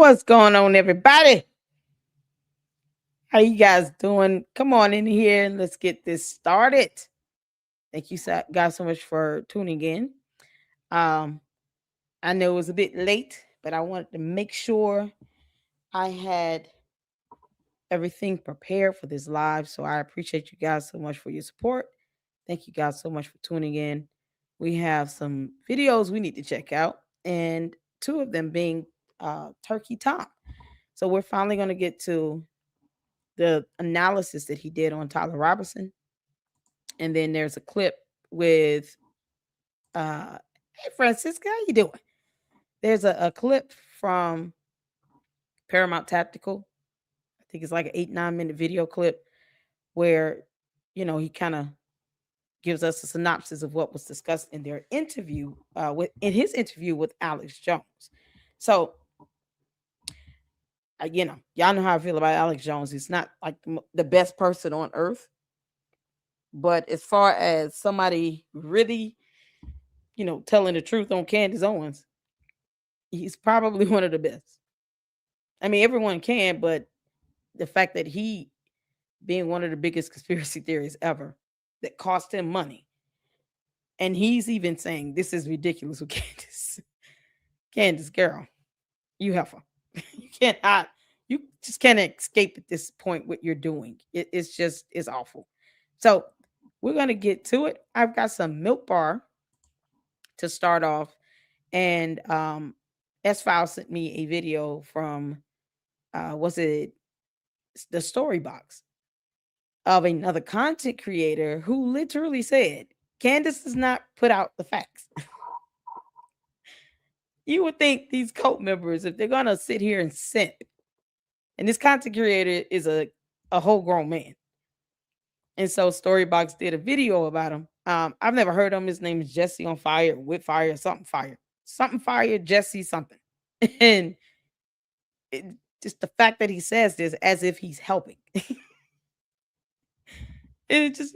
What's going on, everybody? How you guys doing? Come on in here and let's get this started. Thank you guys so much for tuning in. Um, I know it was a bit late, but I wanted to make sure I had everything prepared for this live. So I appreciate you guys so much for your support. Thank you guys so much for tuning in. We have some videos we need to check out, and two of them being Turkey Tom. So we're finally going to get to the analysis that he did on Tyler Robinson. And then there's a clip with hey Francisca, how you doing? There's a clip from Paramount Tactical. I think it's like an 8-9 minute video clip where he kind of gives us a synopsis of what was discussed in their interview with in his interview with Alex Jones. So y'all know how I feel about Alex Jones. He's not like the best person on earth. But as far as somebody really, telling the truth on Candace Owens, he's probably one of the best. I mean, everyone can, but the fact that he being one of the biggest conspiracy theories ever that cost him money. And he's even saying this is ridiculous with Candace. Candace, girl, you have her. You cannot, you just can't escape at this point what you're doing. It's awful. So we're gonna get to it. I've got some milk bar to start off, and S File sent me a video from was it the story box of another content creator who literally said Candace does not put out the facts. You would think these cult members, if they're gonna sit here and simp, and this content creator is a whole grown man. And so Storybox did a video about him. I've never heard of him. His name is Jesse on Fire, with Fire, something fire. Something fire, Jesse something. And just the fact that he says this as if he's helping. It just,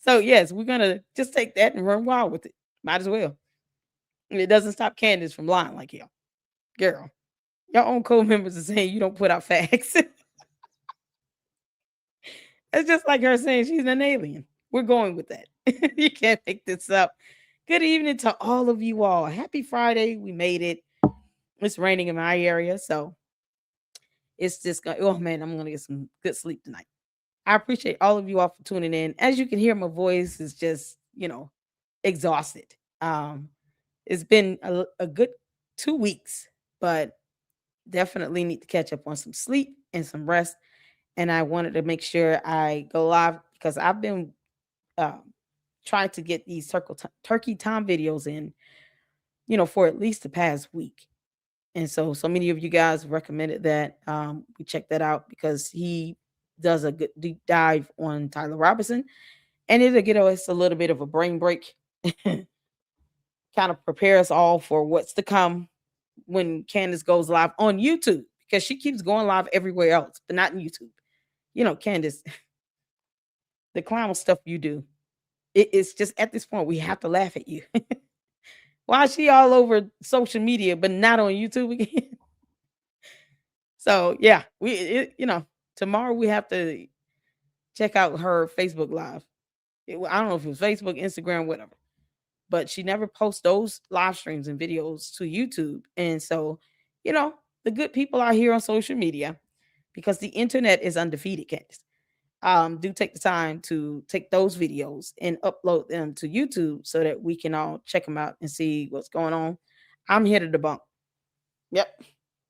So yes, we're gonna just take that and run wild with it. Might as well. It doesn't stop Candace from lying like hell. Girl, your own co-members are saying you don't put out facts. It's just like her saying she's an alien. We're going with that. You can't make this up. Good evening to all of you all. Happy Friday. We made it. It's raining in my area, so it's just going. Oh man, I'm gonna get some good sleep tonight. I appreciate all of you all for tuning in. As you can hear, my voice is just exhausted. It's been a good 2 weeks, but definitely need to catch up on some sleep and some rest. And I wanted to make sure I go live because I've been trying to get these Turkey Tom videos in, for at least the past week. And so many of you guys recommended that we check that out because he does a good deep dive on Tyler Robinson, and it'll get us a little bit of a brain break, kind of prepare us all for what's to come when Candace goes live on YouTube, because she keeps going live everywhere else, but not in YouTube. Candace, the clown stuff you do, it's just at this point we have to laugh at you. Why is she all over social media but not on YouTube again? So yeah, tomorrow we have to check out her Facebook live. I don't know if it was Facebook, Instagram, whatever, but she never posts those live streams and videos to YouTube. And so, the good people are here on social media because the internet is undefeated, Candace. Do take the time to take those videos and upload them to YouTube so that we can all check them out and see what's going on. I'm here to debunk. Yep.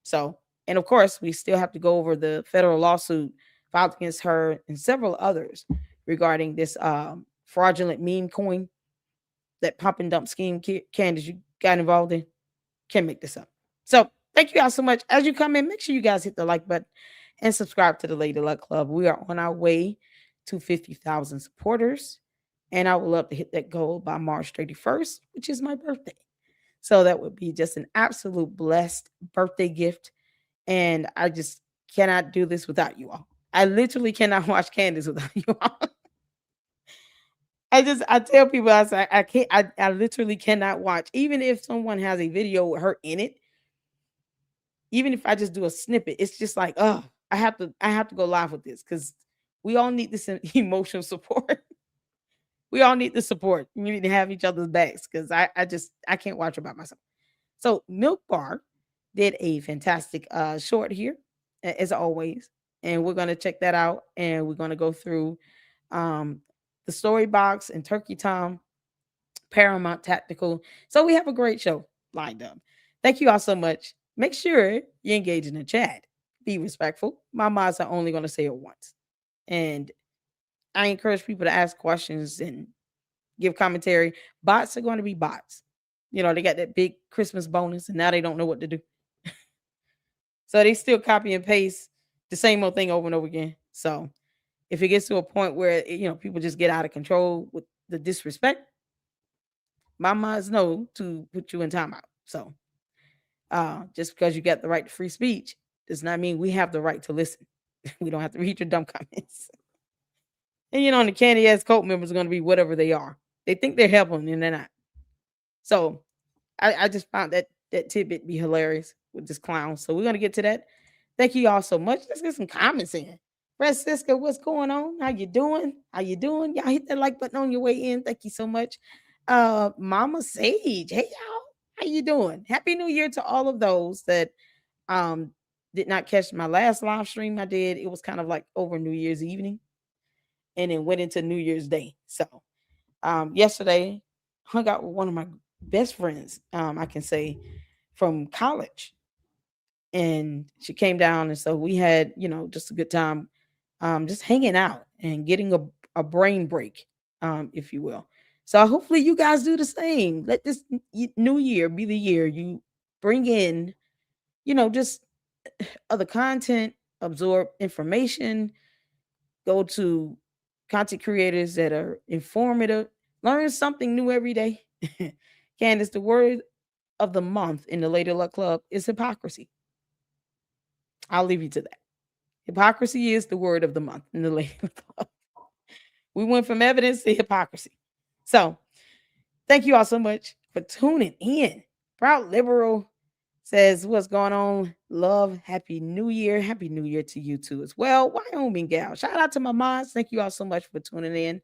So, and of course, we still have to go over the federal lawsuit filed against her and several others regarding this fraudulent meme coin, that pump and dump scheme. Candace, you got involved in. Can't make this up. So thank you guys so much. As you come in, make sure you guys hit the like button and subscribe to the Lady Luck Club. We are on our way to 50,000 supporters, and I would love to hit that goal by March 31st, which is my birthday. So that would be just an absolute blessed birthday gift, and I just cannot do this without you all. I literally cannot watch Candace without you all. I tell people, I say I can't, I literally cannot watch, even if someone has a video with her in it. Even if I just do a snippet, it's just like, oh, I have to go live with this because we all need this emotional support. We all need the support. We need to have each other's backs because I can't watch it by myself. So Milk Bar did a fantastic short here, as always. And we're gonna check that out and we're gonna go through um the story box and Turkey Tom, Paramount Tactical. So we have a great show lined up. Thank you all so much. Make sure you engage in the chat. Be respectful. My mods are only gonna say it once. And I encourage people to ask questions and give commentary. Bots are going to be bots. You know, they got that big Christmas bonus and now they don't know what to do. So they still copy and paste the same old thing over and over again. So if it gets to a point where people just get out of control with the disrespect, my mods know to put you in timeout. So just because you got the right to free speech does not mean we have the right to listen. We don't have to read your dumb comments. And the candy ass cult members are going to be whatever they are. They think they're helping and they're not. So I just found that tidbit be hilarious with this clown. So we're gonna get to that. Thank you all so much. Let's get some comments in. Francisca, what's going on? How you doing? How you doing? Y'all hit that like button on your way in. Thank you so much. Mama Sage, hey y'all, how you doing? Happy New Year to all of those that um did not catch my last live stream I did. It was kind of like over New Year's evening and then went into New Year's Day. So yesterday hung out with one of my best friends, I can say, from college. And she came down, and so we had, just a good time, just hanging out and getting a brain break, if you will. So hopefully you guys do the same. Let this new year be the year you bring in, just other content, absorb information, go to content creators that are informative, learn something new every day. Candace, the word of the month in the Lady Luck Club is hypocrisy. I'll leave you to that. Hypocrisy is the word of the month in the Lady Luck Club. We went from evidence to hypocrisy. So thank you all so much for tuning in. Proud Liberal says, what's going on? Love, happy new year. Happy new year to you too as well. Wyoming gal. Shout out to my moms. Thank you all so much for tuning in.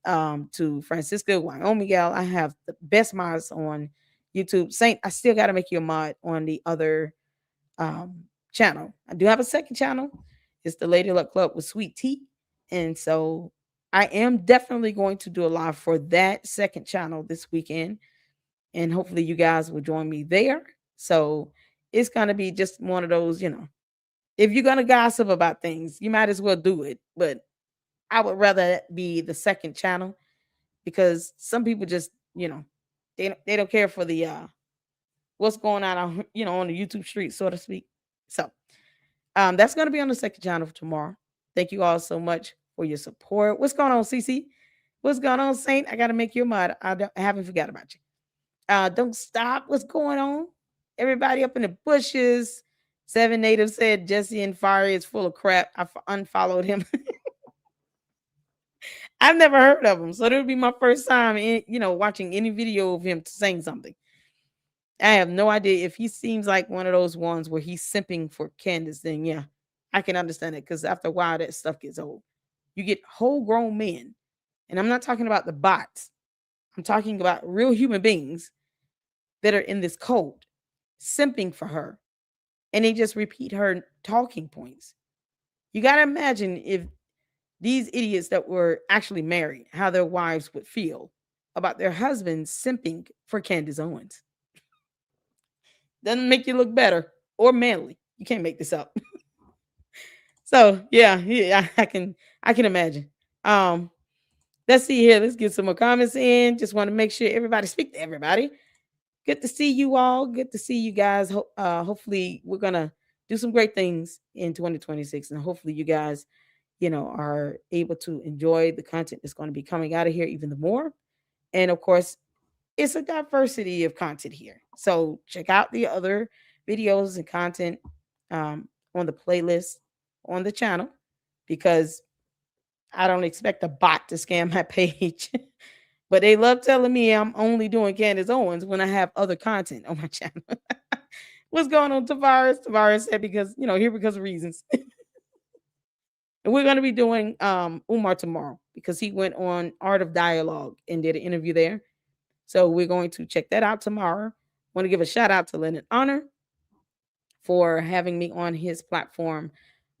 To Francisco, Wyoming gal. I have the best mods on YouTube. Saint, I still got to make you a mod on the other channel. I do have a second channel. It's the Lady Luck Club with Sweet Tea. And so I am definitely going to do a live for that second channel this weekend. And hopefully you guys will join me there. So it's going to be just one of those, if you're going to gossip about things, you might as well do it. But I would rather that be the second channel because some people just, they don't care for the what's going on on the YouTube street, so to speak. So that's going to be on the second channel for tomorrow. Thank you all so much for your support. What's going on, CC? What's going on, Saint? I got to make you a mod. I haven't forgot about you. Don't stop. What's going on? Everybody up in the bushes. Seven Native said Jesse and Fire is full of crap. I unfollowed him. I've never heard of him, so it'll be my first time watching any video of him saying something. I have no idea if he seems like one of those ones where he's simping for Candace. Then yeah, I can understand it because after a while that stuff gets old. You get whole grown men, and I'm not talking about the bots. I'm talking about real human beings that are in this code, simping for her, and they just repeat her talking points. You got to imagine if these idiots that were actually married, how their wives would feel about their husbands simping for Candace Owens. Doesn't make you look better or manly. You can't make this up. So yeah, I can imagine. Let's see here. Let's get some more comments in. Just want to make sure everybody speak to everybody. Good to see you all. Good to see you guys. Hopefully we're gonna do some great things in 2026, and hopefully you guys are able to enjoy the content that's going to be coming out of here even the more. And of course, it's a diversity of content here. So check out the other videos and content on the playlist on the channel because I don't expect a bot to scam my page. But they love telling me I'm only doing Candace Owens when I have other content on my channel. What's going on, Tavares? Tavares said because here because of reasons. And we're going to be doing Umar tomorrow because he went on Art of Dialogue and did an interview there. So we're going to check that out tomorrow. Want to give a shout out to Lennon Honor for having me on his platform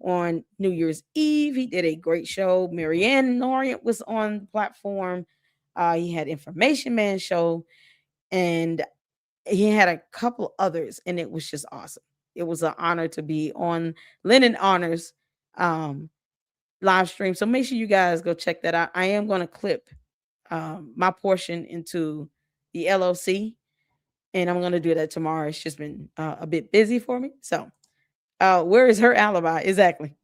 on New Year's Eve. He did a great show. Marianne Norient was on the platform. He had Information Man show, and he had a couple others, and it was just awesome. It was an honor to be on Lennon Honors live stream. So make sure you guys go check that out. I am going to clip my portion into the LLC, and I'm going to do that tomorrow. It's just been a bit busy for me. So where is her alibi? Exactly.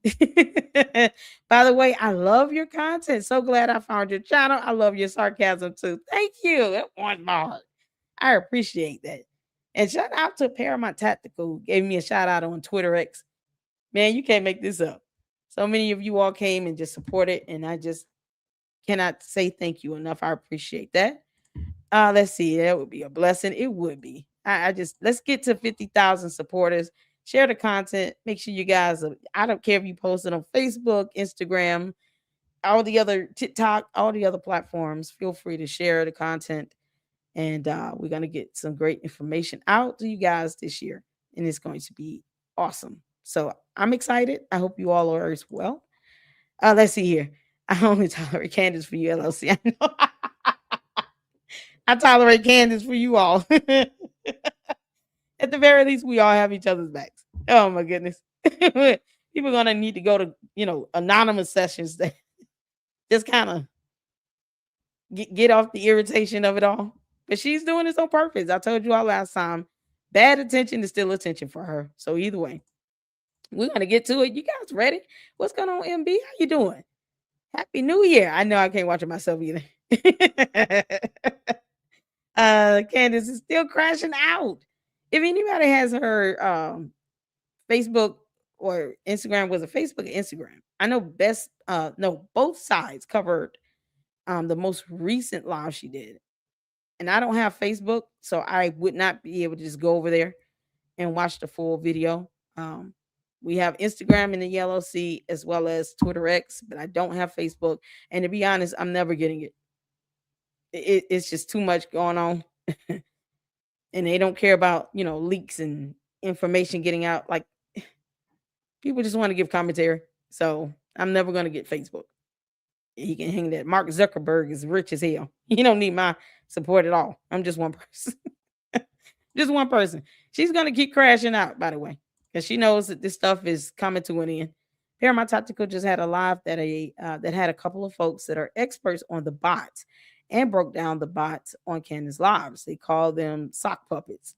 By the way, I love your content. So glad I found your channel. I love your sarcasm too. Thank you. That warms my heart. I appreciate that. And shout out to Paramount Tactical, who gave me a shout out on Twitter X. Man, you can't make this up. So many of you all came and just supported, and I just cannot say thank you enough. I appreciate that. Let's see. That would be a blessing. It would be. I just let's get to 50,000 supporters. Share the content. Make sure you guys. I don't care if you post it on Facebook, Instagram, all the other TikTok, all the other platforms. Feel free to share the content, and we're gonna get some great information out to you guys this year, and it's going to be awesome. So I'm excited. I hope you all are as well. Let's see here. I only tolerate Candace for you, LLC. I know. I tolerate Candace for you all. At the very least, we all have each other's backs. Oh my goodness. People are gonna need to go to, anonymous sessions that just kind of get off the irritation of it all. But she's doing this on purpose. I told you all last time. Bad attention is still attention for her. So either way, we're gonna get to it. You guys ready? What's going on, MB? How you doing? Happy New Year. I know I can't watch it myself either. Candace is still crashing out. If anybody has her Facebook or Instagram, was it Facebook or Instagram? I know both sides covered the most recent live she did. And I don't have Facebook, so I would not be able to just go over there and watch the full video. We have Instagram in the Yellow Sea as well as Twitter X, but I don't have Facebook. And to be honest, I'm never getting it. It's just too much going on. And they don't care about, leaks and information getting out. Like, people just want to give commentary. So I'm never going to get Facebook. He can hang that. Mark Zuckerberg is rich as hell. He don't need my support at all. I'm just one person. Just one person. She's going to keep crashing out, by the way, because she knows that this stuff is coming to an end. Paramount Tactical just had a live that had a couple of folks that are experts on the bots and broke down the bots on Candace lives. They call them sock puppets.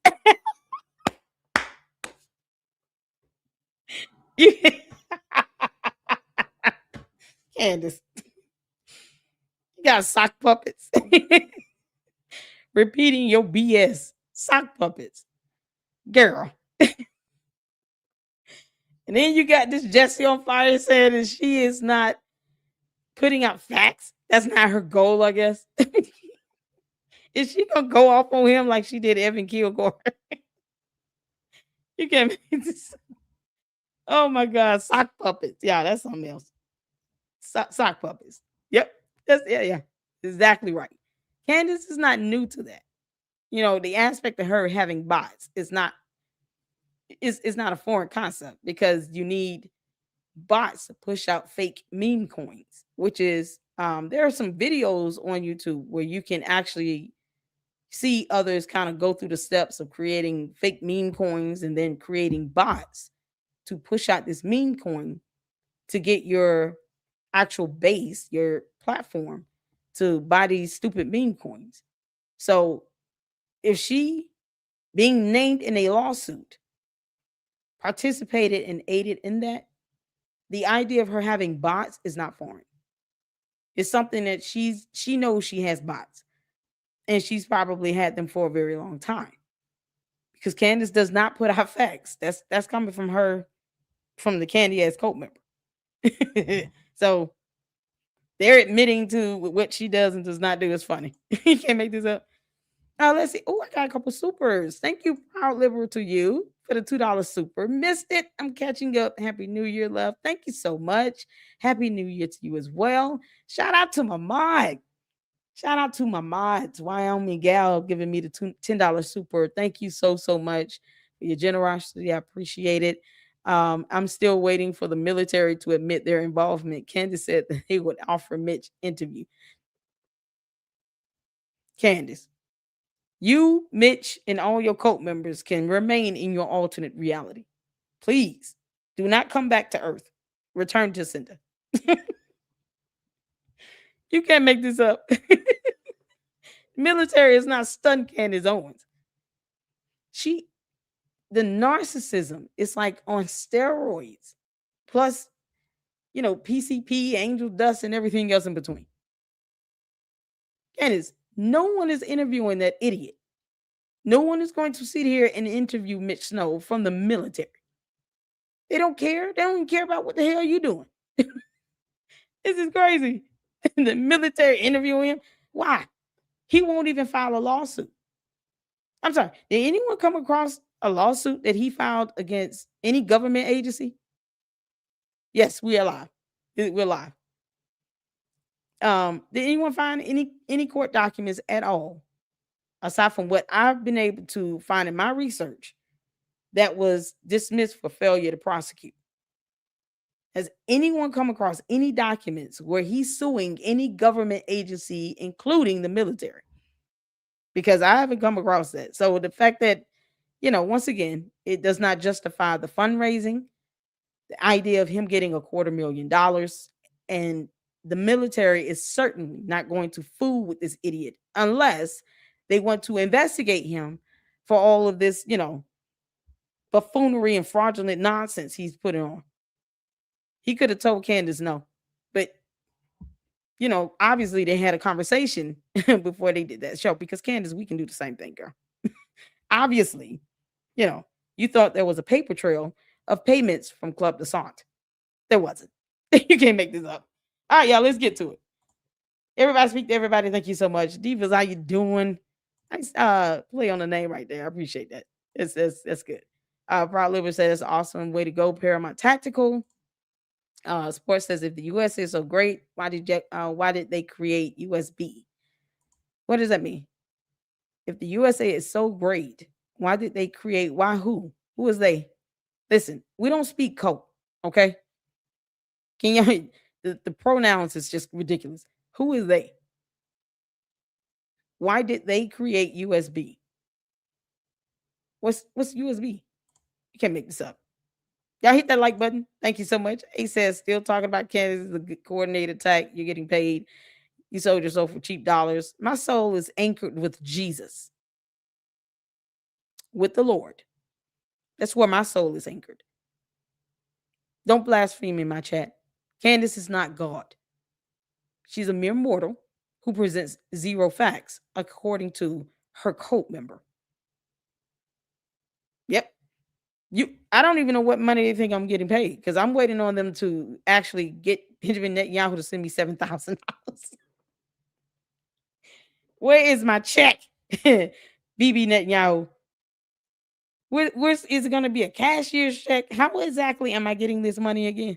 Candace, you got sock puppets. Repeating your BS. Sock puppets. Girl. And then you got this Jessie on fire saying that she is not putting out facts. That's not her goal, I guess. Is she gonna go off on him like she did Evan Kilgore? You can't make this. Oh my God, sock puppets. Yeah, that's something else. Sock puppets. Yep. Yeah. Exactly right. Candace is not new to that. The aspect of her having bots is not a foreign concept because you need bots to push out fake meme coins, which is there are some videos on YouTube where you can actually see others kind of go through the steps of creating fake meme coins and then creating bots to push out this meme coin to get your actual base, your platform to buy these stupid meme coins. So if she being named in a lawsuit participated and aided in that, the idea of her having bots is not foreign. It's something that she knows she has bots. And she's probably had them for a very long time. Because Candace does not put out facts. That's coming from her, from the Candy ass cult member. So they're admitting to what she does and does not do. It's funny. You can't make this up. Let's see. Oh, I got a couple supers. Thank you, Proud Liberal, to you for the $2 super. Missed it. I'm catching up. Happy New Year, love. Thank you so much. Happy New Year to you as well. Shout out to my mod. Shout out to my mods, Wyoming Gal, giving me the $10 super. Thank you so, so much for your generosity. I appreciate it. I'm still waiting for the military to admit their involvement. Candace said that they would offer Mitch interview. Candace, you, Mitch, and all your cult members can remain in your alternate reality. Please do not come back to Earth. Return to Cinder. You can't make this up. Military is not stunned Candace Owens. She the narcissism is like on steroids. Plus, PCP, angel dust, and everything else in between. Candace, no one is interviewing that idiot. No one is going to sit here and interview Mitch Snow from the military. They don't care. They don't even care about what the hell you doing. This is crazy. The military interviewing him. Why? He won't even file a lawsuit. I'm sorry. Did anyone come across a lawsuit that he filed against any government agency? Yes, we are live. We're live. Did anyone find any court documents at all, aside from what I've been able to find in my research, that was dismissed for failure to prosecute? Has anyone come across any documents where he's suing any government agency, including the military? Because I haven't come across that. So the fact that, once again, it does not justify the fundraising, the idea of him getting $250,000, and the military is certainly not going to fool with this idiot unless they want to investigate him for all of this, buffoonery and fraudulent nonsense he's putting on. He could have told Candace no, but obviously they had a conversation before they did that show, because Candace, we can do the same thing, girl. Obviously, you thought there was a paper trail of payments from Club Descent. There wasn't. You can't make this up. All right, y'all, let's get to it. Everybody speak to everybody. Thank you so much. Divas, how you doing? Nice play on the name right there. I appreciate that. That's good. Proud Liver says awesome. Way to go, Paramount Tactical. Sports says, if the US is so great, why did they create USB? What does that mean? If the USA is so great, why did they create who? Who is they? Listen, we don't speak code, okay? Can you the pronouns is just ridiculous. Who is they? Why did they create USB? What's USB? You can't make this up. Y'all hit that like button. Thank you so much. He says, still talking about Candace, the good coordinated attack. You're getting paid. You sold your soul for cheap dollars. My soul is anchored with Jesus, with the Lord. That's where my soul is anchored. Don't blaspheme in my chat. Candace is not God. She's a mere mortal who presents zero facts, according to her cult member. Yep. I don't even know what money they think I'm getting paid, because I'm waiting on them to actually get Benjamin Netanyahu to send me $7,000. Where is my check? BB Netanyahu. Where's is it going to be a cashier's check? How exactly am I getting this money again?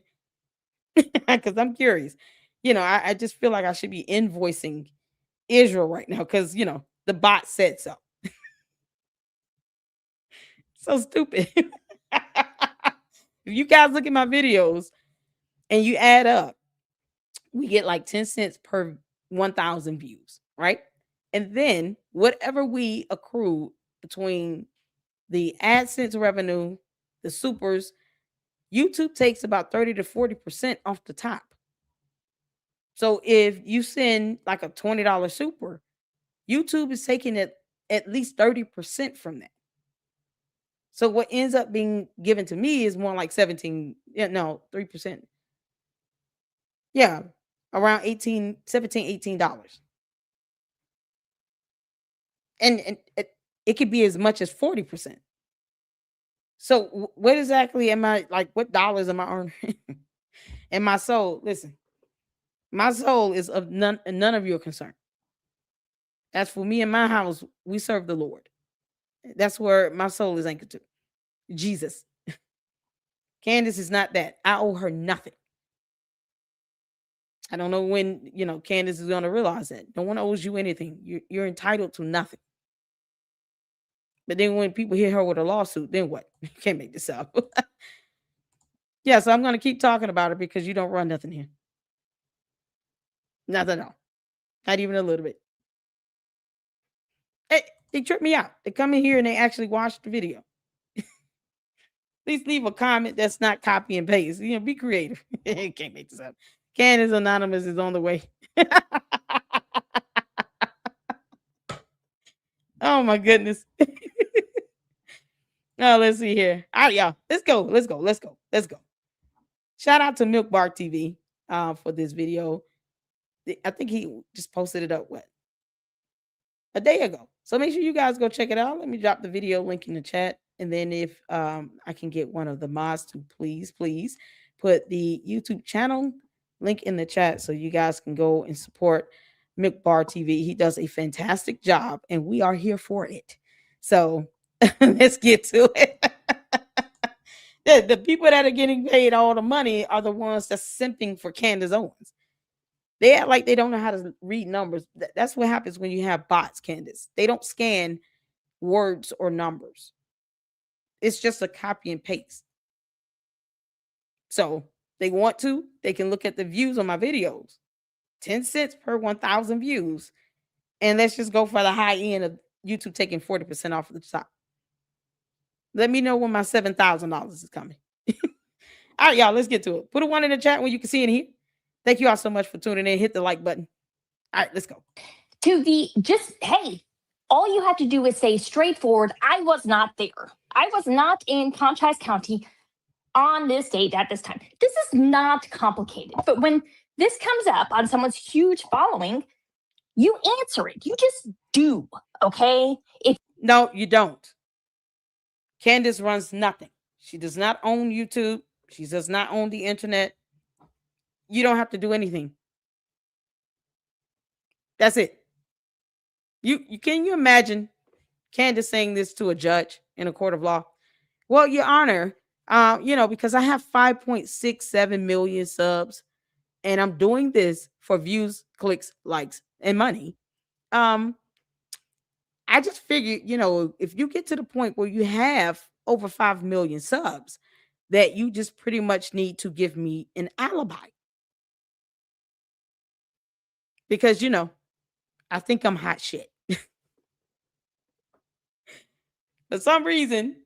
Because I'm curious. I just feel like I should be invoicing Israel right now, because the bot said so. So stupid. If you guys look at my videos and you add up, we get like 10 cents per 1,000 views, right? And then whatever we accrue between the AdSense revenue, the supers, YouTube takes about 30 to 40% off the top. So if you send like a $20 super, YouTube is taking it at least 30% from that. So what ends up being given to me is more like 3%. Yeah, around $18, $17, $18. And it could be as much as 40%. So what exactly am I, like, what dollars am I earning? And my soul, listen, my soul is of none of your concern. As for me and my house, we serve the Lord. That's where my soul is anchored to. Jesus. Candace is not that. I owe her nothing. I don't know when, Candace is going to realize that. No one owes you anything. You're entitled to nothing. But then when people hit her with a lawsuit, then what? You can't make this up. Yeah, so I'm going to keep talking about it because you don't run nothing here. Nothing at all. Not even a little bit. Hey, they trip me out. They come in here and they actually watch the video. Please leave a comment that's not copy and paste. Be creative. You can't make this up. Candace Anonymous is on the way. Oh my goodness. Oh, let's see here. All right, y'all. Let's go. Shout out to Milk Bar TV for this video. I think he just posted it up a day ago. So make sure you guys go check it out. Let me drop the video link in the chat. And then if I can get one of the mods to please put the YouTube channel link in the chat so you guys can go and support Milk Bar TV. He does a fantastic job and we are here for it. So let's get to it. The people that are getting paid all the money are the ones that's simping for Candace Owens. They act like they don't know how to read numbers. That's what happens when you have bots, Candace. They don't scan words or numbers. It's just a copy and paste. So they want to, they can look at the views on my videos. 10 cents per 1,000 views. And let's just go for the high end of YouTube taking 40% off of the top. Let me know when my $7,000 is coming. All right, y'all, let's get to it. Put a 1 in the chat when you can see it here. Thank you all so much for tuning in. Hit the like button. All right, let's go. Hey, all you have to do is say straightforward, I was not there. I was not in Contest County on this date at this time. This is not complicated. But when this comes up on someone's huge following, you answer it. You just do, okay? No, you don't. Candace runs nothing. She does not own YouTube. She does not own the internet. You don't have to do anything. That's it. Can you imagine Candace saying this to a judge in a court of law? Well, Your Honor, because I have 5.67 million subs and I'm doing this for views, clicks, likes, and money. I just figured, if you get to the point where you have over 5 million subs, that you just pretty much need to give me an alibi. Because, I think I'm hot shit. For some reason,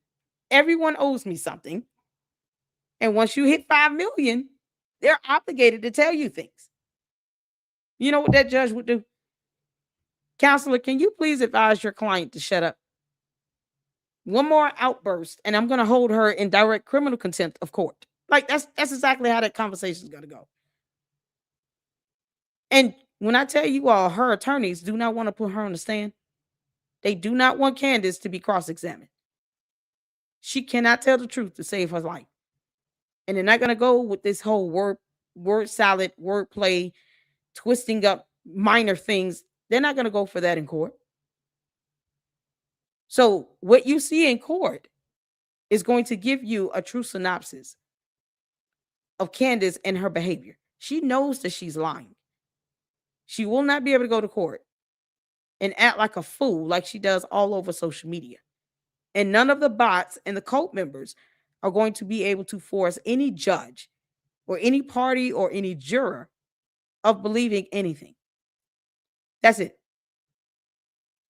everyone owes me something. And once you hit 5 million, they're obligated to tell you things. You know what that judge would do? Counselor, can you please advise your client to shut up? One more outburst, and I'm going to hold her in direct criminal contempt of court. Like, that's exactly how that conversation is going to go. And when I tell you all, her attorneys do not want to put her on the stand. They do not want Candace to be cross-examined. She cannot tell the truth to save her life. And they're not going to go with this whole word salad, wordplay, twisting up minor things. They're not going to go for that in court. So what you see in court is going to give you a true synopsis of Candace and her behavior. She knows that she's lying. She will not be able to go to court and act like a fool like she does all over social media. And none of the bots and the cult members are going to be able to force any judge or any party or any juror of believing anything. That's it.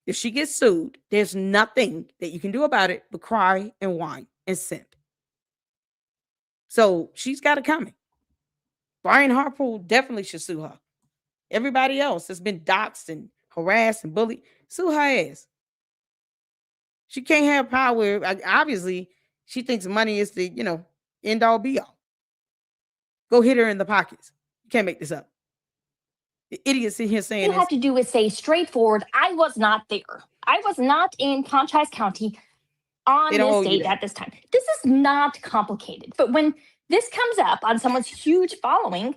If she gets sued, there's nothing that you can do about it but cry and whine and simp. So she's got it coming. Brian Harpool definitely should sue her. Everybody else has been doxxed and harassed and bullied. Sue her ass. She can't have power. Obviously, she thinks money is the, end all be all. Go hit her in the pockets. You can't make this up. The idiot sitting here saying you have to do is say straightforward, I was not there. I was not in Contest County on this date at this time. This is not complicated. But when this comes up on someone's huge following,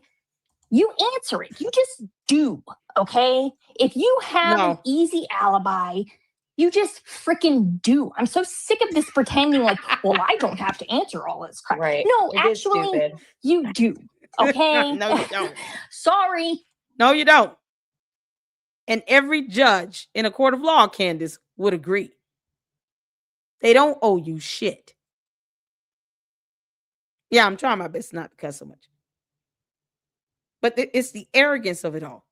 You answer it. You just do, okay? If you have an No. easy alibi, you just freaking do. I'm so sick of this pretending like, well, I don't have to answer all this crap. Right. No, It is actually, stupid. you do, okay? No, you don't. Sorry. No, you don't. And every judge in a court of law, Candace, would agree. They don't owe you shit. Yeah, I'm trying my best not to cuss so much. But it's the arrogance of it all.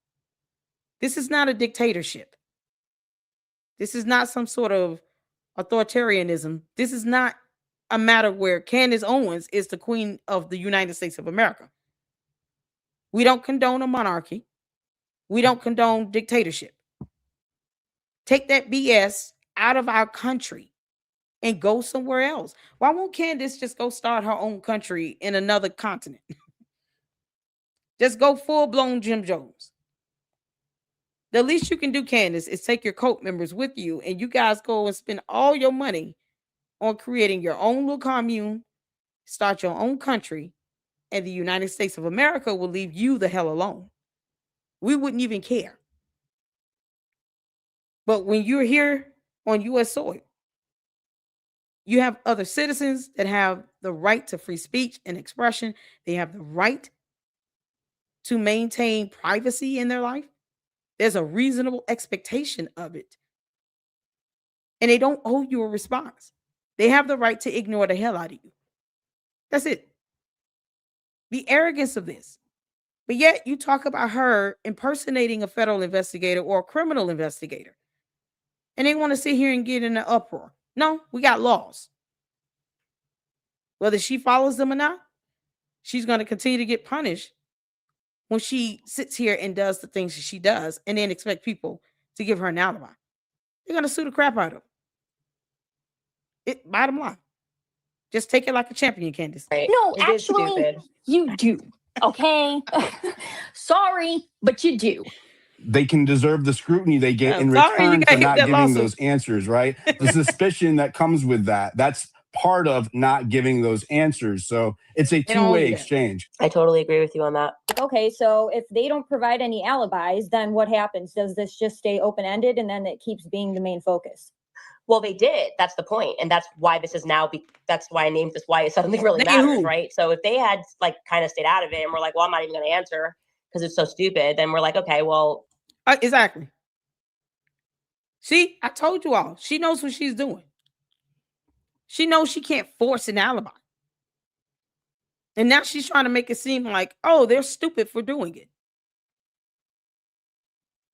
This is not a dictatorship. This is not some sort of authoritarianism. This is not a matter where Candace Owens is the queen of the United States of America. We don't condone a monarchy. We don't condone dictatorship. Take that BS out of our country and go somewhere else. Why won't Candace just go start her own country in another continent? Just go full-blown Jim Jones. The least you can do, Candace, is take your cult members with you and you guys go and spend all your money on creating your own little commune, start your own country, and the United States of America will leave you the hell alone. We wouldn't even care. But when you're here on U.S. soil, you have other citizens that have the right to free speech and expression. They have the right to maintain privacy in their life. There's a reasonable expectation of it. And they don't owe you a response. They have the right to ignore the hell out of you. That's it. The arrogance of this. But yet you talk about her impersonating a federal investigator or a criminal investigator. And they want to sit here and get in an uproar. No, we got laws. Whether she follows them or not, she's going to continue to get punished when she sits here and does the things that she does and then expect people to give her an alibi. They're going to sue the crap out of her. Bottom line. Just take it like a champion, Candace. Right. No, It is actually, stupid. you do, okay? Sorry, but you do. They can deserve the scrutiny they get in sorry, you return gotta for hit not that giving lawsuit. those answers, right? The suspicion that comes with that's part of not giving those answers. So it's a They don't owe two-way you that. exchange. I totally agree with you on that. Okay, so if they don't provide any alibis, then what happens? Does this just stay open-ended and then it keeps being the main focus? Well, they did. That's the point. And that's why this is now, that's why I named this, why it suddenly really They matters, who? right? So if they had like kind of stayed out of it and we're like, well, I'm not even going to answer because it's so stupid, then we're like, okay, well. Exactly. See, I told you all. She knows what she's doing. She knows she can't force an alibi. And now she's trying to make it seem like, oh, they're stupid for doing it.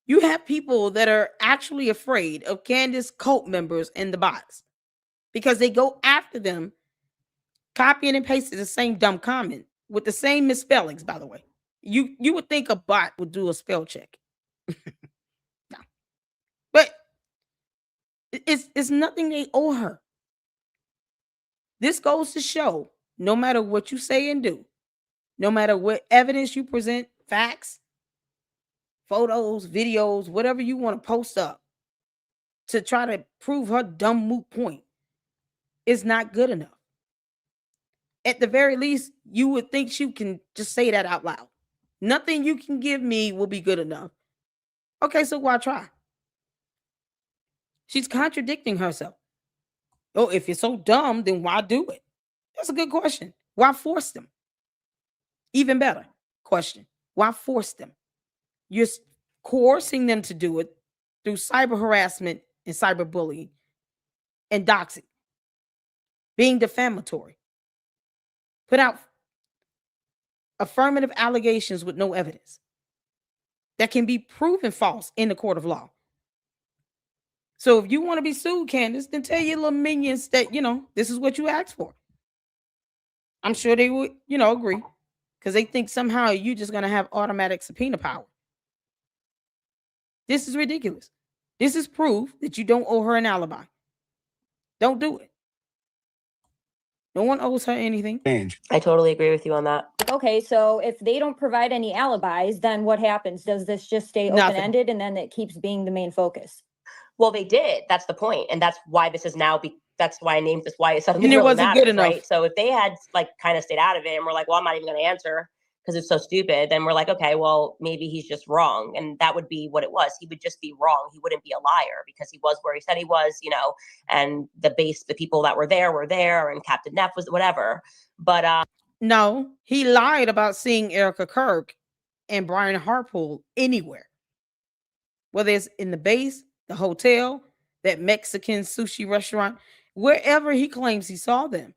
You have people that are actually afraid of Candace cult members and the bots because they go after them, copying and pasting the same dumb comment with the same misspellings, by the way. You would think a bot would do a spell check. No. But it's nothing they owe her. This goes to show, no matter what you say and do, no matter what evidence you present, facts, photos, videos, whatever you want to post up to try to prove her dumb moot point is not good enough. At the very least, you would think you can just say that out loud. Nothing you can give me will be good enough. Okay, so why try? She's contradicting herself. Oh, if you're so dumb, then why do it? That's a good question. Why force them? Even better question. Why force them? You're coercing them to do it through cyber harassment and cyberbullying and doxing, being defamatory. Put out affirmative allegations with no evidence that can be proven false in the court of law. So if you want to be sued, Candace, then tell your little minions that, this is what you asked for. I'm sure they would, agree because they think somehow you're just going to have automatic subpoena power. This is ridiculous. This is proof that you don't owe her an alibi. Don't do it. No one owes her anything. I totally agree with you on that. Okay, so if they don't provide any alibis, then what happens? Does this just stay Nothing. open-ended and then it keeps being the main focus? Well, they did. That's the point. And that's why this is now, that's why I named this, why it suddenly And it really wasn't matters, good enough. right? So if they had like kind of stayed out of it and we're like, well, I'm not even going to answer because it's so stupid, then we're like, okay, well, maybe he's just wrong. And that would be what it was. He would just be wrong. He wouldn't be a liar because he was where he said he was, and the people that were there, and Captain Neff was whatever. But no, he lied about seeing Erica Kirk and Brian Harpool anywhere, whether it's in the base, the hotel, that Mexican sushi restaurant, wherever he claims he saw them.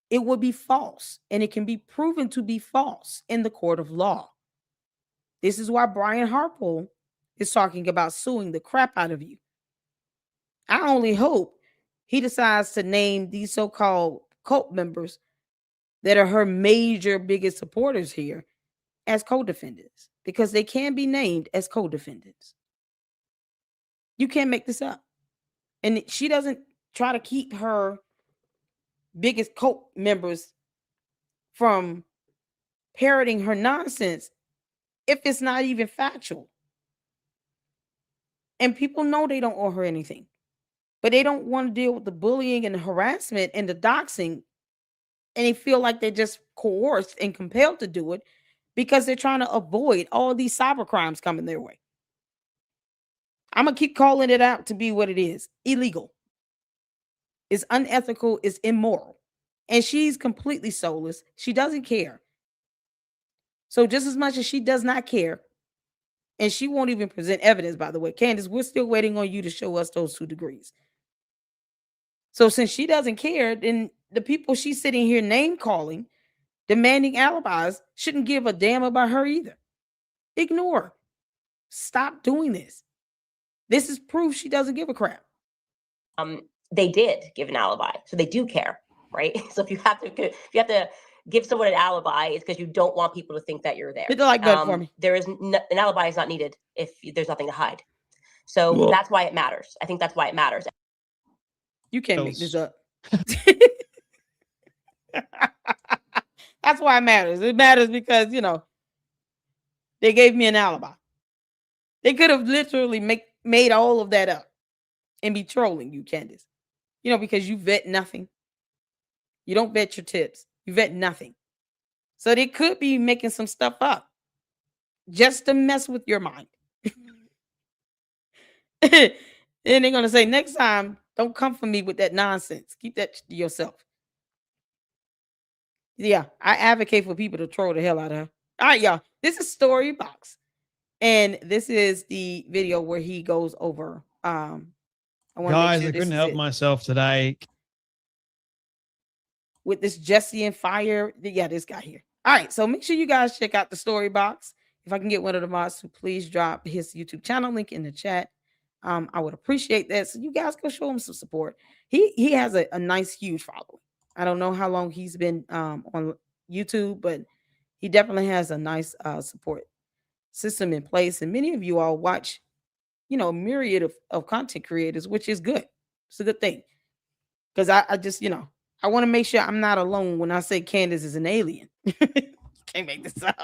It would be false, and it can be proven to be false in the court of law. This is why Brian Harpool is talking about suing the crap out of you. I only hope he decides to name these so-called cult members that are her major biggest supporters here as co-defendants, because they can be named as co-defendants. You can't make this up. And she doesn't try to keep her biggest cult members from parroting her nonsense if it's not even factual. And people know they don't owe her anything, but they don't want to deal with the bullying and the harassment and the doxing, and they feel like they're just coerced and compelled to do it because they're trying to avoid all these cyber crimes coming their way. I'm going to keep calling it out to be what it is: illegal. It's unethical, it's immoral. And she's completely soulless. She doesn't care. So just as much as she does not care, and she won't even present evidence, by the way, Candace, we're still waiting on you to show us those 2 degrees. So since she doesn't care, then the people she's sitting here name calling, demanding alibis, shouldn't give a damn about her either. Ignore her. Stop doing this. This is proof she doesn't give a crap. They did give an alibi, so they do care, right? So if you have to give someone an alibi, it's because you don't want people to think that you're there. Hit the like button for me. There is an alibi is not needed if there's nothing to hide. So that's why it matters. I think that's why it matters. You can't make this up. That's why it matters. It matters because, they gave me an alibi. They could have literally made all of that up and be trolling you, Candace. Because you vet nothing. You don't vet your tips. You vet nothing. So they could be making some stuff up just to mess with your mind. And they're going to say, next time, don't come for me with that nonsense. Keep that to yourself. Yeah, I advocate for people to troll the hell out of her. All right, y'all. This is Storybox. And this is the video where he goes over. Guys, I couldn't help myself today. With this Jesse and Fire. Yeah, this guy here. All right, so make sure you guys check out the Storybox. If I can get one of the mods to please drop his YouTube channel link in the chat, I would appreciate that. So you guys go show him some support. He has a nice, huge following. I don't know how long he's been on YouTube, but he definitely has a nice support system in place. And many of you all watch, a myriad of content creators, which is good. It's a good thing. Because I just, I want to make sure I'm not alone when I say Candace is an alien. Can't make this up.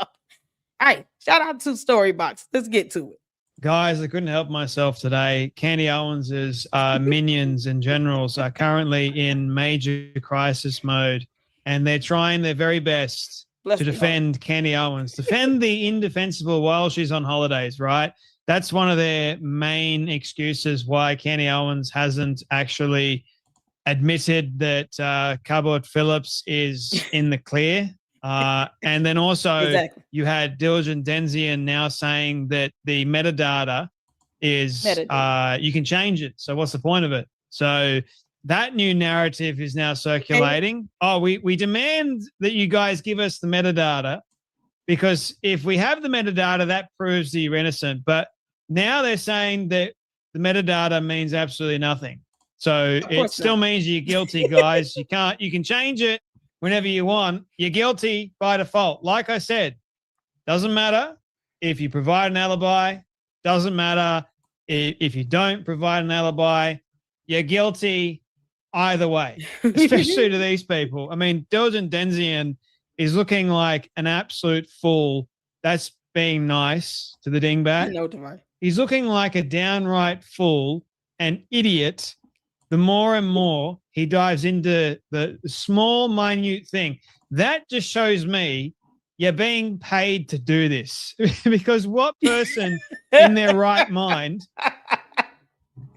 All right. Shout out to Storybox. Let's get to it. Guys, I couldn't help myself today. Candy Owens's minions and generals are currently in major crisis mode, and they're trying their very best to defend Candy Owens, defend the indefensible while she's on holidays, right? That's one of their main excuses why Candy Owens hasn't actually admitted that Cabot Phillips is in the clear. And then also you had Diligent Denzian now saying that the metadata is you can change it. So what's the point of it? So that new narrative is now circulating. Oh, we demand that you guys give us the metadata, because if we have the metadata, that proves that you're innocent. But now they're saying that the metadata means absolutely nothing. So it still means you're guilty, guys. You can change it whenever you want. You're guilty by default. Like I said, doesn't matter if you provide an alibi, doesn't matter if you don't provide an alibi, you're guilty either way, especially to these people. I mean, Diligent Denzian is looking like an absolute fool. That's being nice to the dingbat. He's looking like a downright fool, an idiot. The more and more he dives into the small, minute thing, that just shows me you're being paid to do this. Because what person in their right mind,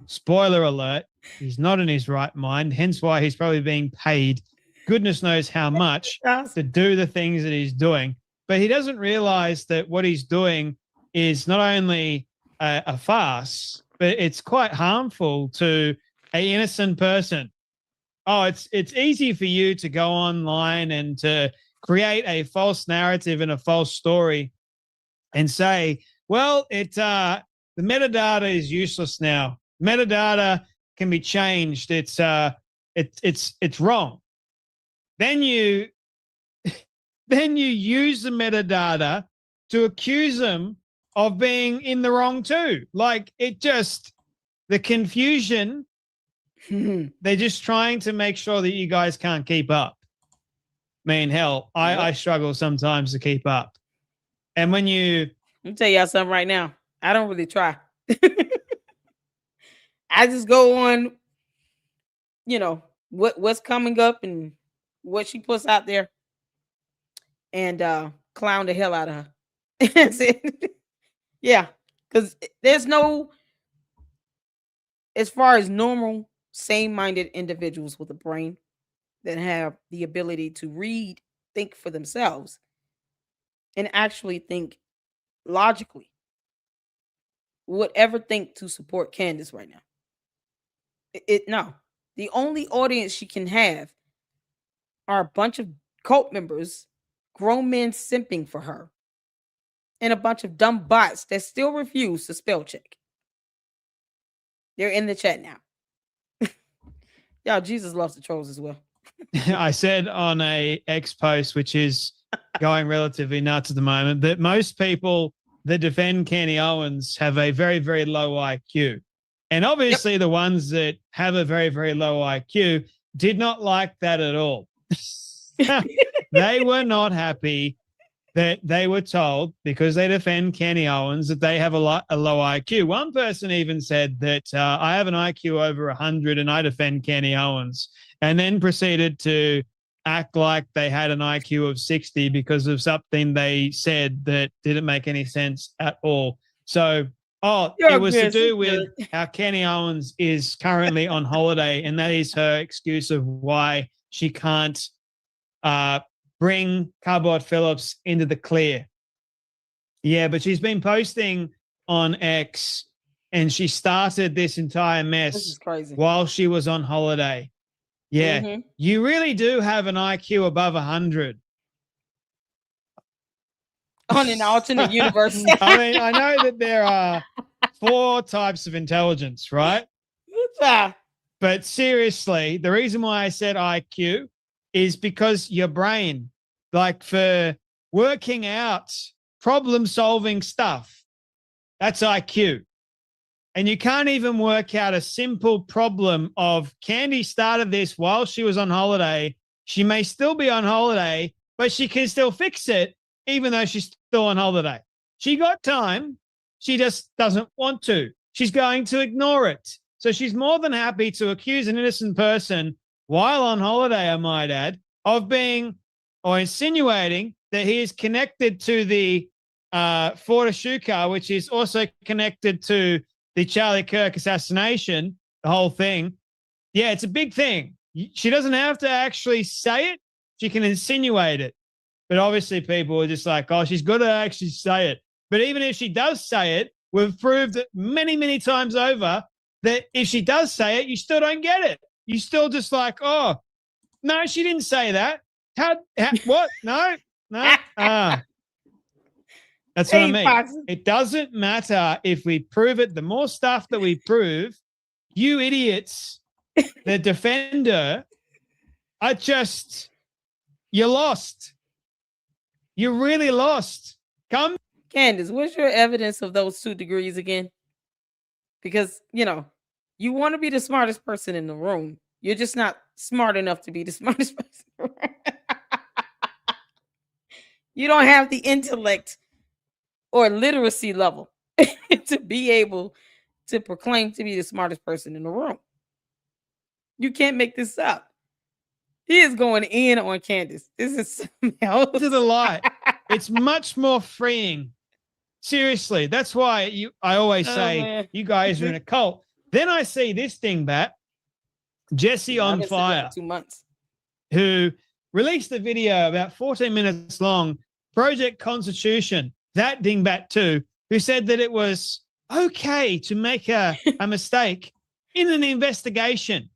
spoiler alert, he's not in his right mind, hence why he's probably being paid goodness knows how much to do the things that he's doing. But he doesn't realize that what he's doing is not only a farce, but it's quite harmful to an innocent person. Oh, it's easy for you to go online and to create a false narrative and a false story and say, well, the metadata is useless now. Metadata can be changed. It's wrong. Then you use the metadata to accuse them of being in the wrong too. Like the confusion, they're just trying to make sure that you guys can't keep up. I mean, hell, I struggle sometimes to keep up. And when let me tell y'all something right now. I don't really try. I just go on, what's coming up and what she puts out there and clown the hell out of her. That's it. Yeah, because there's no, as far as normal, same-minded individuals with a brain that have the ability to read, think for themselves, and actually think logically, would ever think to support Candace right now. No. The only audience she can have are a bunch of cult members, grown men simping for her, and a bunch of dumb bots that still refuse to spell check. They're in the chat now. Y'all, Jesus loves the trolls as well. I said on a X post, which is going relatively nuts at the moment, that most people that defend Kenny Owens have a very, very low IQ. And obviously the ones that have a very, very low IQ did not like that at all. They were not happy that they were told, because they defend Kenny Owens, that they have a low IQ. One person even said that I have an IQ over 100 and I defend Kenny Owens, and then proceeded to act like they had an IQ of 60 because of something they said that didn't make any sense at all. So, it was to do with how Kenny Owens is currently on holiday, and that is her excuse of why she can't bring Cardboard Phillips into the clear. Yeah, but she's been posting on X, and she started this entire mess while she was on holiday. Yeah, You really do have an IQ above 100. On an alternate universe. I mean, I know that there are 4 types of intelligence, right? But seriously, the reason why I said IQ is because your brain, like for working out problem-solving stuff, that's IQ. And you can't even work out a simple problem of Candy started this while she was on holiday. She may still be on holiday, but she can still fix it even though she's still on holiday. She got time. She just doesn't want to. She's going to ignore it. So she's more than happy to accuse an innocent person while on holiday, I might add, of being or insinuating that he is connected to the Fort Ashoka, which is also connected to the Charlie Kirk assassination, the whole thing. Yeah, it's a big thing. She doesn't have to actually say it. She can insinuate it. But obviously people are just like, oh, she's got to actually say it. But even if she does say it, we've proved it many, many times over that if she does say it, you still don't get it. You still just like, oh, no, she didn't say that. What? No. That's what I mean. It doesn't matter if we prove it. The more stuff that we prove, you idiots, the defender, you're lost. You're really lost. Candace, what's your evidence of those 2 degrees again? Because, you want to be the smartest person in the room. You're just not smart enough to be the smartest person in the room. You don't have the intellect or literacy level to be able to proclaim to be the smartest person in the room. You can't make this up. He is going in on Candace. This is something else. To the light. It's much more freeing. Seriously, that's why I always say man. you guys are in a cult. Then I see this dingbat, Jesse Yeah, I've on been sitting there Fire, for 2 months. who released a video about 14 minutes long, Project Constitution, that dingbat too, who said that it was okay to make a mistake in an investigation.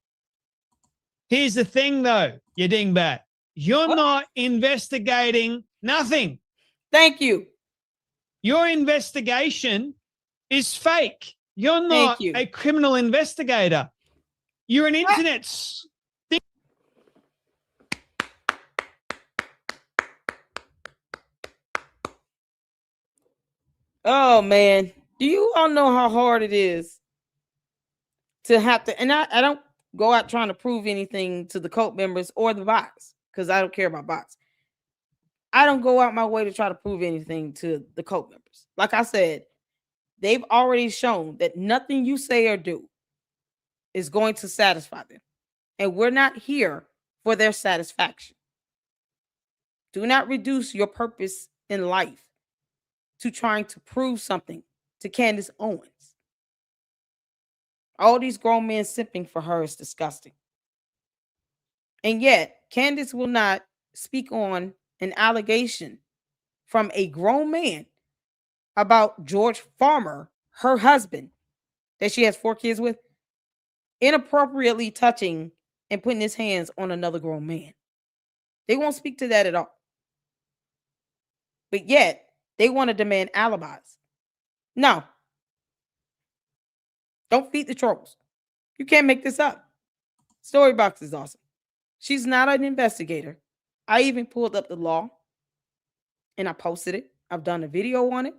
Here's the thing, though, you dingbat. You're What? not investigating nothing. Thank you. Your investigation is fake. You're Thank not you. a criminal investigator. You're an internet. Oh man, do you all know how hard it is to have to? And I don't go out trying to prove anything to the cult members or the bots because I don't care about bots. I don't go out my way to try to prove anything to the cult members. Like I said, they've already shown that nothing you say or do is going to satisfy them. And we're not here for their satisfaction. Do not reduce your purpose in life to trying to prove something to Candace Owens. All these grown men simping for her is disgusting. And yet, Candace will not speak on an allegation from a grown man about George Farmer, her husband, that she has 4 kids with, inappropriately touching and putting his hands on another grown man. They won't speak to that at all. But yet, they want to demand alibis. No. Don't feed the trolls. You can't make this up. Storybox is awesome. She's not an investigator. I even pulled up the law and I posted it. I've done a video on it.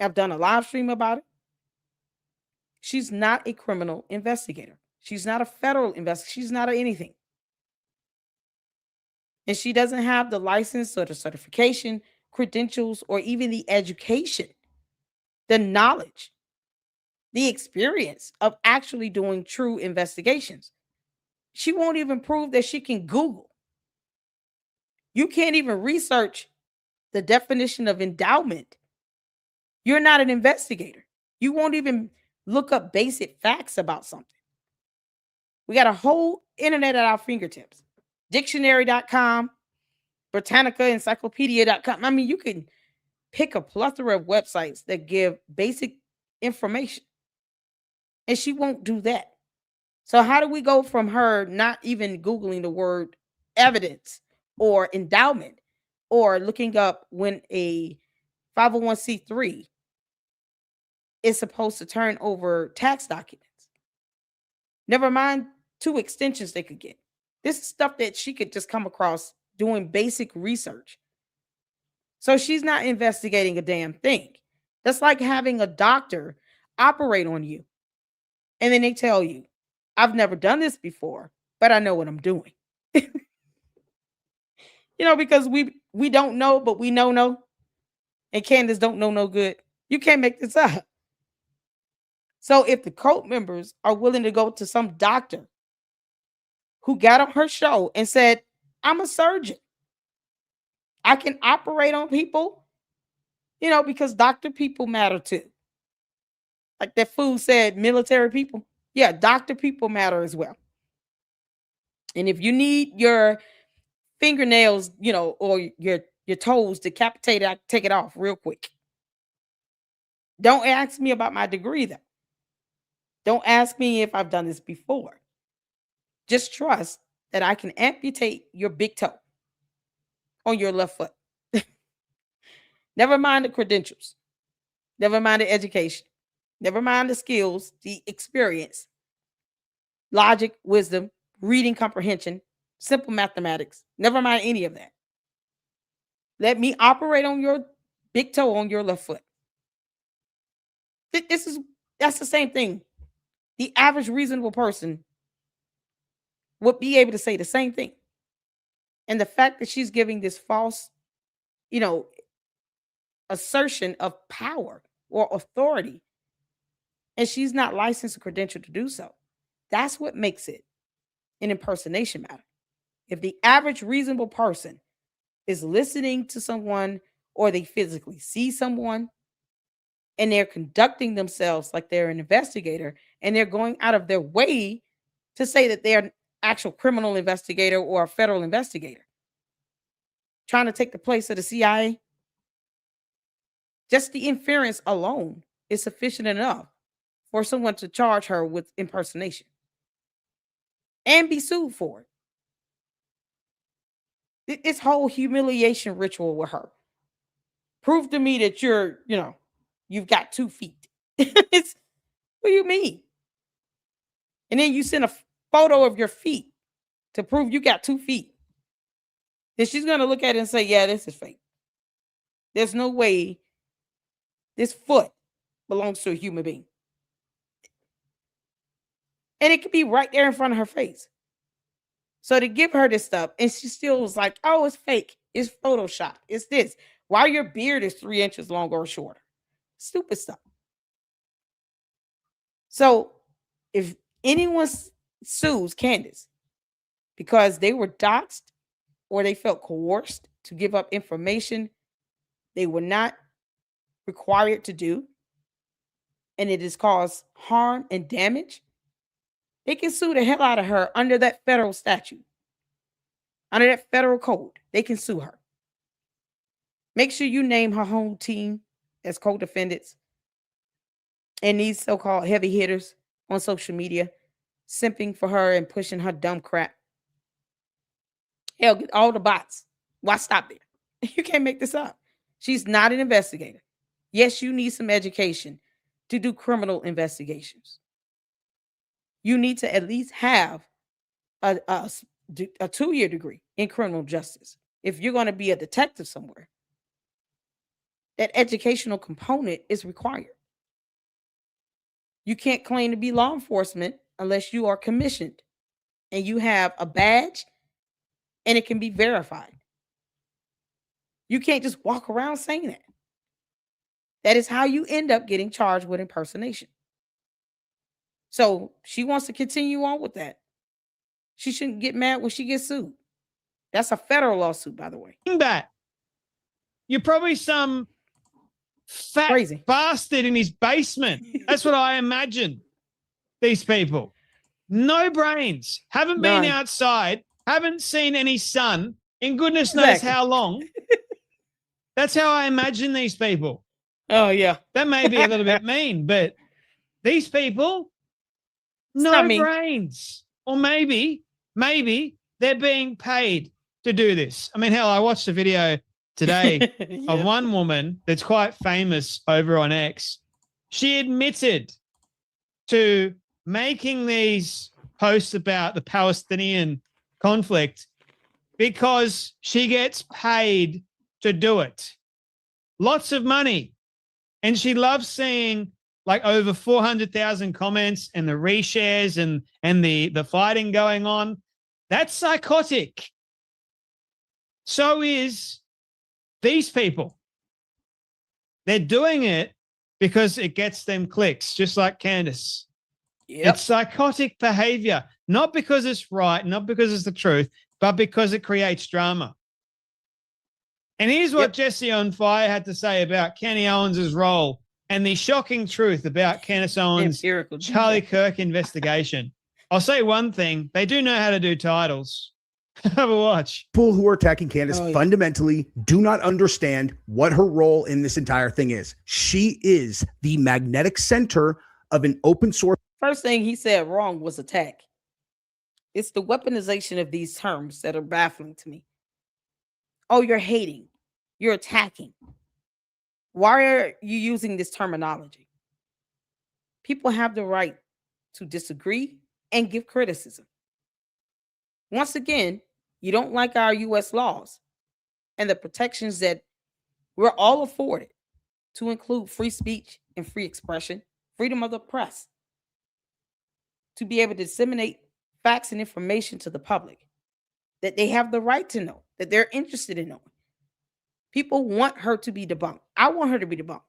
I've done a live stream about it. She's not a criminal investigator. She's not a federal investigator. She's not anything. And she doesn't have the license or the certification, credentials, or even the education, the knowledge, the experience of actually doing true investigations. She won't even prove that she can Google. You can't even research the definition of endowment. You're not an investigator. You won't even look up basic facts about something. We got a whole internet at our fingertips. Dictionary.com, Britannica, encyclopedia.com. I mean, you can pick a plethora of websites that give basic information. And she won't do that. So how do we go from her not even Googling the word evidence or endowment or looking up when a 501c3 is supposed to turn over tax documents? Never mind 2 extensions they could get. This is stuff that she could just come across doing basic research. So she's not investigating a damn thing. That's like having a doctor operate on you. And then they tell you, I've never done this before, but I know what I'm doing. Because we don't know, but we know. And Candace don't know no good. You can't make this up. So if the cult members are willing to go to some doctor who got on her show and said, I'm a surgeon, I can operate on people, because doctor people matter too. Like that fool said, military people. Yeah, doctor people matter as well. And if you need your fingernails, or your toes decapitated, I take it off real quick. Don't ask me about my degree, though. Don't ask me if I've done this before. Just trust that I can amputate your big toe on your left foot. Never mind the credentials. Never mind the education. Never mind the skills, the experience, logic, wisdom, reading comprehension, simple mathematics. Never mind any of that. Let me operate on your big toe on your left foot. That's the same thing. The average reasonable person would be able to say the same thing. And the fact that she's giving this false, assertion of power or authority, and she's not licensed or credentialed to do so, that's what makes it an impersonation matter. If the average reasonable person is listening to someone or they physically see someone and they're conducting themselves like they're an investigator and they're going out of their way to say that they're an actual criminal investigator or a federal investigator trying to take the place of the CIA, just the inference alone is sufficient enough for someone to charge her with impersonation and be sued for it. This whole humiliation ritual with her. Prove to me that you've got 2 feet. It's, what do you mean? And then you send a photo of your feet to prove you got 2 feet. Then she's going to look at it and say, yeah, this is fake. There's no way this foot belongs to a human being. And it could be right there in front of her face. So to give her this stuff, and she still was like, oh, it's fake. It's Photoshop. It's this. Why your beard is 3 inches longer or shorter. Stupid stuff. So if anyone sues Candace because they were doxxed or they felt coerced to give up information they were not required to do, and it has caused harm and damage, they can sue the hell out of her under that federal statute. Under that federal code, they can sue her. Make sure you name her home team as co-defendants and these so-called heavy hitters on social media simping for her and pushing her dumb crap. Hell, get all the bots. Why stop there? You can't make this up. She's not an investigator. Yes, you need some education to do criminal investigations. You need to at least have a 2-year degree in criminal justice. If you're going to be a detective somewhere, that educational component is required. You can't claim to be law enforcement unless you are commissioned and you have a badge and it can be verified. You can't just walk around saying that. That is how you end up getting charged with impersonation. So she wants to continue on with that. She shouldn't get mad when she gets sued. That's a federal lawsuit, by the way. That you're probably some fat Crazy bastard in his basement. That's what I imagine. These people, no brains, haven't been outside, haven't seen any sun in goodness knows how long. That's how I imagine these people. Oh yeah, that may be a little bit mean, but these people, no brains, or maybe they're being paid to do this. I mean, hell, I watched a video today of one woman that's quite famous over on X. She admitted to making these posts about the Palestinian conflict because she gets paid to do it. Lots of money. And she loves seeing like over 400,000 comments and the reshares and the fighting going on. That's psychotic. So is these people. They're doing it because it gets them clicks, just like Candace. It's psychotic behavior, not because it's right, not because it's the truth, but because it creates drama. And here's what Jesse on Fire had to say about Kenny Owens' role and the shocking truth about Candace Owens' Charlie Kirk investigation. I'll say one thing. They do know how to do titles. Have a watch. People who are attacking Candace fundamentally do not understand what her role in this entire thing is. She is the magnetic center of an open source. First thing he said wrong was attack. It's the weaponization of these terms that are baffling to me. Oh, you're hating. You're attacking. Why are you using this terminology? People have the right to disagree and give criticism. Once again, you don't like our U.S. laws and the protections that we're all afforded to include free speech and free expression, freedom of the press, to be able to disseminate facts and information to the public that they have the right to know, that they're interested in knowing. People want her to be debunked. I want her to be debunked.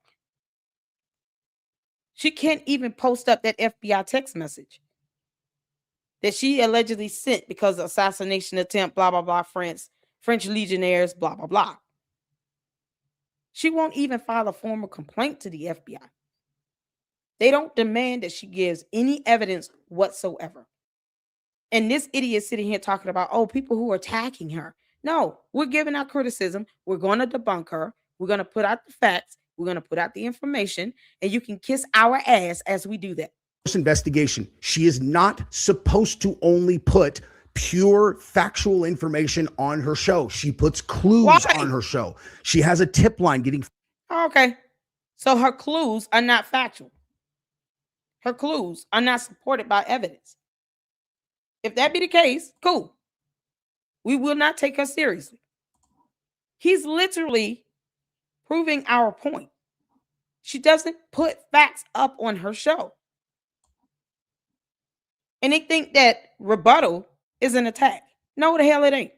She can't even post up that FBI text message that she allegedly sent because of assassination attempt, blah, blah, blah, France French legionnaires, blah, blah, blah. She won't even file a formal complaint to the FBI. They don't demand that she gives any evidence whatsoever. And this idiot sitting here talking about, oh, people who are attacking her. No, we're giving our criticism. We're going to debunk her. We're going to put out the facts. We're going to put out the information. And you can kiss our ass as we do that. Investigation. She is not supposed to only put pure factual information on her show. She puts clues on her show. She has a tip line getting. Okay. So her clues are not factual. Her clues are not supported by evidence. If that be the case, cool. We will not take her seriously. He's literally proving our point. She doesn't put facts up on her show. And they think that rebuttal is an attack. No, the hell it ain't.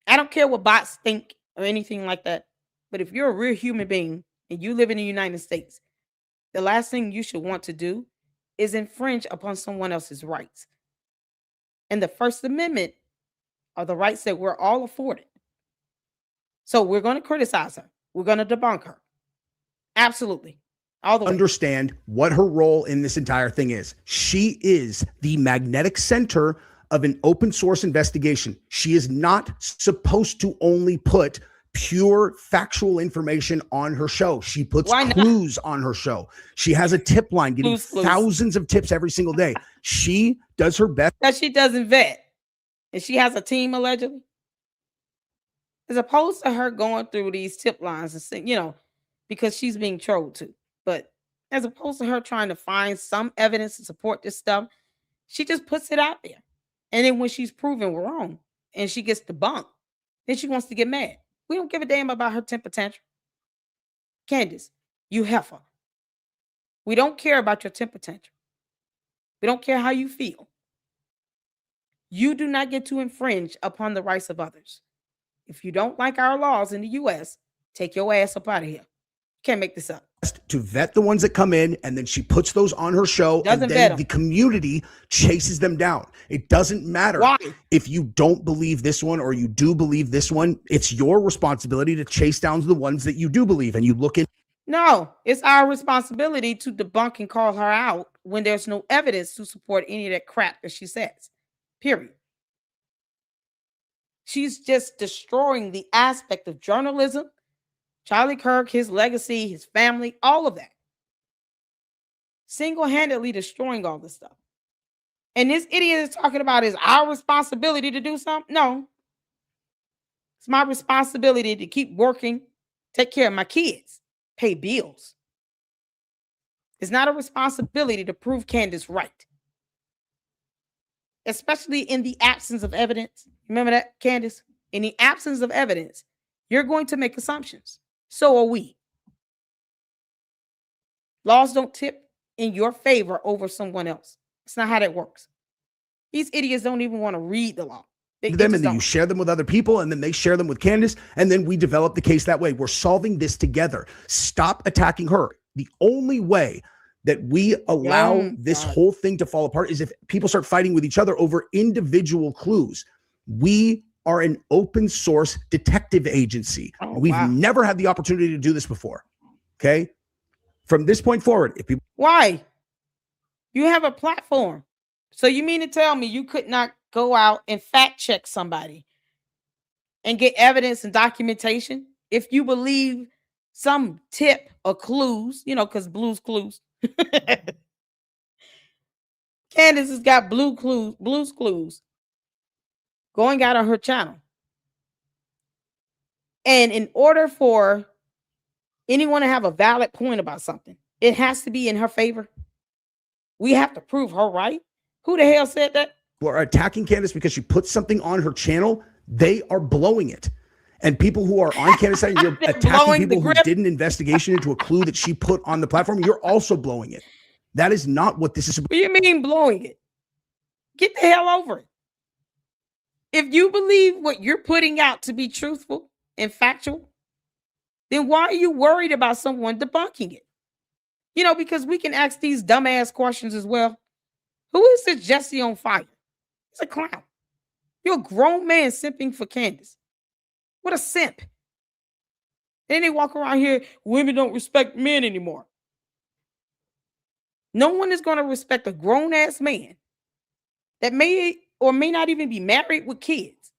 I don't care what bots think or anything like that. But if you're a real human being and you live in the United States, the last thing you should want to do is infringe upon someone else's rights. And the First Amendment are the rights that we're all afforded. So we're going to criticize her. We're going to debunk her. Absolutely. All the way. Understand what her role in this entire thing is. She is the magnetic center of an open source investigation. She is not supposed to only put pure factual information on her show. She puts clues on her show. She has a tip line getting thousands of tips every single day. She does her best. That she doesn't vet. And she has a team allegedly. As opposed to her going through these tip lines and saying, because she's being trolled too. But as opposed to her trying to find some evidence to support this stuff, she just puts it out there. And then when she's proven wrong and she gets debunked, then she wants to get mad. We don't give a damn about her temper tantrum. Candace, you heifer. We don't care about your temper tantrum. We don't care how you feel. You do not get to infringe upon the rights of others. If you don't like our laws in the U.S., take your ass up out of here. Can't make this up. To vet the ones that come in, and then she puts those on her show, and then the community chases them down. It doesn't matter if you don't believe this one or you do believe this one. It's your responsibility to chase down the ones that you do believe, and you look in. No, it's our responsibility to debunk and call her out when there's no evidence to support any of that crap that she says. Period. She's just destroying the aspect of journalism, Charlie Kirk, his legacy, his family, all of that. Single-handedly destroying all this stuff. And this idiot is talking about is our responsibility to do something? No. It's my responsibility to keep working, take care of my kids, pay bills. It's not a responsibility to prove Candace right. Especially in the absence of evidence. Remember that, Candace? In the absence of evidence, you're going to make assumptions. So are we. Laws don't tip in your favor over someone else. It's not how that works. These idiots don't even want to read the law. And then you share them with other people, and then they share them with Candace, and then we develop the case that way. We're solving this together. Stop attacking her. The only way that we allow this whole thing to fall apart is if people start fighting with each other over individual clues. We are an open source detective agency. We've never had the opportunity to do this before. Okay. From this point forward, if people. Why? You have a platform. So you mean to tell me you could not go out and fact check somebody and get evidence and documentation if you believe some tip or clues, because Blue's Clues. Candace has got Blue's Clues going out on her channel. And in order for anyone to have a valid point about something, it has to be in her favor. We have to prove her right. Who the hell said that? Who are attacking Candace because she put something on her channel, they are blowing it. And people who are on Candace side, you're attacking people who did an investigation into a clue that she put on the platform. You're also blowing it. That is not what this is. What do you mean blowing it? Get the hell over it. If you believe what you're putting out to be truthful and factual, then why are you worried about someone debunking it? Because we can ask these dumbass questions as well. Who is this Jesse on fire? He's a clown. You're a grown man simping for Candace. What a simp. And they walk around here, women don't respect men anymore. No one is going to respect a grown-ass man that may or may not even be married with kids.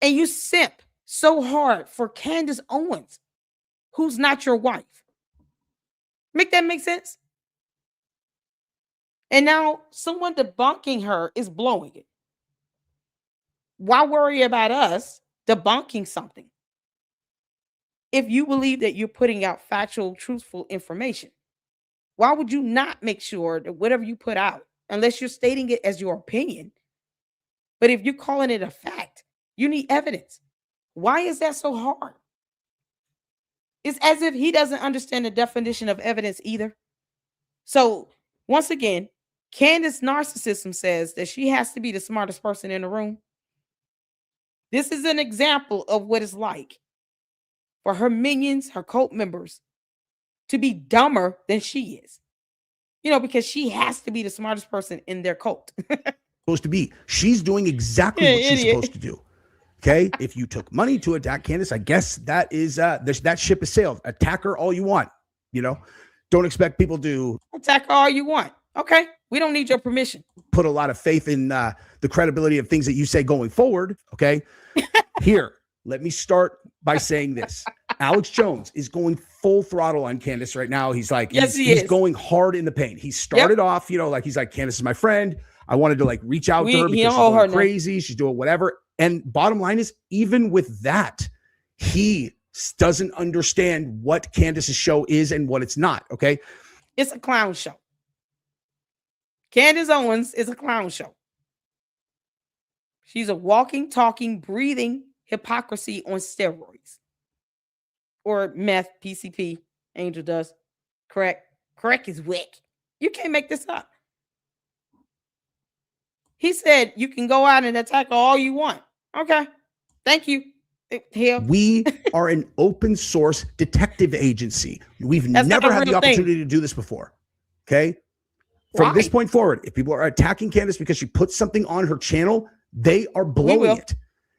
And you simp so hard for Candace Owens, who's not your wife. Make that make sense? And now someone debunking her is blowing it. Why worry about us debunking something if you believe that you're putting out factual, truthful information? Why would you not make sure that whatever you put out, unless you're stating it as your opinion, but if you're calling it a fact, you need evidence. Why is that so hard? It's as if he doesn't understand the definition of evidence either. So once again, Candace narcissism says that she has to be the smartest person in the room. This is an example of what it's like for her minions, her cult members, to be dumber than she is. You know, because she has to be the smartest person in their cult. Supposed to be. She's doing exactly what she's supposed to do. Okay. If you took money to attack Candace, I guess that is that ship is sailed. Attack her all you want. You know, don't expect people to attack her all you want. Okay. We don't need your permission. Put a lot of faith in the credibility of things that you say going forward. Okay. Here, let me start by saying this. Alex Jones is going full throttle on Candace right now. He's like, he's going hard in the paint. He started off, you know, like he's like, Candace is my friend. I wanted to like reach out to her because she's going crazy. She's doing whatever. And bottom line is, even with that, he doesn't understand what Candace's show is and what it's not. Okay. It's a clown show. Candace Owens is a clown show. She's a walking, talking, breathing hypocrisy on steroids. Or meth, PCP, Angel does. Correct. Correct is wick. You can't make this up. He said you can go out and attack all you want. Okay. Thank you. Here. We are an open source detective agency. We've never had the opportunity to do this before. Okay. From this point forward, if people are attacking Candace because she puts something on her channel, they are blowing it.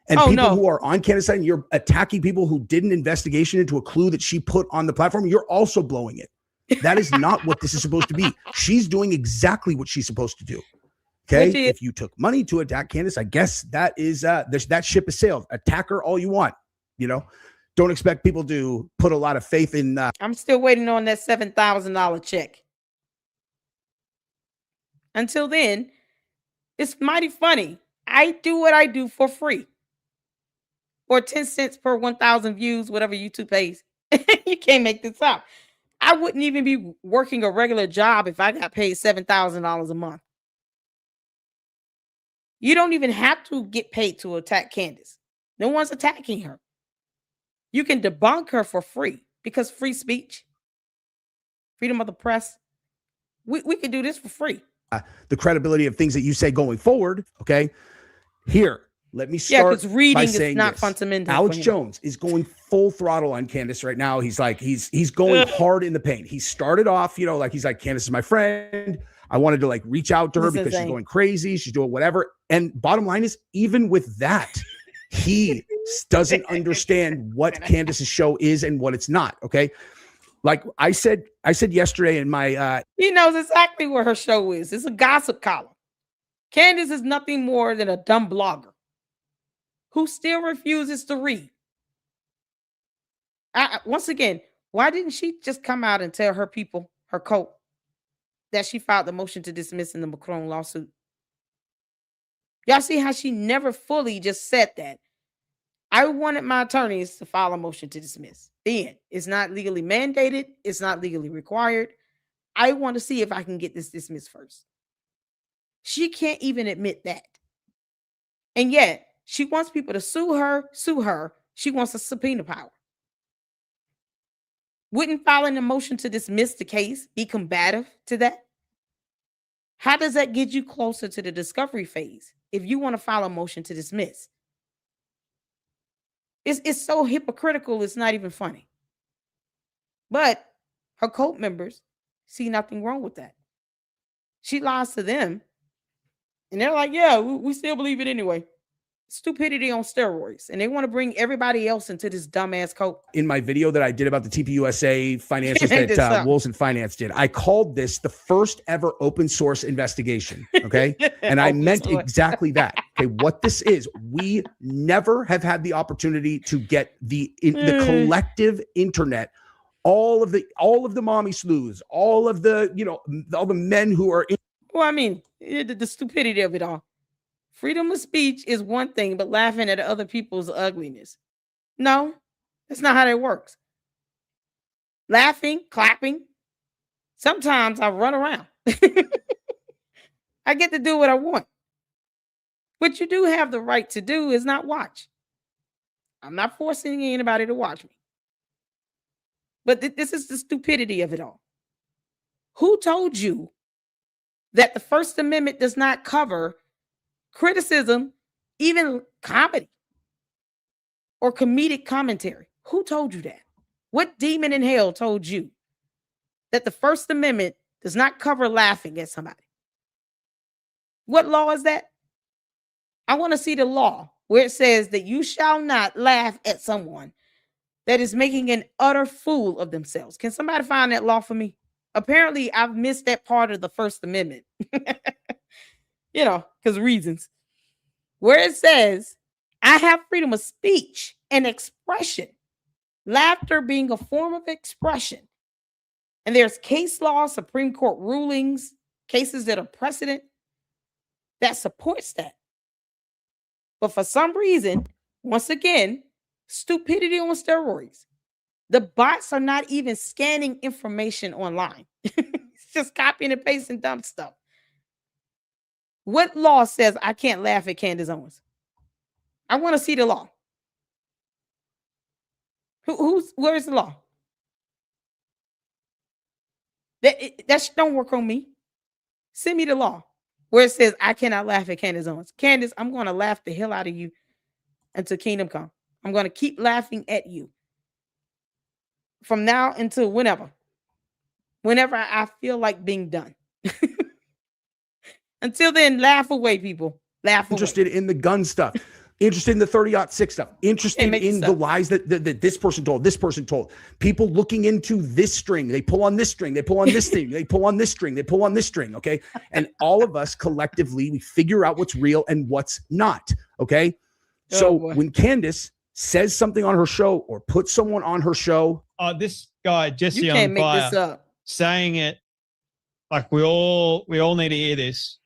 And people who are on Candace's side, and you're attacking people who did an investigation into a clue that she put on the platform, you're also blowing it. That is not what this is supposed to be. She's doing exactly what she's supposed to do. Okay. If you took money to attack Candace, I guess that is that ship is sailed. Attack her all you want. You know, don't expect people to put a lot of faith in. I'm still waiting on that $7,000 check. Until then, it's mighty funny. I do what I do for free. Or 10 cents per 1,000 views, whatever YouTube pays. You can't make this up. I wouldn't even be working a regular job if I got paid $7,000 a month. You don't even have to get paid to attack Candace. No one's attacking her. You can debunk her for free because free speech, freedom of the press. We can do this for free. The credibility of things that you say going forward. Okay. Here, let me start by saying not fundamental. Alex Jones is going full throttle on Candace right now. He's like, he's going hard in the paint. He started off, you know, like he's like, Candace is my friend. I wanted to like reach out to her because she's going crazy. She's doing whatever. And bottom line is, even with that, he doesn't understand what Candace's show is and what it's not. Okay. Like I said yesterday in my he knows exactly what her show is. It's a gossip column. Candace is nothing more than a dumb blogger who still refuses to read. Once again, why didn't she just come out and tell her people, her cult, that she filed the motion to dismiss in the Macron lawsuit? Y'all see how she never fully just said that. I wanted my attorneys to file a motion to dismiss. Then it's not legally mandated. It's not legally required. I want to see if I can get this dismissed first. She can't even admit that. And yet she wants people to sue her. She wants a subpoena power. Wouldn't filing a motion to dismiss the case be combative to that? How does that get you closer to the discovery phase if you want to file a motion to dismiss? It's so hypocritical, it's not even funny. But her cult members see nothing wrong with that. She lies to them, And they're like, yeah, we still believe it anyway. Stupidity on steroids. And they want to bring everybody else into this dumbass cult. In my video that I did about the TPUSA financials that Wilson Finance did, I called this the first ever open source investigation. Okay. And I meant exactly that. Okay. What this is, we never have had the opportunity to get the collective internet, all of the mommy sleuths, all of the men who are well, I mean, the stupidity of it all. Freedom of speech is one thing, but laughing at other people's ugliness. No, that's not how that works. Laughing, clapping. Sometimes I run around. I get to do what I want. What you do have the right to do is not watch. I'm not forcing anybody to watch me. But this is the stupidity of it all. Who told you that the First Amendment does not cover criticism, even comedy or comedic commentary? Who told you that? What demon in hell told you that the First Amendment does not cover laughing at somebody? What law is that? I want to see the law where it says that you shall not laugh at someone that is making an utter fool of themselves. Can somebody find that law for me? Apparently, I've missed that part of the First Amendment. Because reasons. Where it says, I have freedom of speech and expression. Laughter being a form of expression. And there's case law, Supreme Court rulings, cases that are precedent that supports that. But for some reason, once again, stupidity on steroids. The bots are not even scanning information online. It's just copying and pasting dumb stuff. What law says I can't laugh at Candace Owens? I want to see the law. Where's the law? That don't work on me. Send me the law where it says I cannot laugh at Candace Owens. Candace, I'm going to laugh the hell out of you until kingdom come. I'm going to keep laughing at you from now until whenever I feel like being done. Until then, laugh away, people. Laugh interested away. in the gun stuff, interested in the 30-06 stuff, interested in the lies that this person told, this person told. People looking into this string. They pull on this string. They pull on this thing. They pull on this string. They pull on this string. Okay. And all of us collectively, we figure out what's real and what's not. Okay. So when Candace says something on her show or puts someone on her show. This guy, Jesse you can't on make fire, this up. saying it like we all need to hear this.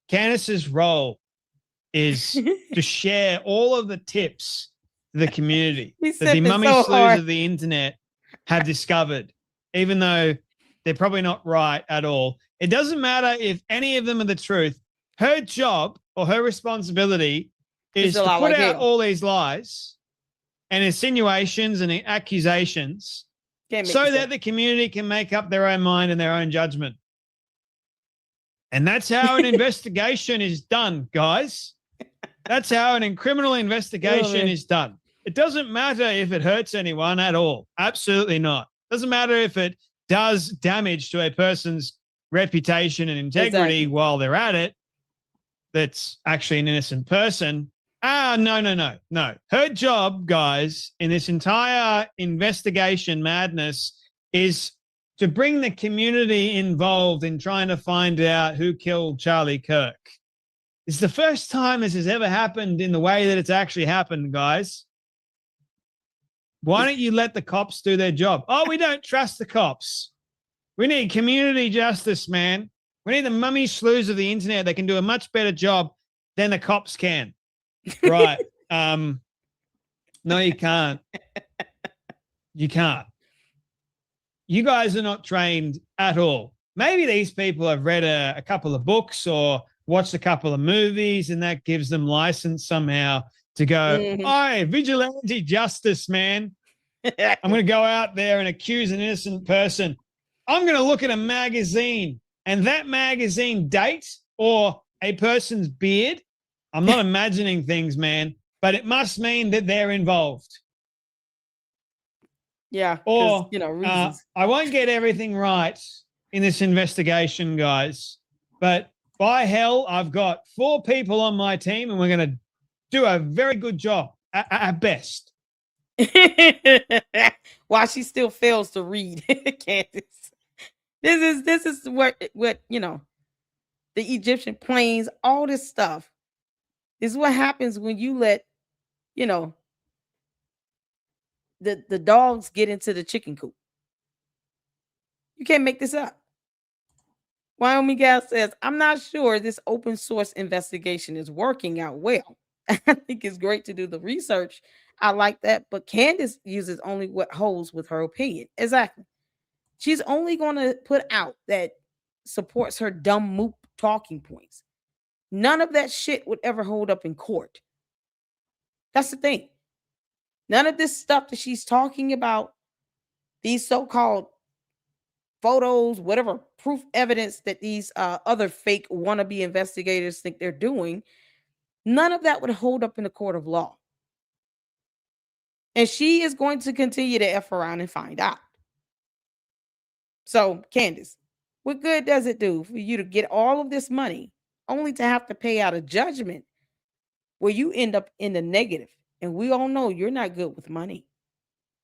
Candace's role is to share all of the tips to the community that the mummy sleuths of the internet have discovered, even though they're probably not right at all. It doesn't matter if any of them are the truth. Her job or her responsibility is to put out all these lies and insinuations and accusations so that the community can make up their own mind and their own judgment. And that's how an investigation is done, guys. That's how an criminal investigation is done. It doesn't matter if it hurts anyone at all. Absolutely not. Doesn't matter if it does damage to a person's reputation and integrity while they're at it. That's actually an innocent person. No. Her job, guys, in this entire investigation madness is to bring the community involved in trying to find out who killed Charlie Kirk. It's the first time this has ever happened in the way that it's actually happened, guys. Why don't you let the cops do their job? Oh, we don't trust the cops. We need community justice, man. We need the mummy sleuths of the internet that can do a much better job than the cops can. Right. No, you can't. You can't. You guys are not trained at all. Maybe these people have read a couple of books or watched a couple of movies, and that gives them license somehow to go, "Hey, vigilante justice, man. I'm going to go out there and accuse an innocent person. I'm going to look at a magazine, and that magazine date or a person's beard. I'm not imagining things, man, but it must mean that they're involved." Yeah. Or, reasons. I won't get everything right in this investigation, guys, but by hell, I've got 4 people on my team, and we're going to do a very good job at best. While she still fails to read, Candace. This is what the Egyptian planes, all this stuff. This is what happens when you let the dogs get into the chicken coop. You can't make this up. Wyoming Gal says, I'm not sure this open source investigation is working out well. I think it's great to do the research. I like that. But Candace uses only what holds with her opinion. Exactly. She's only going to put out that supports her dumb moop talking points. None of that shit would ever hold up in court. That's the thing. None of this stuff that she's talking about, these so-called photos, whatever proof evidence that these other fake wannabe investigators think they're doing, none of that would hold up in the court of law. And she is going to continue to F around and find out. So, Candace, what good does it do for you to get all of this money only to have to pay out a judgment where you end up in the negative? And we all know you're not good with money.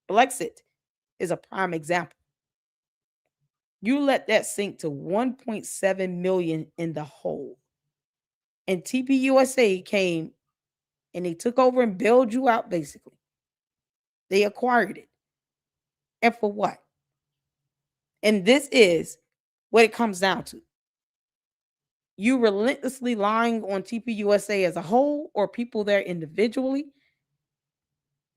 Brexit is a prime example. You let that sink to 1.7 million in the hole. And TPUSA came and they took over and bailed you out, basically. They acquired it. And for what? And this is what it comes down to. You relentlessly lying on TPUSA as a whole or people there individually.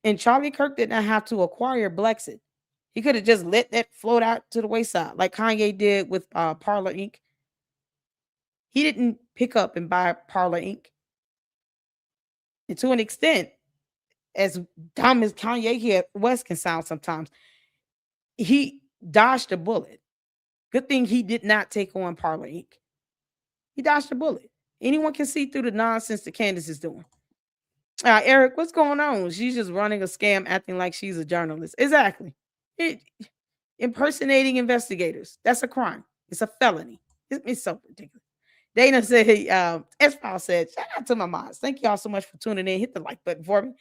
And Charlie Kirk did not have to acquire Brexit. He could have just let that float out to the wayside like Kanye did with Parler Inc. He didn't pick up and buy Parler Inc. And to an extent, as dumb as Kanye here West can sound sometimes, he dodged a bullet. Good thing he did not take on Parler Inc. He dodged a bullet. Anyone can see through the nonsense that Candace is doing. Eric, what's going on? She's just running a scam, acting like she's a journalist. Exactly. Impersonating investigators. That's a crime. It's a felony. It's so ridiculous. Dana said, S-File said, shout out to my moms. Thank y'all so much for tuning in. Hit the like button for me.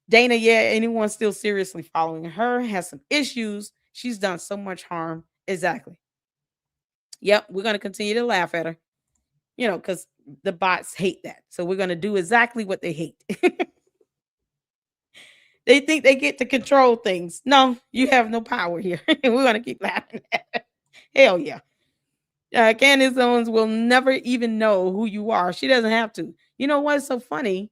Dana, yeah, anyone still seriously following her has some issues. She's done so much harm. Exactly. Yep, we're going to continue to laugh at her. Because the bots hate that. So we're going to do exactly what they hate. They think they get to control things. No, you have no power here. We're going to keep laughing at it. Hell yeah. Candace Owens will never even know who you are. She doesn't have to. You know what's so funny?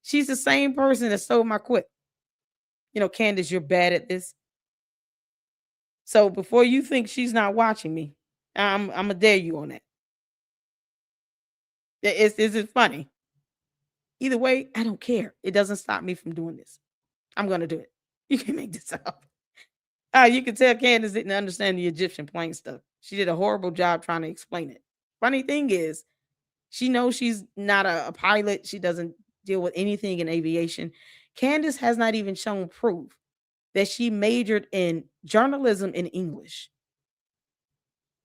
She's the same person that stole my quip. Candace, you're bad at this. So before you think she's not watching me, I'm going to dare you on that. Is it funny? Either way, I don't care. It doesn't stop me from doing this. I'm going to do it. You can make this up. You can tell Candace didn't understand the Egyptian plane stuff. She did a horrible job trying to explain it. Funny thing is, she knows she's not a pilot. She doesn't deal with anything in aviation. Candace has not even shown proof that she majored in journalism in English.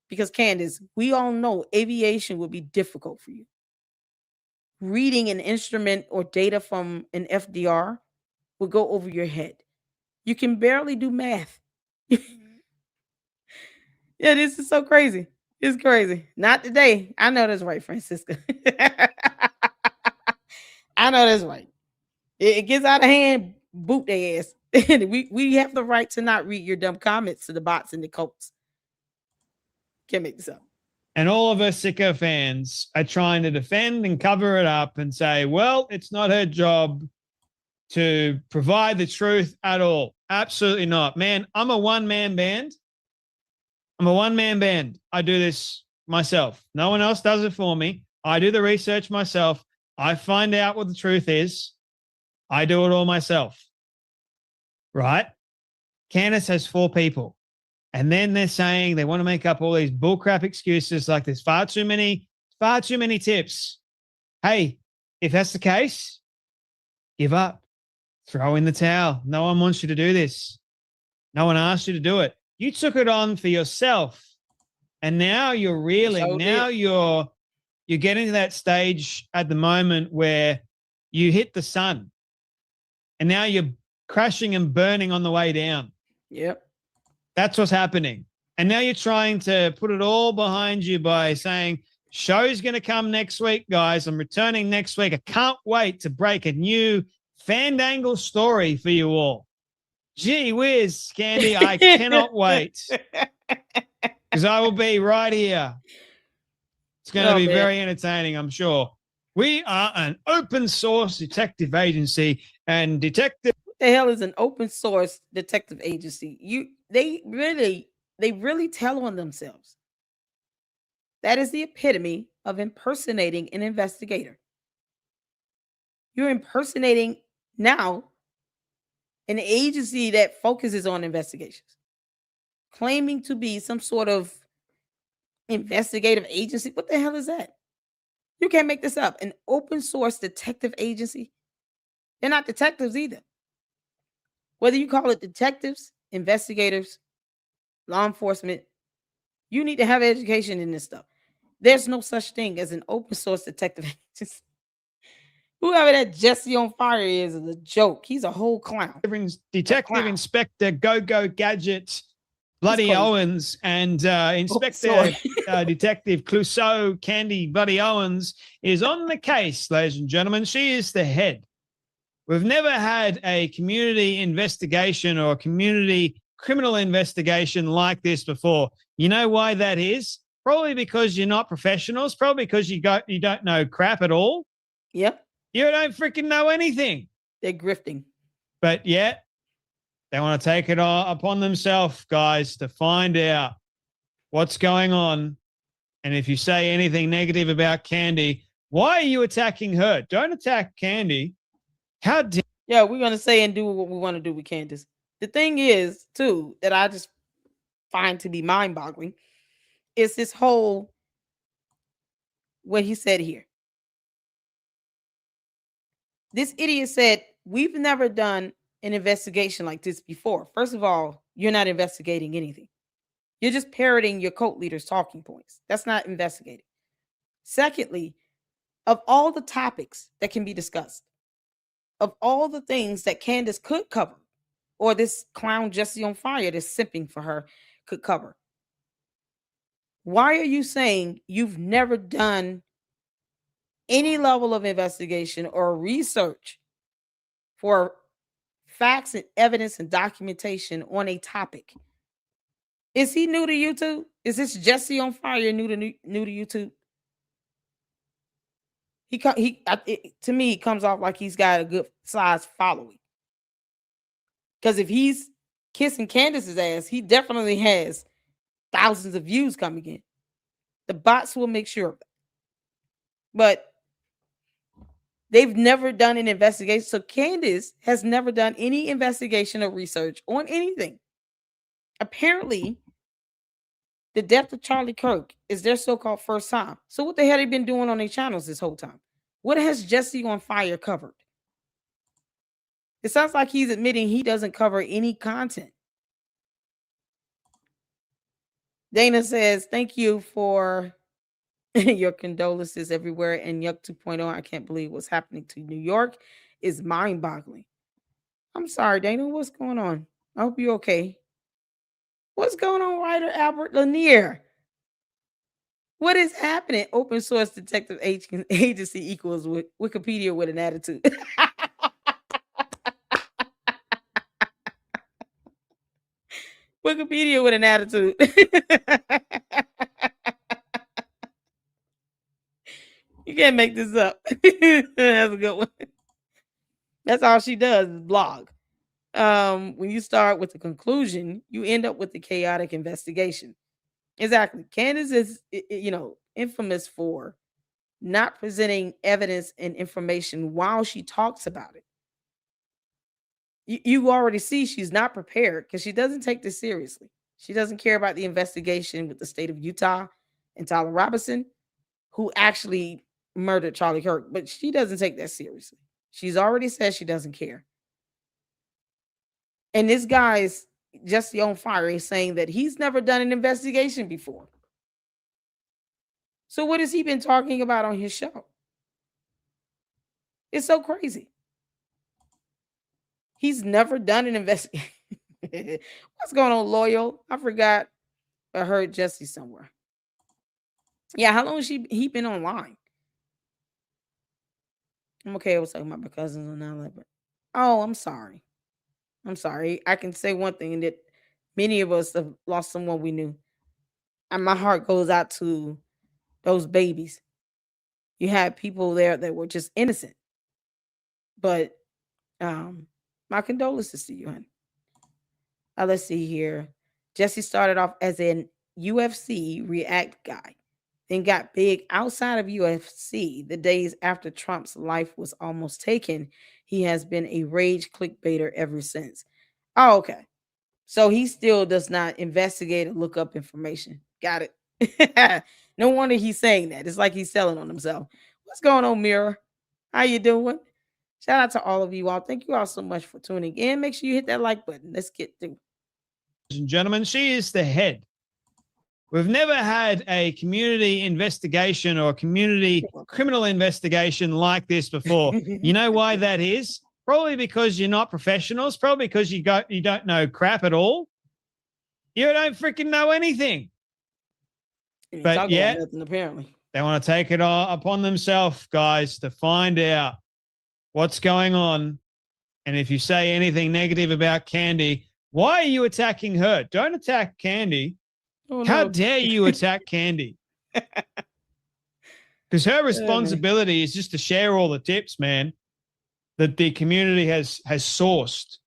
Because Candace, we all know aviation would be difficult for you. Reading an instrument or data from an FDR will go over your head. You can barely do math. Yeah, this is so crazy. It's crazy. Not today. I know that's right, Francisca. I know that's right. It gets out of hand, boot their ass. we have the right to not read your dumb comments to the bots and the cults. Can't make this up. And all of us sicko fans are trying to defend and cover it up and say, well, it's not her job to provide the truth at all. Absolutely not. Man, I'm a one-man band. I do this myself. No one else does it for me. I do the research myself. I find out what the truth is. I do it all myself. Right? Candace has 4 people. And then they're saying they want to make up all these bullcrap excuses like there's far too many tips. Hey, if that's the case, give up. Throw in the towel. No one wants you to do this. No one asked you to do it. You took it on for yourself And now you're reeling. Now you're getting to that stage at the moment where you hit the sun. And now you're crashing and burning on the way down. Yep. That's what's happening. And now you're trying to put it all behind you by saying, show's going to come next week, guys. I'm returning next week. I can't wait to break a new Fandangle story for you all. Gee whiz, Candy, I cannot wait. Because I will be right here. It's going to be very entertaining, I'm sure. We are an open source detective agency, and detective. What the hell is an open source detective agency? They really tell on themselves. That is the epitome of impersonating an investigator. You're impersonating now an agency that focuses on investigations, claiming to be some sort of investigative agency. What the hell is that? You can't make this up. An open source detective agency. They're not detectives either. Whether you call it detectives, investigators, law enforcement, you need to have education in this stuff. There's no such thing as an open source detective agency. Whoever that Jesse on Fire is a joke. He's a whole clown. Detective Inspector Go Gadget Bloody Owens and Inspector Detective Clouseau Candy Bloody Owens is on the case, ladies and gentlemen. She is the head. We've never had a community investigation or a community criminal investigation like this before. You know why that is? Probably because you're not professionals. Probably because you don't know crap at all. Yep. You don't freaking know anything. They're grifting. But yet, they want to take it upon themselves, guys, to find out what's going on. And if you say anything negative about Candy, why are you attacking her? Don't attack Candy. Yeah, we're going to say and do what we want to do with Candace. The thing is, too, that I just find to be mind-boggling is this whole, what he said here. This idiot said, we've never done an investigation like this before. First of all, you're not investigating anything. You're just parroting your cult leader's talking points. That's not investigating. Secondly, of all the topics that can be discussed, of all the things that Candace could cover, or this clown Jesse on Fire that's simping for her could cover, why are you saying you've never done any level of investigation or research for facts and evidence and documentation on a topic? Is he new to YouTube? Is this Jesse on Fire new to YouTube? To me, he comes off like he's got a good size following. Because if he's kissing Candace's ass, he definitely has thousands of views coming in. The bots will make sure of that. But they've never done an investigation. So Candace has never done any investigation or research on anything. Apparently, the death of Charlie Kirk is their so-called first time. So what the hell have they been doing on their channels this whole time? What has Jesse on Fire covered? It sounds like he's admitting he doesn't cover any content. Dana says, thank you for your condolences everywhere. And Yuck 2.0, I can't believe what's happening to New York is mind-boggling. I'm sorry, Dana. What's going on? I hope you're okay. What's going on, writer Albert Lanier? What is happening? Open source detective agency equals Wikipedia with an attitude. Wikipedia with an attitude. You can't make this up. That's a good one. That's all she does is blog. When you start with the conclusion, you end up with the chaotic investigation. Exactly. Candace is, infamous for not presenting evidence and information while she talks about it. You already see she's not prepared because she doesn't take this seriously. She doesn't care about the investigation with the state of Utah and Tyler Robinson, who actually murdered Charlie Kirk, but she doesn't take that seriously. She's already said she doesn't care. And this guy's Jesse on Fire is saying that he's never done an investigation before. So what has he been talking about on his show? It's so crazy. He's never done an investigation. What's going on, Loyal? I forgot. I heard Jesse somewhere. Yeah, how long has he been online? I'm okay. I was talking about my cousins on that, but oh, I'm sorry. I'm sorry. I can say one thing that many of us have lost someone we knew. And my heart goes out to those babies. You had people there that were just innocent. But my condolences to you, honey. Let's see here. Jesse started off as an UFC React guy, then got big outside of UFC. The days after Trump's life was almost taken, he has been a rage clickbaiter ever since. Oh, okay. So he still does not investigate or look up information. Got it. No wonder he's saying that. It's like he's selling on himself. What's going on, Mirror? How you doing? Shout out to all of you all. Thank you all so much for tuning in. Make sure you hit that like button. Let's get through. Ladies and gentlemen, she is the head. We've never had a community investigation or a community criminal investigation like this before. You know why that is? Probably because you're not professionals. Probably because you don't know crap at all. You don't freaking know anything. But yeah, nothing, apparently they want to take it upon themselves, guys, to find out what's going on. And if you say anything negative about Candy, why are you attacking her? Don't attack Candy. Oh, How no. dare you attack Candy? Because her responsibility is just to share all the tips, man, that the community has sourced.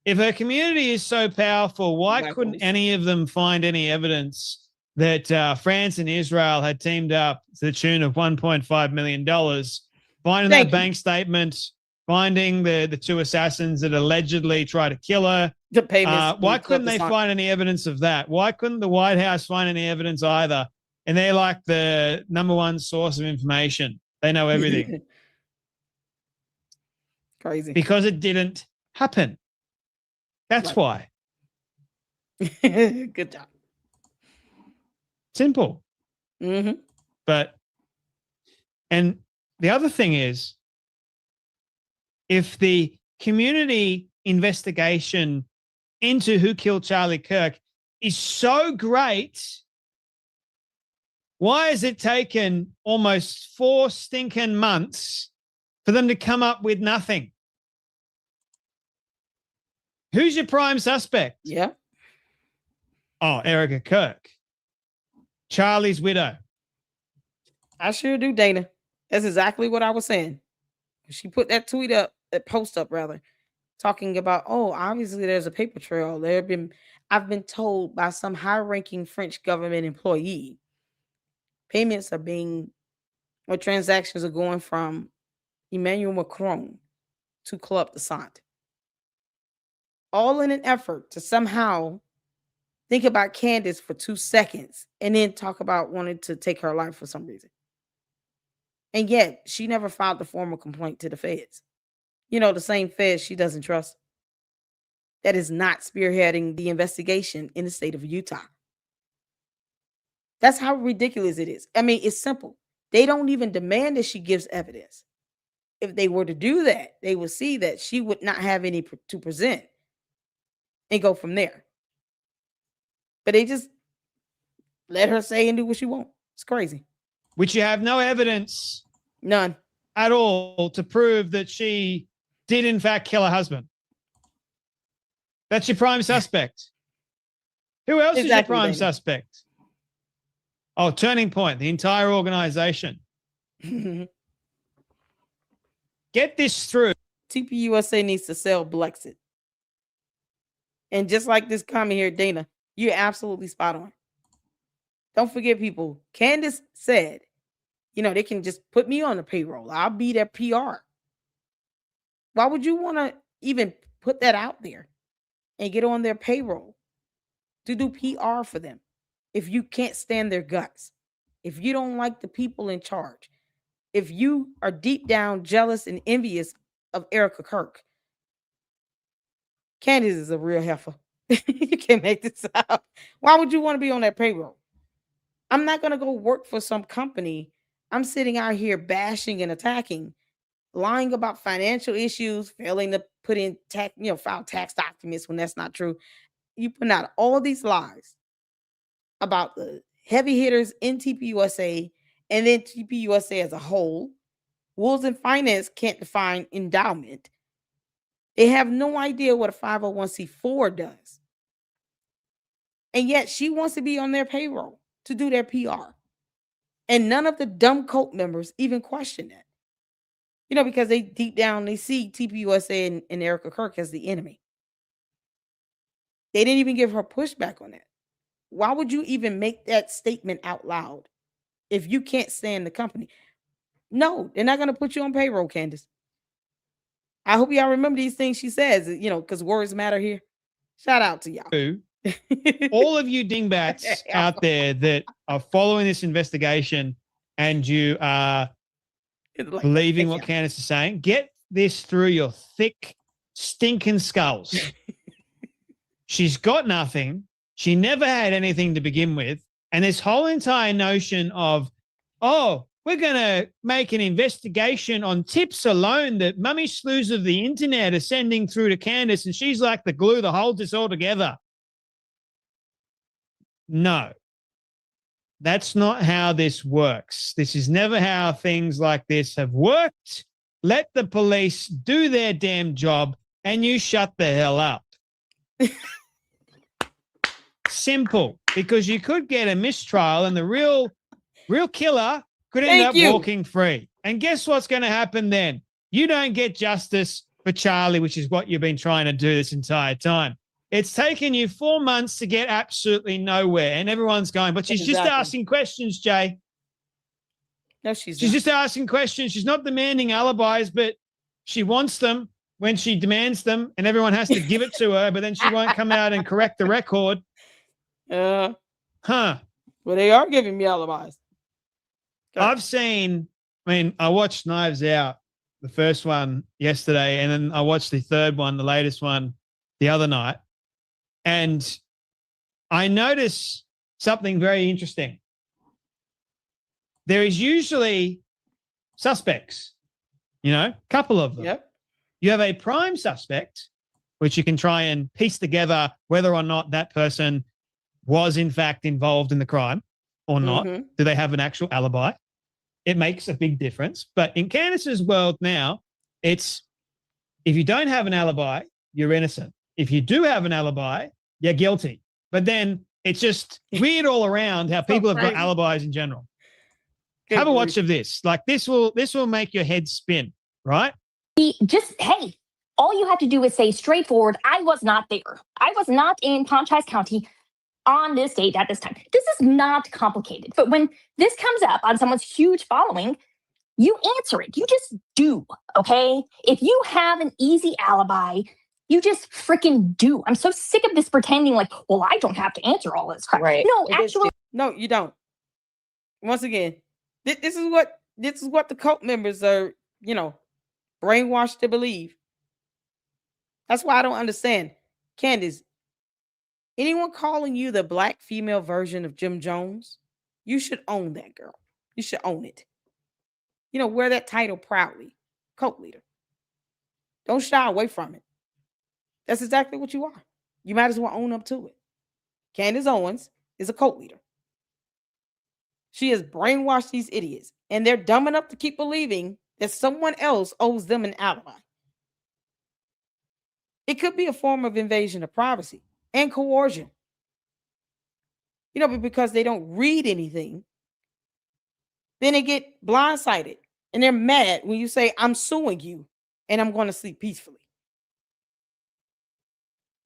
If her community is so powerful, why couldn't any of them find any evidence that France and Israel had teamed up to the tune of $1.5 million, finding that bank statement, finding the two assassins that allegedly tried to kill her? The payments. Why couldn't they find any evidence of that? Why couldn't the White House find any evidence either? And they're like the number one source of information. They know everything. Crazy. Because it didn't happen. That's why. Good job. Simple. Mm-hmm. And the other thing is, if the community investigation into who killed Charlie Kirk is so great, why has it taken almost 4 stinking months for them to come up with nothing? Who's your prime suspect? Yeah. Oh, Erica Kirk. Charlie's widow. I sure do, Dana. That's exactly what I was saying. She put that tweet up, that post up rather, talking about, oh, obviously there's a paper trail. I've been told by some high-ranking French government employee, payments are being, or transactions are going from Emmanuel Macron to Club de Sant. All in an effort to somehow think about Candace for 2 seconds and then talk about wanting to take her life for some reason. And yet she never filed the formal complaint to the feds. You know, the same feds she doesn't trust. That is not spearheading the investigation in the state of Utah. That's how ridiculous it is. I mean, it's simple. They don't even demand that she gives evidence. If they were to do that, they would see that she would not have any to present and go from there. But they just let her say and do what she wants. It's crazy. Which you have no evidence. None. At all to prove that she did in fact kill her husband. That's your prime suspect. Who else is your prime suspect? Oh, Turning Point, the entire organization. Get this through. TPUSA needs to sell Blexit. And just like this comment here, Dana, you're absolutely spot on. Don't forget, people, Candace said, you know, they can just put me on the payroll. I'll be their PR. Why would you want to even put that out there and get on their payroll to do PR for them if you can't stand their guts? If you don't like the people in charge, if you are deep down jealous and envious of Erica Kirk, Candace is a real heifer. You can't make this up. Why would you want to be on that payroll? I'm not going to go work for some company. I'm sitting out here bashing and attacking, lying about financial issues, failing to put in file tax documents when that's not true. You put out all these lies about the heavy hitters in TPUSA and then TPUSA as a whole. Wolves in Finance can't define endowment. They have no idea what a 501c4 does. And yet she wants to be on their payroll to do their PR. And none of the dumb cult members even question that. Because they deep down, they see TPUSA and Erica Kirk as the enemy. They didn't even give her pushback on that. Why would you even make that statement out loud if you can't stand the company? No, they're not going to put you on payroll, Candace. I hope y'all remember these things she says, because words matter here. Shout out to y'all. All of you dingbats out there that are following this investigation and you are believing what Candace is saying, get this through your thick, stinking skulls. She's got nothing. She never had anything to begin with. And this whole entire notion of, we're going to make an investigation on tips alone that mummy slews of the internet are sending through to Candace, and she's like the glue that holds this all together. No, that's not how this works. This is never how things like this have worked. Let the police do their damn job and you shut the hell up. Simple, because you could get a mistrial and the real killer could end up walking free. And guess what's going to happen then? You don't get justice for Charlie, which is what you've been trying to do this entire time. It's taken you 4 months to get absolutely nowhere, and everyone's going, but she's just asking questions, Jay. No, she's just asking questions. She's not demanding alibis, but she wants them when she demands them, and everyone has to give it to her, but then she won't come out and correct the record. Well, they are giving me alibis. I watched Knives Out, the first one yesterday, and then I watched the third one, the latest one, the other night. And I noticed something very interesting. There is usually suspects, a couple of them. Yep. You have a prime suspect, which you can try and piece together whether or not that person was in fact involved in the crime or not. Mm-hmm. Do they have an actual alibi? It makes a big difference. But in Candace's world now, it's if you don't have an alibi, you're innocent. If you do have an alibi, you're guilty. But then it's just weird all around how people have got alibis in general. Have a watch of this. Like this will make your head spin, right? All you have to do is say straightforward, I was not there. I was not in Contreras County on this date at this time. This is not complicated. But when this comes up on someone's huge following, you answer it. You just do, okay? If you have an easy alibi, you just freaking do. I'm so sick of this pretending like, well, I don't have to answer all this crap. Right. No, actually. No, you don't. Once again, this is what the cult members are, brainwashed to believe. That's why I don't understand. Candace, anyone calling you the black female version of Jim Jones, you should own that, girl. You should own it. Wear that title proudly. Cult leader. Don't shy away from it. That's exactly what you are. You might as well own up to it. Candace Owens is a cult leader. She has brainwashed these idiots, and they're dumb enough to keep believing that someone else owes them an alibi. It could be a form of invasion of privacy and coercion. But because they don't read anything, then they get blindsided and they're mad when you say, I'm suing you and I'm going to sleep peacefully.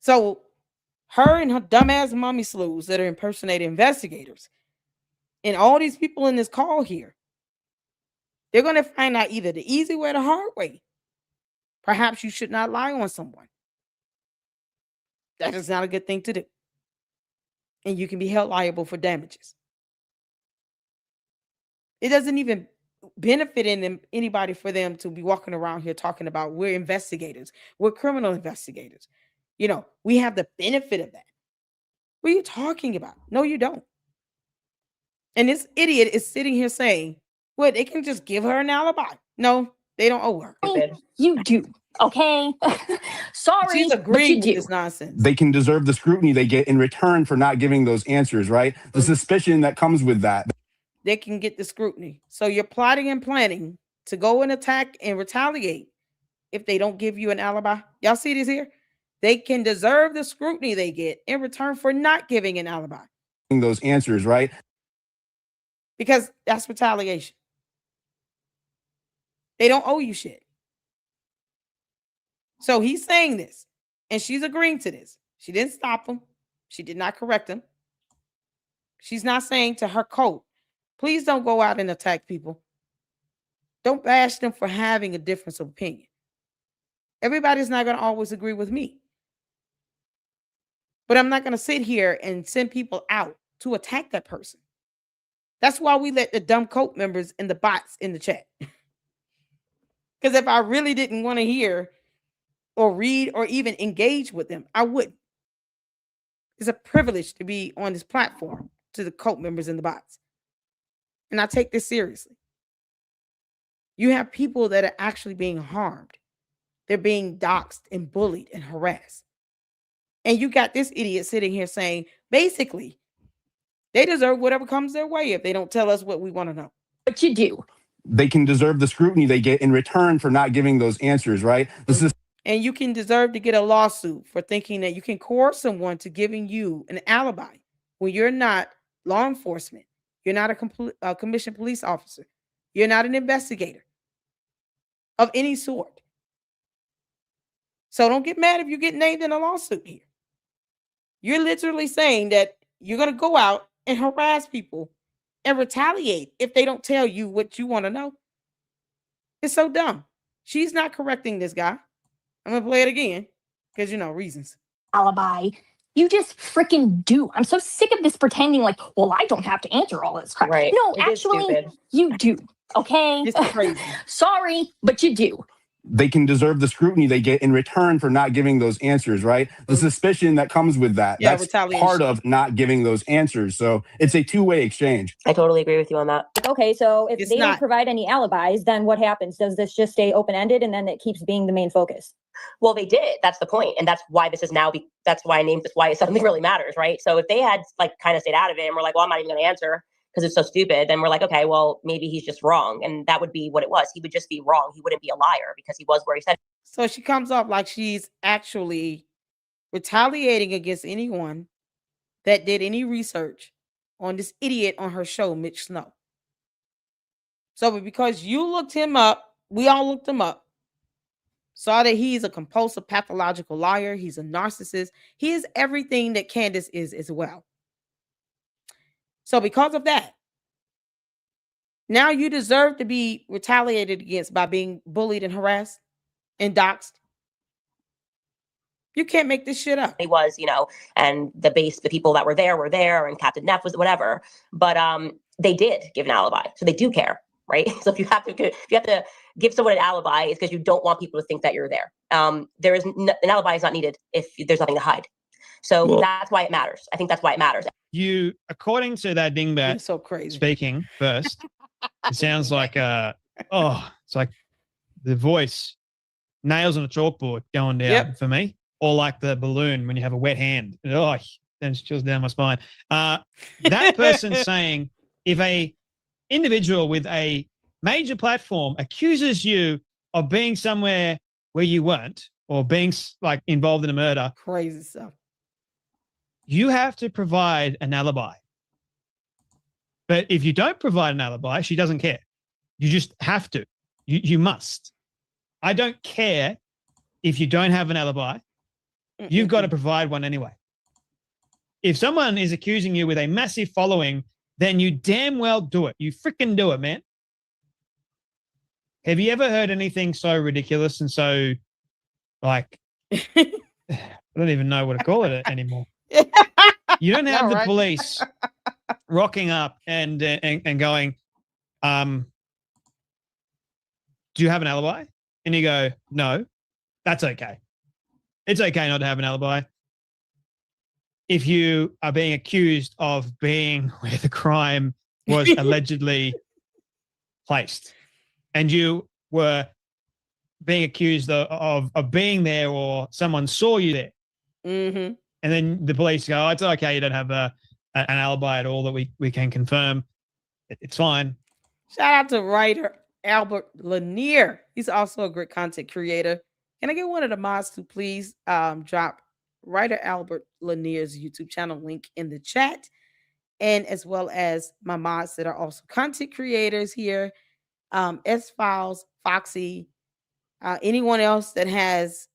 So her and her dumbass mommy slews that are impersonating investigators and all these people in this call here, they're going to find out either the easy way or the hard way. Perhaps you should not lie on someone. That is not a good thing to do. And you can be held liable for damages. It doesn't even benefit anybody for them to be walking around here talking about we're investigators. We're criminal investigators. We have the benefit of that. What are you talking about? No, you don't. And this idiot is sitting here saying, well, they can just give her an alibi. No, they don't owe her. Stupid. You do. Okay. Sorry, She's but you agreeing with do. this nonsense. They can deserve the scrutiny they get in return for not giving those answers, right? The suspicion that comes with that. They can get the scrutiny. So you're plotting and planning to go and attack and retaliate if they don't give you an alibi. Y'all see this here? They can deserve the scrutiny they get in return for not giving an alibi. Those answers, right? Because that's retaliation. They don't owe you shit. So he's saying this, and she's agreeing to this. She didn't stop him. She did not correct him. She's not saying to her coach, please don't go out and attack people. Don't bash them for having a difference of opinion. Everybody's not going to always agree with me. But I'm not going to sit here and send people out to attack that person. That's why we let the dumb cult members and the bots in the chat. Because if I really didn't want to hear or read or even engage with them, I wouldn't. It's a privilege to be on this platform to the cult members and the bots. And I take this seriously. You have people that are actually being harmed. They're being doxxed and bullied and harassed. And you got this idiot sitting here saying, basically, they deserve whatever comes their way if they don't tell us what we want to know. But you do. They can deserve the scrutiny they get in return for not giving those answers, right? And you can deserve to get a lawsuit for thinking that you can coerce someone to giving you an alibi when you're not law enforcement. You're not a commissioned police officer. You're not an investigator of any sort. So don't get mad if you get named in a lawsuit here. You're literally saying that you're going to go out and harass people and retaliate if they don't tell you what you want to know. It's so dumb. She's not correcting this guy. I'm going to play it again because, reasons. Alibi. You just freaking do. I'm so sick of this pretending like, well, I don't have to answer all this crap. Right. No, It is actually, stupid. you do. Okay? It's crazy. Sorry, but you do. They can deserve the scrutiny they get in return for not giving those answers, right? The suspicion that comes with that. Yeah, That's retaliation. part of not giving those answers. So it's a two-way exchange. I totally agree with you on that. Okay, so if It's they not. don't provide any alibis, then what happens? Does this just stay open-ended and then it keeps being the main focus? Well, they did. That's the point. And that's why this is now, that's why I named this, why it suddenly really matters, right? So if they had kind of stayed out of it and we're like, well, I'm not even going to answer because it's so stupid, then we're like, okay, well, maybe he's just wrong. And that would be what it was. He would just be wrong. He wouldn't be a liar because he was where he said. So she comes off like she's actually retaliating against anyone that did any research on this idiot on her show, Mitch Snow. So because you looked him up, we all looked him up, saw that he's a compulsive pathological liar. He's a narcissist. He is everything that Candace is as well. So because of that, now you deserve to be retaliated against by being bullied and harassed and doxxed. You can't make this shit up. He was, and the people that were there, and Captain Neff was whatever. But they did give an alibi, so they do care, right? So if you have to give someone an alibi, it's because you don't want people to think that you're there. An alibi is not needed if there's nothing to hide. So that's why it matters. I think that's why it matters. You, according to that dingbat, It's so crazy. speaking first, it sounds like it's like the voice nails on a chalkboard going down for me, or like the balloon when you have a wet hand. Then it chills down my spine. That person saying, if a individual with a major platform accuses you of being somewhere where you weren't, or being involved in a murder, Crazy stuff. you have to provide an alibi. But if you don't provide an alibi, she doesn't care. You just have to. You must. I don't care if you don't have an alibi. You've got to provide one anyway. If someone is accusing you with a massive following, then you damn well do it. You freaking do it, man. Have you ever heard anything so ridiculous and so, I don't even know what to call it anymore. You don't have the police rocking up and going, do you have an alibi? And you go, no, that's okay. It's okay not to have an alibi. If you are being accused of being where the crime was allegedly placed, and you were being accused of being there, or someone saw you there. Mm-hmm. And then the police go, oh, it's okay, you don't have an alibi at all that we can confirm. It's fine. Shout out to writer Albert Lanier. He's also a great content creator. Can I get one of the mods to please drop writer Albert Lanier's YouTube channel link in the chat, and as well as my mods that are also content creators here, S Files, Foxy, anyone else that has,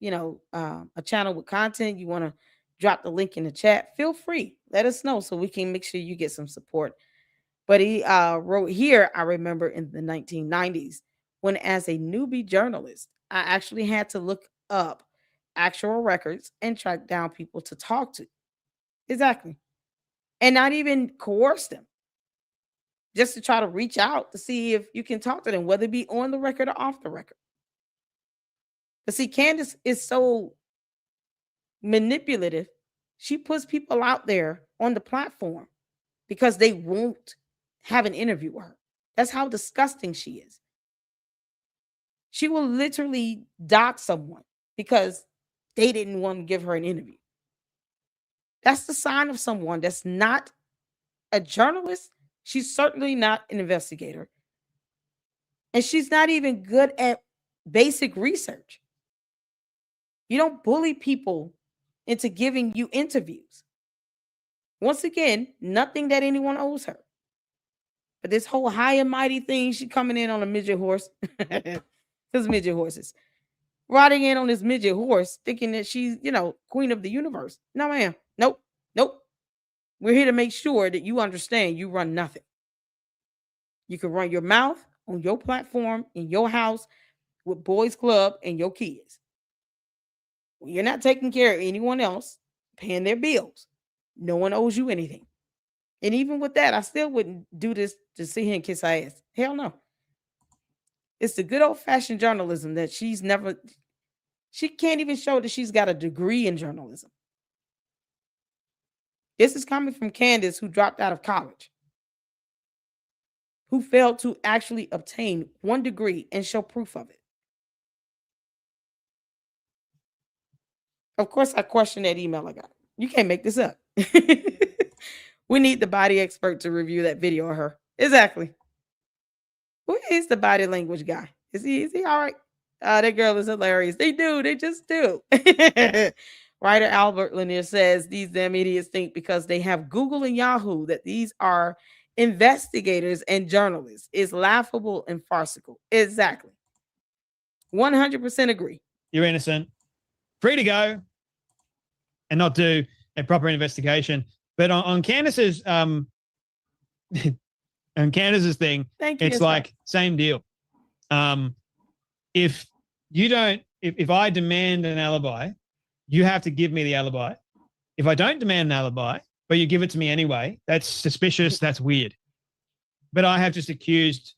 a channel with content, you want to drop the link in the chat, feel free. Let us know so we can make sure you get some support. But he wrote here, I remember in the 1990s, when as a newbie journalist, I actually had to look up actual records and track down people to talk to. Exactly. And not even coerce them. Just to try to reach out to see if you can talk to them, whether it be on the record or off the record. But see, Candace is so manipulative. She puts people out there on the platform because they won't have an interview with her. That's how disgusting she is. She will literally dox someone because they didn't want to give her an interview. That's the sign of someone that's not a journalist. She's certainly not an investigator. And she's not even good at basic research. You don't bully people into giving you interviews. Once again, nothing that anyone owes her. But this whole high and mighty thing, she coming in on a midget horse. Because midget horses. Riding in on this midget horse, thinking that she's, queen of the universe. No, ma'am. Nope. We're here to make sure that you understand you run nothing. You can run your mouth on your platform, in your house, with Boys Club and your kids. When you're not taking care of anyone else, paying their bills, no one owes you anything. And even with that, I still wouldn't do this to sit here and kiss her ass. Hell no. It's the good old-fashioned journalism that she can't even show that she's got a degree in journalism. This is coming from Candace, who dropped out of college, who failed to actually obtain one degree and show proof of it. Of course, I question that email I got. You can't make this up. We need the body expert to review that video of her. Exactly. Who is the body language guy? Is he all right? That girl is hilarious. They just do. Writer Albert Lanier says these damn idiots think because they have Google and Yahoo that these are investigators and journalists. Is laughable and farcical. Exactly. 100% agree. You're innocent. Free to go and not do a proper investigation. But on Candace's on Candace's thing, it's like same deal. If I demand an alibi, you have to give me the alibi. If I don't demand an alibi, but you give it to me anyway, that's suspicious, that's weird. But I have just accused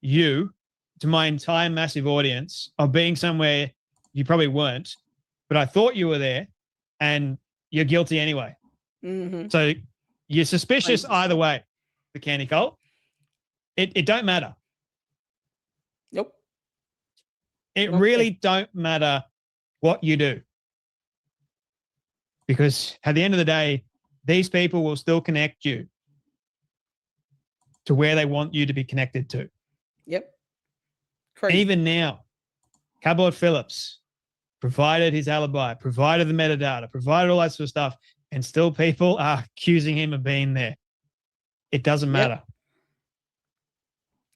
you to my entire massive audience of being somewhere you probably weren't, but I thought you were there and you're guilty anyway. Mm-hmm. So you're suspicious either way, the Candy Cult. It don't matter. Nope. It really don't matter what you do. Because at the end of the day, these people will still connect you to where they want you to be connected to. Yep. Crazy. Even now, Cabot Phillips provided his alibi, provided the metadata, provided all that sort of stuff, and still people are accusing him of being there. It doesn't matter.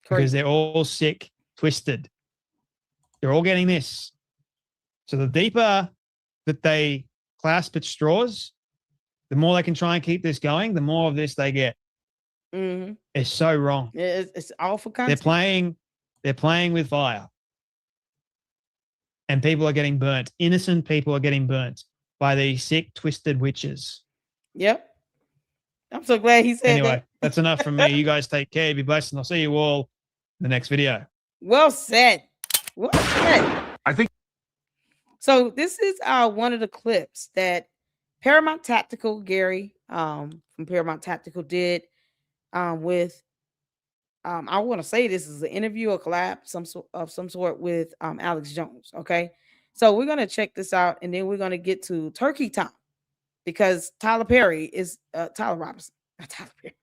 Because they're all sick, twisted. They're all getting this. So the deeper that they clasp at straws, the more they can try and keep this going, the more of this they get. Mm-hmm. It's so wrong. It's all for content. They're playing with fire. And people are getting burnt. Innocent people are getting burnt by these sick, twisted witches. Yep. I'm so glad he said anyway, that. That's enough from me. You guys take care. Be blessed. And I'll see you all in the next video. Well said. Well said. I think so. This is one of the clips that Paramount Tactical, Gary from Paramount Tactical did. with I want to say this is an interview or collab of some sort with Alex Jones. Okay, so we're gonna check this out, and then we're gonna get to Turkey Time because Tyler Perry is Tyler Robinson. Not Tyler Perry.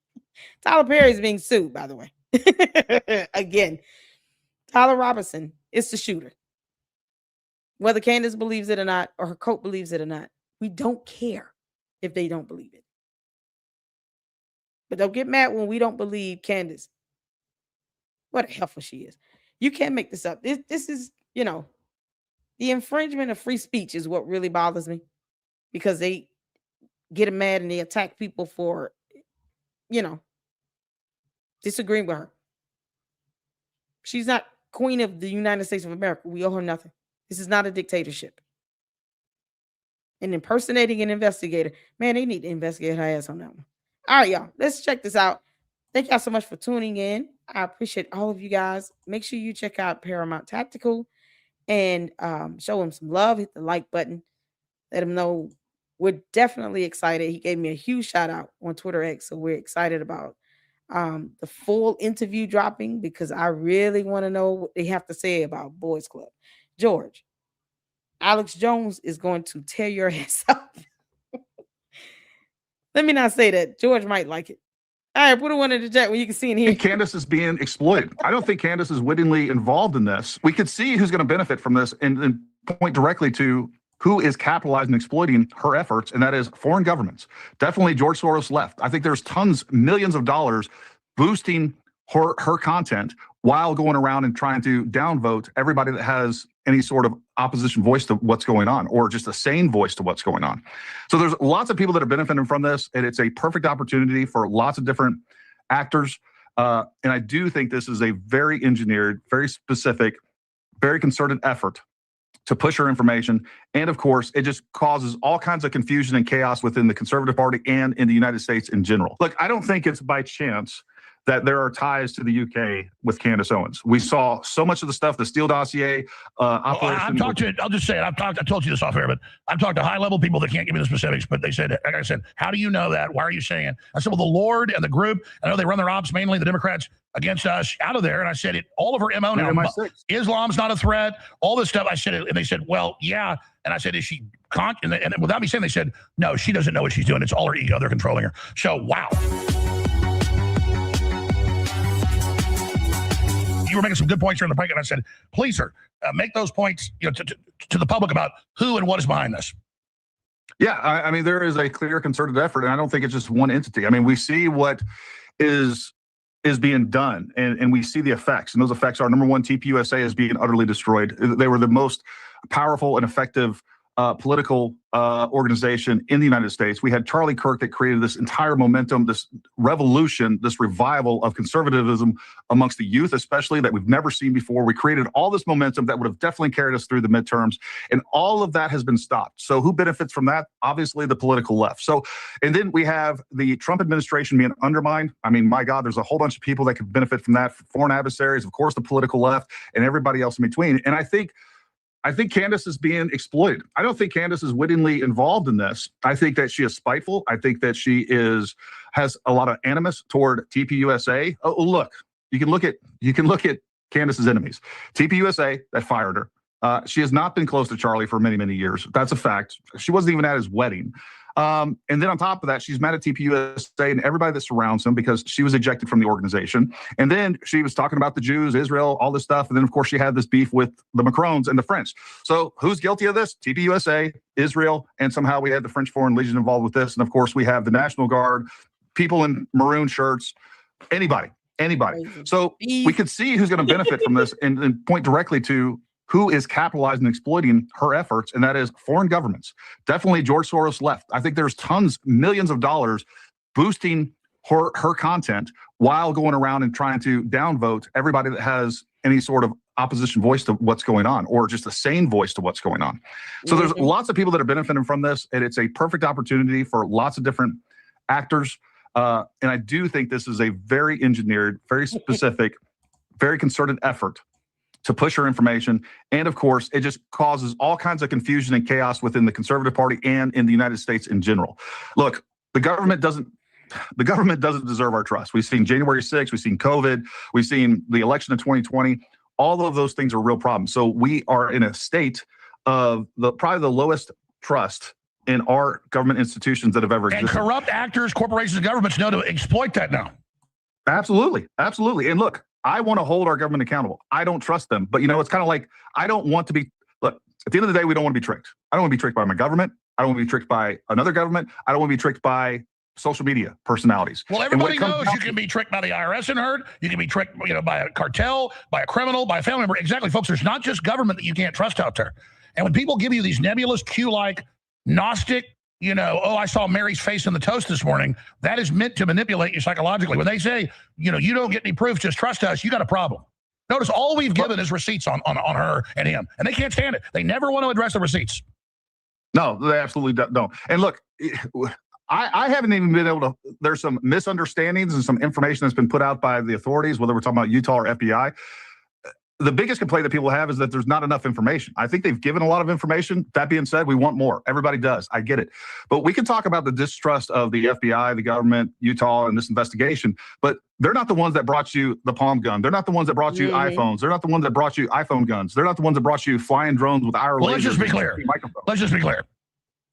Tyler Perry is being sued, by the way. Again, Tyler Robinson is the shooter. Whether Candace believes it or not, or her coach believes it or not, we don't care if they don't believe it. But don't get mad when we don't believe Candace. What a heifer she is. You can't make this up. This is, the infringement of free speech is what really bothers me, because they get mad and they attack people for, disagreeing with her. She's not Queen of the United States of America. We owe her nothing. This is not a dictatorship. And impersonating an investigator, man, they need to investigate her ass on that one. All right, y'all, let's check this out. Thank y'all so much for tuning in. I appreciate all of you guys. Make sure you check out Paramount Tactical and show him some love. Hit the like button. Let him know we're definitely excited. He gave me a huge shout out on Twitter X, so we're excited about the full interview dropping, because I really want to know what they have to say about Boys Club. George, Alex Jones is going to tear your ass up. Let me not say that. George might like it. All right, put one in the chat when you can see in here. Candace is being exploited. I don't think Candace is wittingly involved in this. We could see who's going to benefit from this and point directly to who is capitalizing and exploiting her efforts, and that is foreign governments. Definitely George Soros left. I think there's millions of dollars boosting her content while going around and trying to downvote everybody that has any sort of opposition voice to what's going on, or just a sane voice to what's going on. So there's lots of people that are benefiting from this, and it's a perfect opportunity for lots of different actors. And I do think this is a very engineered, very specific, very concerted effort to push her information. And of course, it just causes all kinds of confusion and chaos within the Conservative Party and in the United States in general. Look, I don't think it's by chance that there are ties to the UK with Candace Owens. We saw so much of the stuff, the Steele dossier operation. I'll just say it. I told you this off air, but I've talked to high-level people that can't give me the specifics, but they said, like I said, how do you know that? Why are you saying it? I said, well, the Lord and the group, I know they run their ops, mainly the Democrats, against us out of there. And I said, all of her MO now. Islam's not a threat, all this stuff. I said it, and they said, well, yeah. And I said, is she and without me saying, they said, no, she doesn't know what she's doing. It's all her ego. They're controlling her. So, wow. You were making some good points during the break, and I said, please, sir, make those points to the public about who and what is behind this. Yeah, I mean, there is a clear concerted effort, and I don't think it's just one entity. I mean, we see what is being done, and we see the effects, and those effects are, number one, TPUSA is being utterly destroyed. They were the most powerful and effective political organization in the United States. We had Charlie Kirk that created this entire momentum, this revolution, this revival of conservatism amongst the youth, especially, that we've never seen before. We created all this momentum that would have definitely carried us through the midterms, and all of that has been stopped. So who benefits from that? Obviously, the political left. So, and then we have the Trump administration being undermined. I mean, my God, there's a whole bunch of people that could benefit from that. Foreign adversaries, of course, the political left, and everybody else in between. And I think Candace is being exploited. I don't think Candace is wittingly involved in this. I think that she is spiteful. I think that she has a lot of animus toward TPUSA. Oh, look, you can look at Candace's enemies. TPUSA that fired her. She has not been close to Charlie for many, many years. That's a fact. She wasn't even at his wedding. And then on top of that, she's mad at TPUSA and everybody that surrounds him because she was ejected from the organization. And then she was talking about the Jews, Israel, all this stuff. And then, of course, she had this beef with the Macrons and the French. So who's guilty of this? TPUSA, Israel, and somehow we had the French Foreign Legion involved with this. And, of course, we have the National Guard, people in maroon shirts, anybody. So we could see who's going to benefit from this and point directly to who is capitalizing and exploiting her efforts, and that is foreign governments. Definitely George Soros left. I think there's millions of dollars boosting her content while going around and trying to downvote everybody that has any sort of opposition voice to what's going on, or just a sane voice to what's going on. So there's lots of people that are benefiting from this, and it's a perfect opportunity for lots of different actors. And I do think this is a very engineered, very specific, very concerted effort to push her information. And of course, it just causes all kinds of confusion and chaos within the Conservative Party and in the United States in general. Look, the government doesn't the government doesn't deserve our trust. We've seen January 6th, we've seen COVID, we've seen the election of 2020. All of those things are real problems. So we are in a state of probably the lowest trust in our government institutions that have ever existed. And corrupt actors, corporations, and governments know to exploit that now. Absolutely. Absolutely. And look, I want to hold our government accountable. I don't trust them. But, it's kind of like, I don't want to be, look, at the end of the day, we don't want to be tricked. I don't want to be tricked by my government. I don't want to be tricked by another government. I don't want to be tricked by social media personalities. Well, everybody knows you can be tricked by the IRS and herd. You can be tricked, by a cartel, by a criminal, by a family member. Exactly, folks. There's not just government that you can't trust out there. And when people give you these nebulous, Q-like, Gnostic, I saw Mary's face in the toast this morning, that is meant to manipulate you psychologically. When they say, you don't get any proof, just trust us, you got a problem. Notice all we've given is receipts on her and him, and they can't stand it. They never want to address the receipts. No, they absolutely don't. And look, I haven't even been able to, there's some misunderstandings and some information that's been put out by the authorities, whether we're talking about Utah or FBI. The biggest complaint that people have is that there's not enough information. I think they've given a lot of information. That being said, we want more. Everybody does. I get it. But we can talk about the distrust of the FBI, the government, Utah, and this investigation, but they're not the ones that brought you the palm gun. They're not the ones that brought you iPhones. They're not the ones that brought you iPhone guns. They're not the ones that brought you flying drones with IR lasers. Let's just be clear.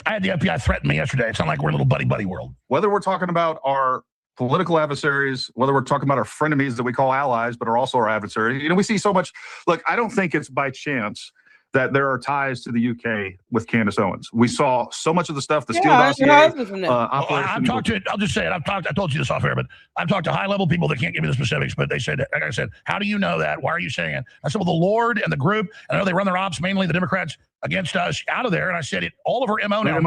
I had the FBI threaten me yesterday. It's not like we're a little buddy world. Whether we're talking about our political adversaries, whether we're talking about our frenemies that we call allies, but are also our adversaries. We see so much. Look, I don't think it's by chance that there are ties to the UK with Candace Owens. We saw so much of the stuff, the Steele dossier operation. I'll just say it. I told you this off air, but I've talked to high-level people that can't give me the specifics, but they said, like I said, how do you know that? Why are you saying it? I said, well, the Lord and the group, I know they run their ops, mainly the Democrats, against us out of there. And I said, all of her MO now.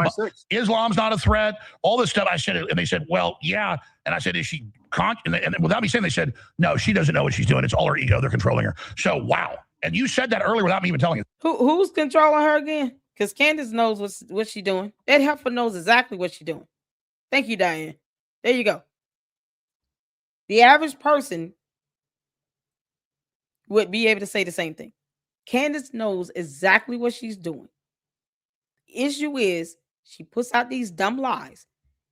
Islam's not a threat. All this stuff. I said it, and they said, well, yeah. And I said, is she and without me saying, they said, no, she doesn't know what she's doing. It's all her ego. They're controlling her. So, wow. And you said that earlier without me even telling you. Who's controlling her again? Because Candace knows what she's doing. That helper knows exactly what she's doing. Thank you, Diane. There you go. The average person would be able to say the same thing. Candace knows exactly what she's doing. The issue is she puts out these dumb lies,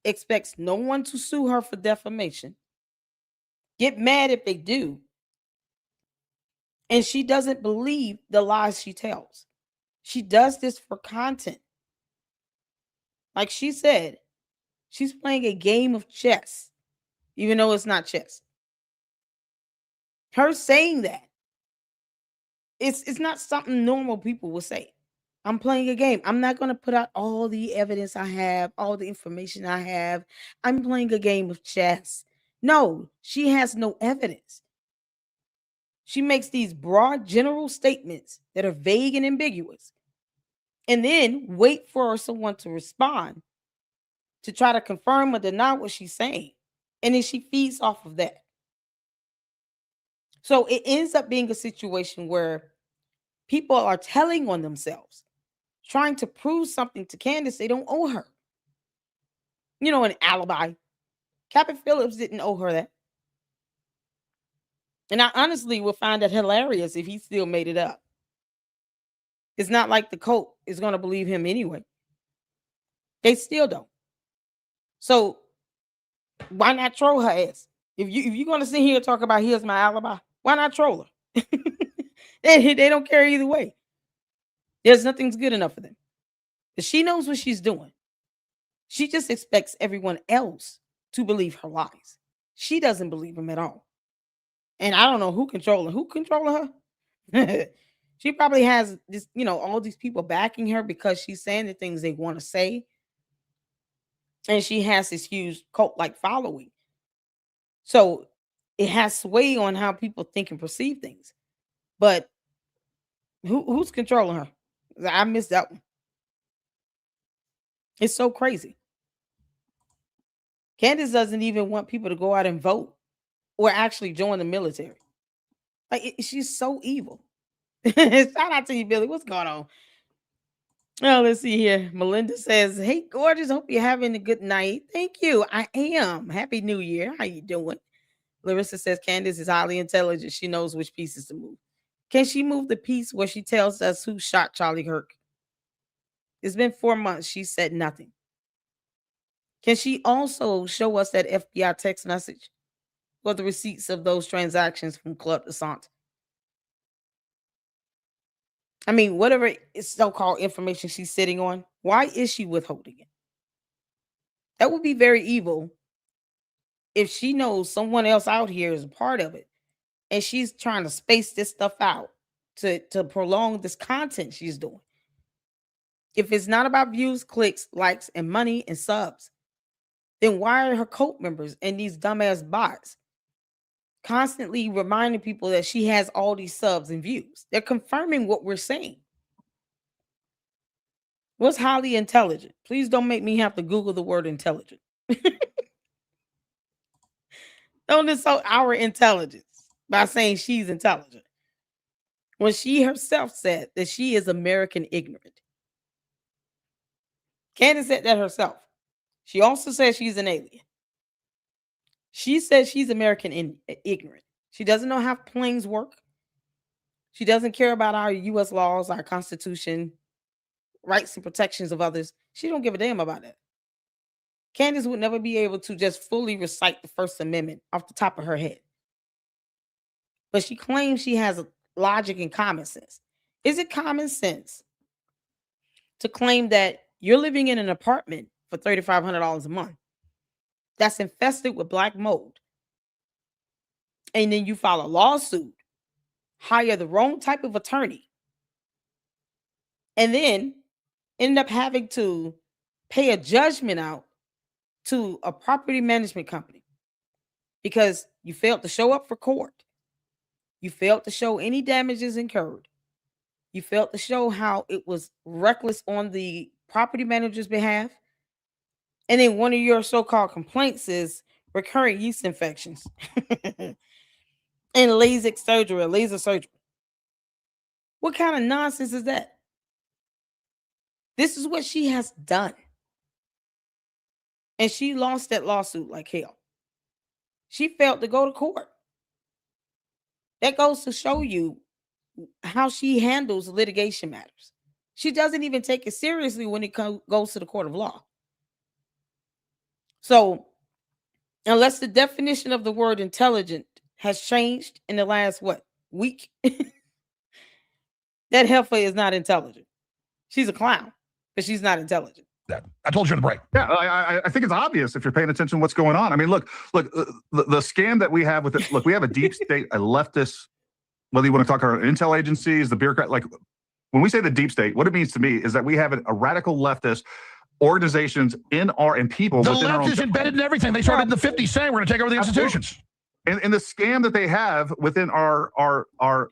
expects no one to sue her for defamation, get mad if they do, and she doesn't believe the lies she tells. She does this for content. Like she said, she's playing a game of chess, even though it's not chess. Her saying that, it's not something normal people will say. I'm playing a game. I'm not going to put out all the evidence I have, all the information I have. I'm playing a game of chess. No, she has no evidence. She makes these broad general statements that are vague and ambiguous, and then wait for someone to respond to try to confirm or deny what she's saying. And then she feeds off of that. So it ends up being a situation where people are telling on themselves, trying to prove something to Candace they don't owe her. An alibi. Captain Phillips didn't owe her that. And I honestly would find that hilarious if he still made it up. It's not like the cult is going to believe him anyway. They still don't. So why not troll her ass? If you're going to sit here and talk about here's my alibi, why not troll her? They don't care either way. There's nothing's good enough for them. But she knows what she's doing. She just expects everyone else to believe her lies. She doesn't believe them at all. And I don't know who controlling her. She probably has this, all these people backing her because she's saying the things they want to say. And she has this huge cult-like following. So it has sway on how people think and perceive things. But who's controlling her? I missed that one. It's so crazy. Candace doesn't even want people to go out and vote or actually join the military. She's so evil. Shout out to you, Billy. What's going on? Oh, let's see here. Melinda says, hey, gorgeous. Hope you're having a good night. Thank you. I am. Happy New Year. How you doing? Larissa says, Candace is highly intelligent. She knows which pieces to move. Can she move the piece where she tells us who shot Charlie Kirk? It's been 4 months. She said nothing. Can she also show us that FBI text message or the receipts of those transactions from Club Descent? I mean, whatever is so-called information she's sitting on, why is she withholding it? That would be very evil if she knows someone else out here is a part of it and she's trying to space this stuff out to prolong this content she's doing. If it's not about views, clicks, likes, and money and subs, then why are her cult members and these dumbass bots constantly reminding people that she has all these subs and views? They're confirming what we're saying. What's highly intelligent? Please don't make me have to Google the word intelligent. Don't insult our intelligence by saying she's intelligent when she herself said that she is American ignorant. Candace said that herself. She also said she's an alien. She says she's American ignorant. She doesn't know how planes work. She doesn't care about our U.S. laws, our Constitution, rights and protections of others. She don't give a damn about that. Candace would never be able to just fully recite the First Amendment off the top of her head. But she claims she has logic and common sense. Is it common sense to claim that you're living in an apartment for $3,500 a month that's infested with black mold, and then you file a lawsuit, hire the wrong type of attorney, and then end up having to pay a judgment out to a property management company because you failed to show up for court? You failed to show any damages incurred. You failed to show how it was reckless on the property manager's behalf. And then one of your so-called complaints is recurrent yeast infections and laser surgery. What kind of nonsense is that? This is what she has done. And she lost that lawsuit like hell. She failed to go to court. That goes to show you how she handles litigation matters. She doesn't even take it seriously when it goes to the court of law. So, unless the definition of the word intelligent has changed in the last, week? That heifer is not intelligent. She's a clown, but she's not intelligent. I told you in the break. Yeah, I think it's obvious if you're paying attention to what's going on. I mean, look, the scam that we have with it. Look, we have a deep state, a leftist, whether you want to talk about intel agencies, the bureaucrat. Like when we say the deep state, what it means to me is that we have a radical leftist organizations and people. The left is embedded in everything. They started in the 50s saying we're going to take over the institutions. And the scam that they have within our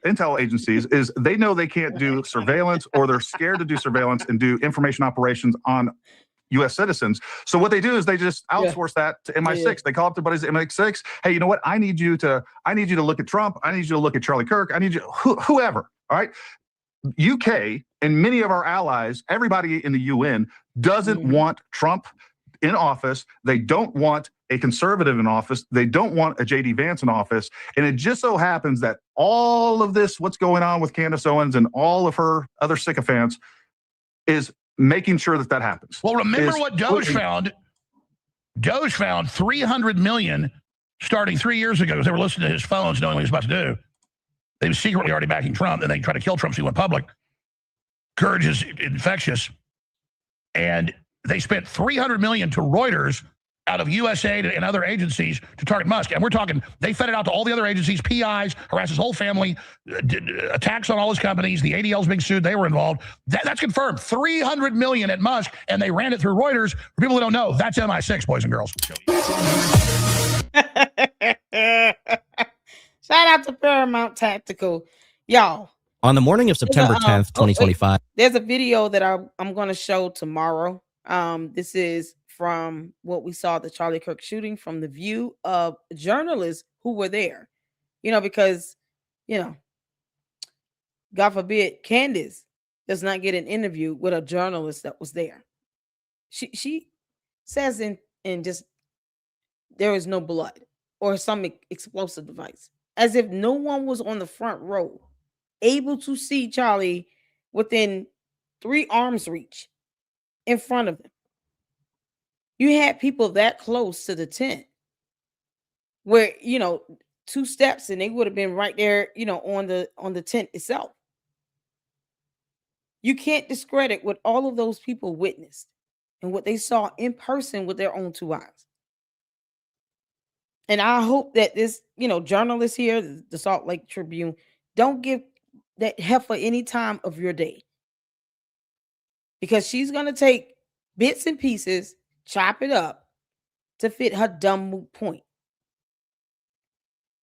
intel agencies is they know they can't do surveillance, or they're scared to do surveillance and do information operations on U.S. citizens. So what they do is they just outsource that to MI6. Yeah. They call up their buddies at MI6. Hey, you know what? I need you to look at Trump. I need you to look at Charlie Kirk. I need you, whoever. All right. UK and many of our allies, everybody in the UN doesn't want Trump in office. They don't want a conservative in office. They don't want a J.D. Vance in office. And it just so happens that all of this, what's going on with Candace Owens and all of her other sycophants, is making sure that happens. Well, remember what Doge found? Doge found 300 million starting 3 years ago because they were listening to his phones knowing what he was about to do. They were secretly already backing Trump, and they tried to kill Trump so he went public. Courage is infectious. And they spent 300 million to Reuters out of USAID and other agencies to target Musk. And we're talking, they fed it out to all the other agencies, PIs, harassed his whole family, attacks on all his companies, the ADL's being sued, they were involved. That's confirmed. 300 million at Musk, and they ran it through Reuters. For people who don't know, that's MI6, boys and girls. Shout out to Paramount Tactical. Y'all. On the morning of September 10th, 2025. There's a video that I'm going to show tomorrow. This is from what we saw the Charlie Kirk shooting from the view of journalists who were there. Because, God forbid, Candace does not get an interview with a journalist that was there. She says in just, there is no blood or some explosive device, as if no one was on the front row able to see Charlie within 3 arms reach in front of them. You had people that close to the tent where, 2 steps and they would have been right there, on the tent itself. You can't discredit what all of those people witnessed and what they saw in person with their own 2 eyes. And I hope that this, journalist here, the Salt Lake Tribune, don't give that heifer any time of your day. Because she's going to take bits and pieces, chop it up to fit her dumb moot point.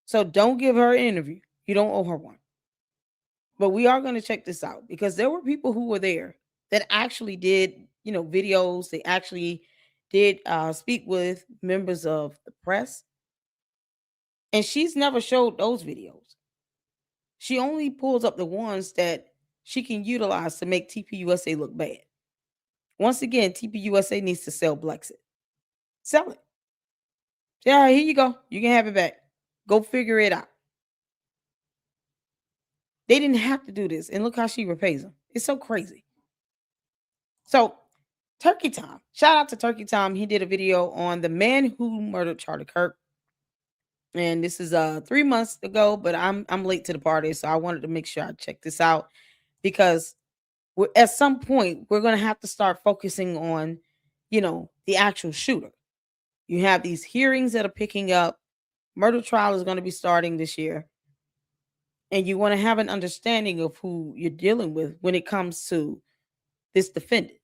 So don't give her an interview. You don't owe her one. But we are going to check this out because there were people who were there that actually did, videos. They actually did speak with members of the press. And she's never showed those videos. She only pulls up the ones that she can utilize to make TPUSA look bad. Once again, TPUSA needs to sell Blexit. Sell it. Yeah, here you go. You can have it back. Go figure it out. They didn't have to do this. And look how she repays them. It's so crazy. So, Turkey Tom. Shout out to Turkey Tom. He did a video on the man who murdered Charlie Kirk. And this is 3 months ago, but I'm late to the party, so I wanted to make sure I check this out because at some point we're going to have to start focusing on, the actual shooter. You have these hearings that are picking up. Murder trial is going to be starting this year. And you want to have an understanding of who you're dealing with when it comes to this defendant.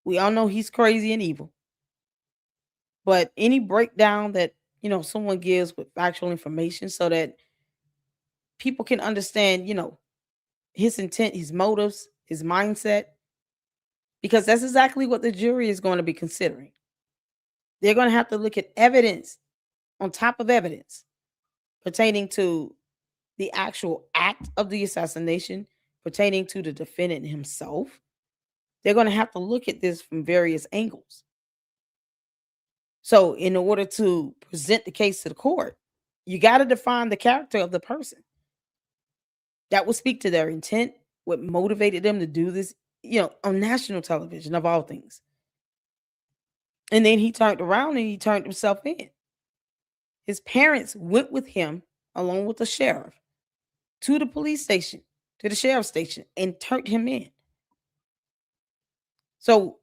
We all know he's crazy and evil. But any breakdown that, someone gives with factual information so that people can understand, his intent, his motives, his mindset, because that's exactly what the jury is going to be considering. They're going to have to look at evidence on top of evidence pertaining to the actual act of the assassination, pertaining to the defendant himself. They're going to have to look at this from various angles. So in order to present the case to the court, you got to define the character of the person. That will speak to their intent, what motivated them to do this, on national television of all things. And then he turned around and he turned himself in. His parents went with him along with the sheriff to the police station, to the sheriff's station, and turned him in. So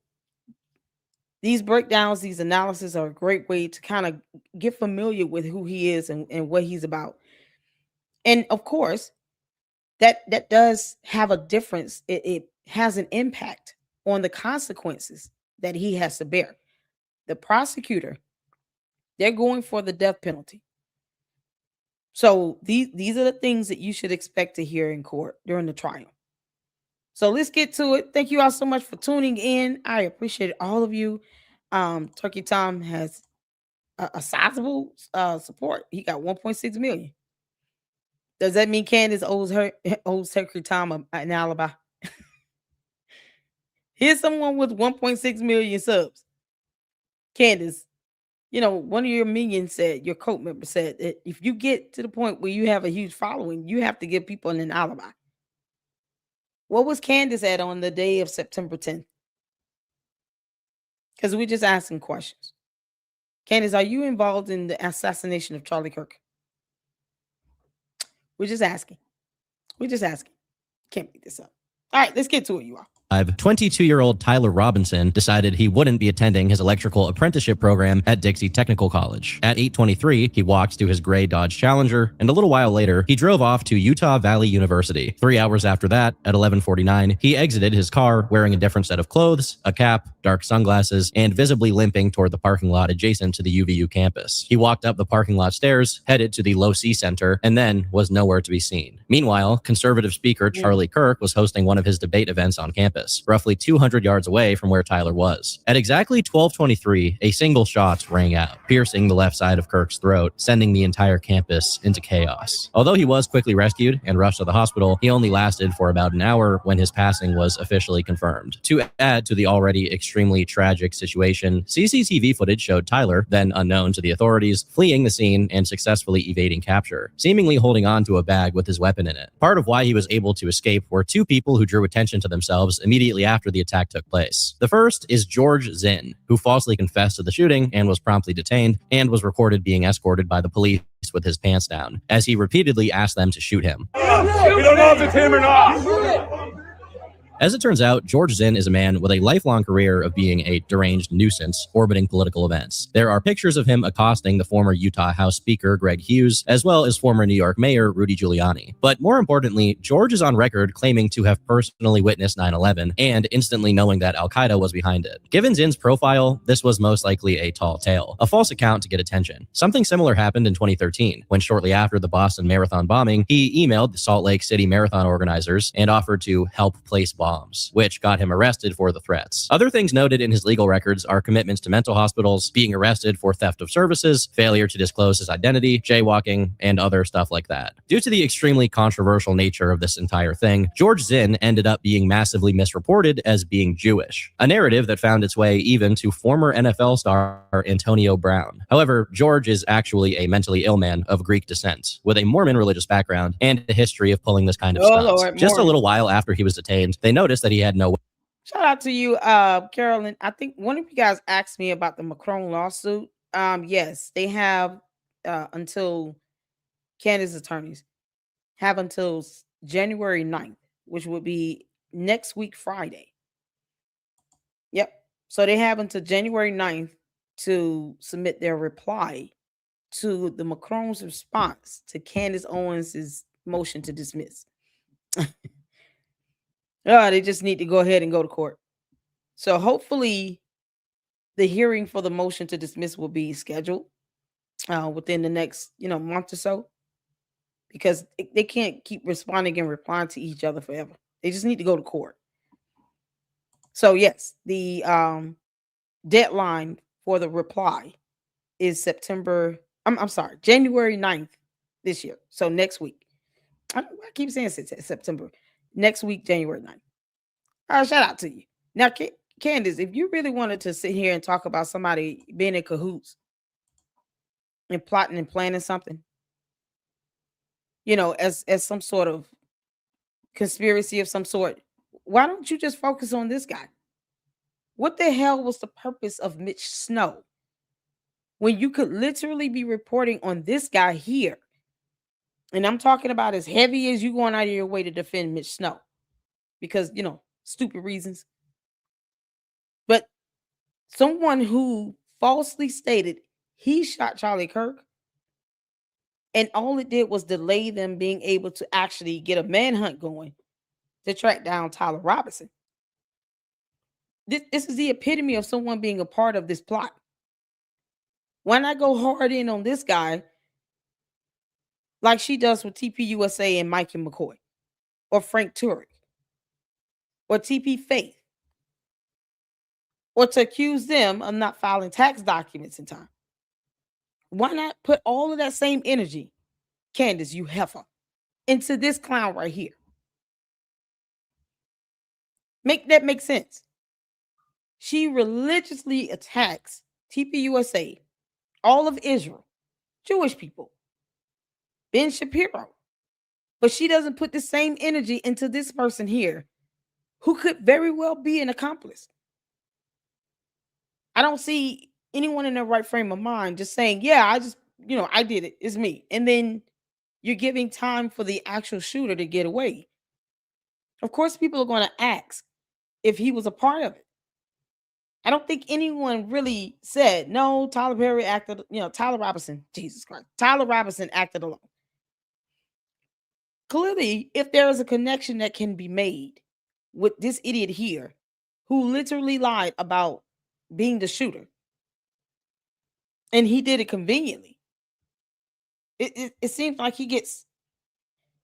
these breakdowns, these analyses are a great way to kind of get familiar with who he is and what he's about. And of course, that does have a difference. It has an impact on the consequences that he has to bear. The prosecutor, they're going for the death penalty. So these are the things that you should expect to hear in court during the trial. So let's get to it. Thank you all so much for tuning in. I appreciate all of you. Turkey Tom has a sizable support. He got 1.6 million. Does that mean Candace owes Turkey Tom an alibi? Here's someone with 1.6 million subs. Candace, one of your minions said, your cult member said that if you get to the point where you have a huge following, you have to give people an alibi. What was Candace at on the day of September 10th? Because we're just asking questions. Candace, are you involved in the assassination of Charlie Kirk? We're just asking. Can't make this up. All right, let's get to it, you all. 22-year-old Tyler Robinson decided he wouldn't be attending his electrical apprenticeship program at Dixie Technical College. At 8:23, he walked to his gray Dodge Challenger, and a little while later, he drove off to Utah Valley University. 3 hours after that, at 11:49, he exited his car wearing a different set of clothes, a cap, dark sunglasses, and visibly limping toward the parking lot adjacent to the UVU campus. He walked up the parking lot stairs, headed to the Low C Center, and then was nowhere to be seen. Meanwhile, conservative speaker Charlie Kirk was hosting one of his debate events on campus, roughly 200 yards away from where Tyler was. At exactly 12:23, a single shot rang out, piercing the left side of Kirk's throat, sending the entire campus into chaos. Although he was quickly rescued and rushed to the hospital, he only lasted for about an hour when his passing was officially confirmed. To add to the already extremely tragic situation, CCTV footage showed Tyler, then unknown to the authorities, fleeing the scene and successfully evading capture, seemingly holding on to a bag with his weapon in it. Part of why he was able to escape were 2 people who drew attention to themselves immediately after the attack took place. The first is George Zinn, who falsely confessed to the shooting and was promptly detained and was recorded being escorted by the police with his pants down, as he repeatedly asked them to shoot him. We don't know if it's him or not. As it turns out, George Zinn is a man with a lifelong career of being a deranged nuisance orbiting political events. There are pictures of him accosting the former Utah House Speaker Greg Hughes, as well as former New York Mayor Rudy Giuliani. But more importantly, George is on record claiming to have personally witnessed 9/11 and instantly knowing that Al-Qaeda was behind it. Given Zinn's profile, this was most likely a tall tale, a false account to get attention. Something similar happened in 2013, when shortly after the Boston Marathon bombing, he emailed the Salt Lake City Marathon organizers and offered to help place bombs, which got him arrested for the threats. Other things noted in his legal records are commitments to mental hospitals, being arrested for theft of services, failure to disclose his identity, jaywalking, and other stuff like that. Due to the extremely controversial nature of this entire thing, George Zinn ended up being massively misreported as being Jewish, a narrative that found its way even to former NFL star Antonio Brown. However, George is actually a mentally ill man of Greek descent, with a Mormon religious background and a history of pulling this kind of stuff. Lord, Just a Mormon. little while after he was detained, they noticed that he had no. Shout out to you, Carolyn. I think one of you guys asked me about the Macron lawsuit. Yes, they have until Candace attorneys have until January 9th, which would be next week, Friday. Yep. So they have until January 9th to submit their reply to the Macron's response to Candace Owens' motion to dismiss. They just need to go ahead and go to court. So hopefully the hearing for the motion to dismiss will be scheduled within the next, month or so, because they can't keep responding and replying to each other forever. They just need to go to court. So yes, the deadline for the reply is January 9th this year. So next week. I keep saying September. Next week, January 9th. Shout out to you. Now, Candace, if you really wanted to sit here and talk about somebody being in cahoots and plotting and planning something, as some sort of conspiracy of some sort, why don't you just focus on this guy? What the hell was the purpose of Mitch Snow when you could literally be reporting on this guy here? And I'm talking about as heavy as you going out of your way to defend Mitch Snow because, stupid reasons. But someone who falsely stated he shot Charlie Kirk, and all it did was delay them being able to actually get a manhunt going to track down Tyler Robinson. This is the epitome of someone being a part of this plot. Why not go hard in on this guy like she does with TPUSA and Mike and McCoy, or Frank Turek, or TP Faith, or to accuse them of not filing tax documents in time? Why not put all of that same energy, Candace, you heifer, into this clown right here? Make that make sense. She religiously attacks TPUSA, all of Israel, Jewish people, Ben Shapiro. But she doesn't put the same energy into this person here who could very well be an accomplice. I don't see anyone in their right frame of mind just saying, yeah, I did it. It's me. And then you're giving time for the actual shooter to get away. Of course, people are going to ask if he was a part of it. I don't think anyone really said, no, Tyler Robinson, Jesus Christ, Tyler Robinson acted alone. Clearly, if there is a connection that can be made with this idiot here who literally lied about being the shooter, and he did it conveniently, it seems like he gets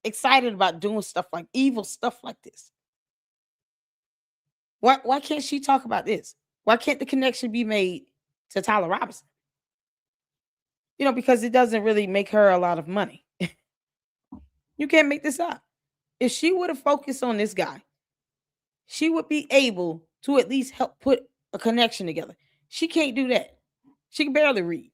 excited about doing stuff like evil stuff like this. Why can't she talk about this? Why can't the connection be made to Tyler Robinson? Because it doesn't really make her a lot of money. You can't make this up. If she would have focused on this guy, she would be able to at least help put a connection together. She can't do that. She can barely read.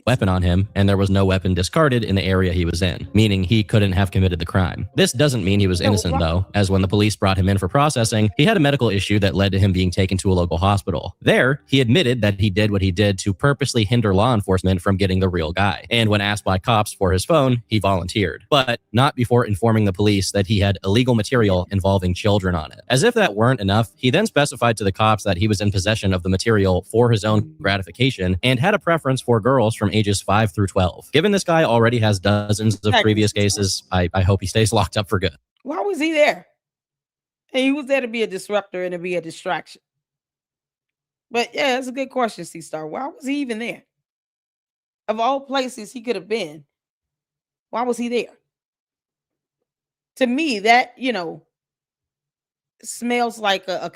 weapon on him, and there was no weapon discarded in the area he was in, meaning he couldn't have committed the crime. This doesn't mean he was innocent, though, as when the police brought him in for processing, he had a medical issue that led to him being taken to a local hospital. There, he admitted that he did what he did to purposely hinder law enforcement from getting the real guy. And when asked by cops for his phone, he volunteered, but not before informing the police that he had illegal material involving children on it. As if that weren't enough, he then specified to the cops that he was in possession of the material for his own gratification and had a preference for girls from ages 5 through 12. Given this guy already has dozens of previous cases, I hope he stays locked up for good. Why was he there? And he was there to be a disruptor and to be a distraction. But yeah, that's a good question, C-Star. Why was he even there? Of all places he could have been, why was he there? To me, that, smells like a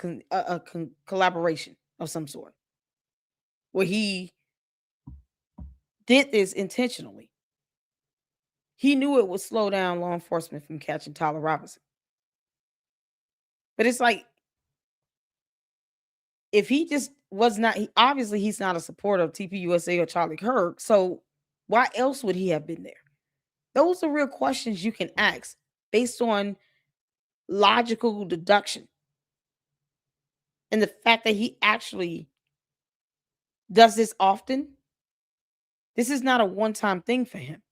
collaboration of some sort, where he did this intentionally. He knew it would slow down law enforcement from catching Tyler Robinson. But it's like, if he just was not, obviously he's not a supporter of TPUSA or Charlie Kirk, so why else would he have been there? Those are real questions you can ask based on logical deduction. And the fact that he actually does this often, this is not a one-time thing for him.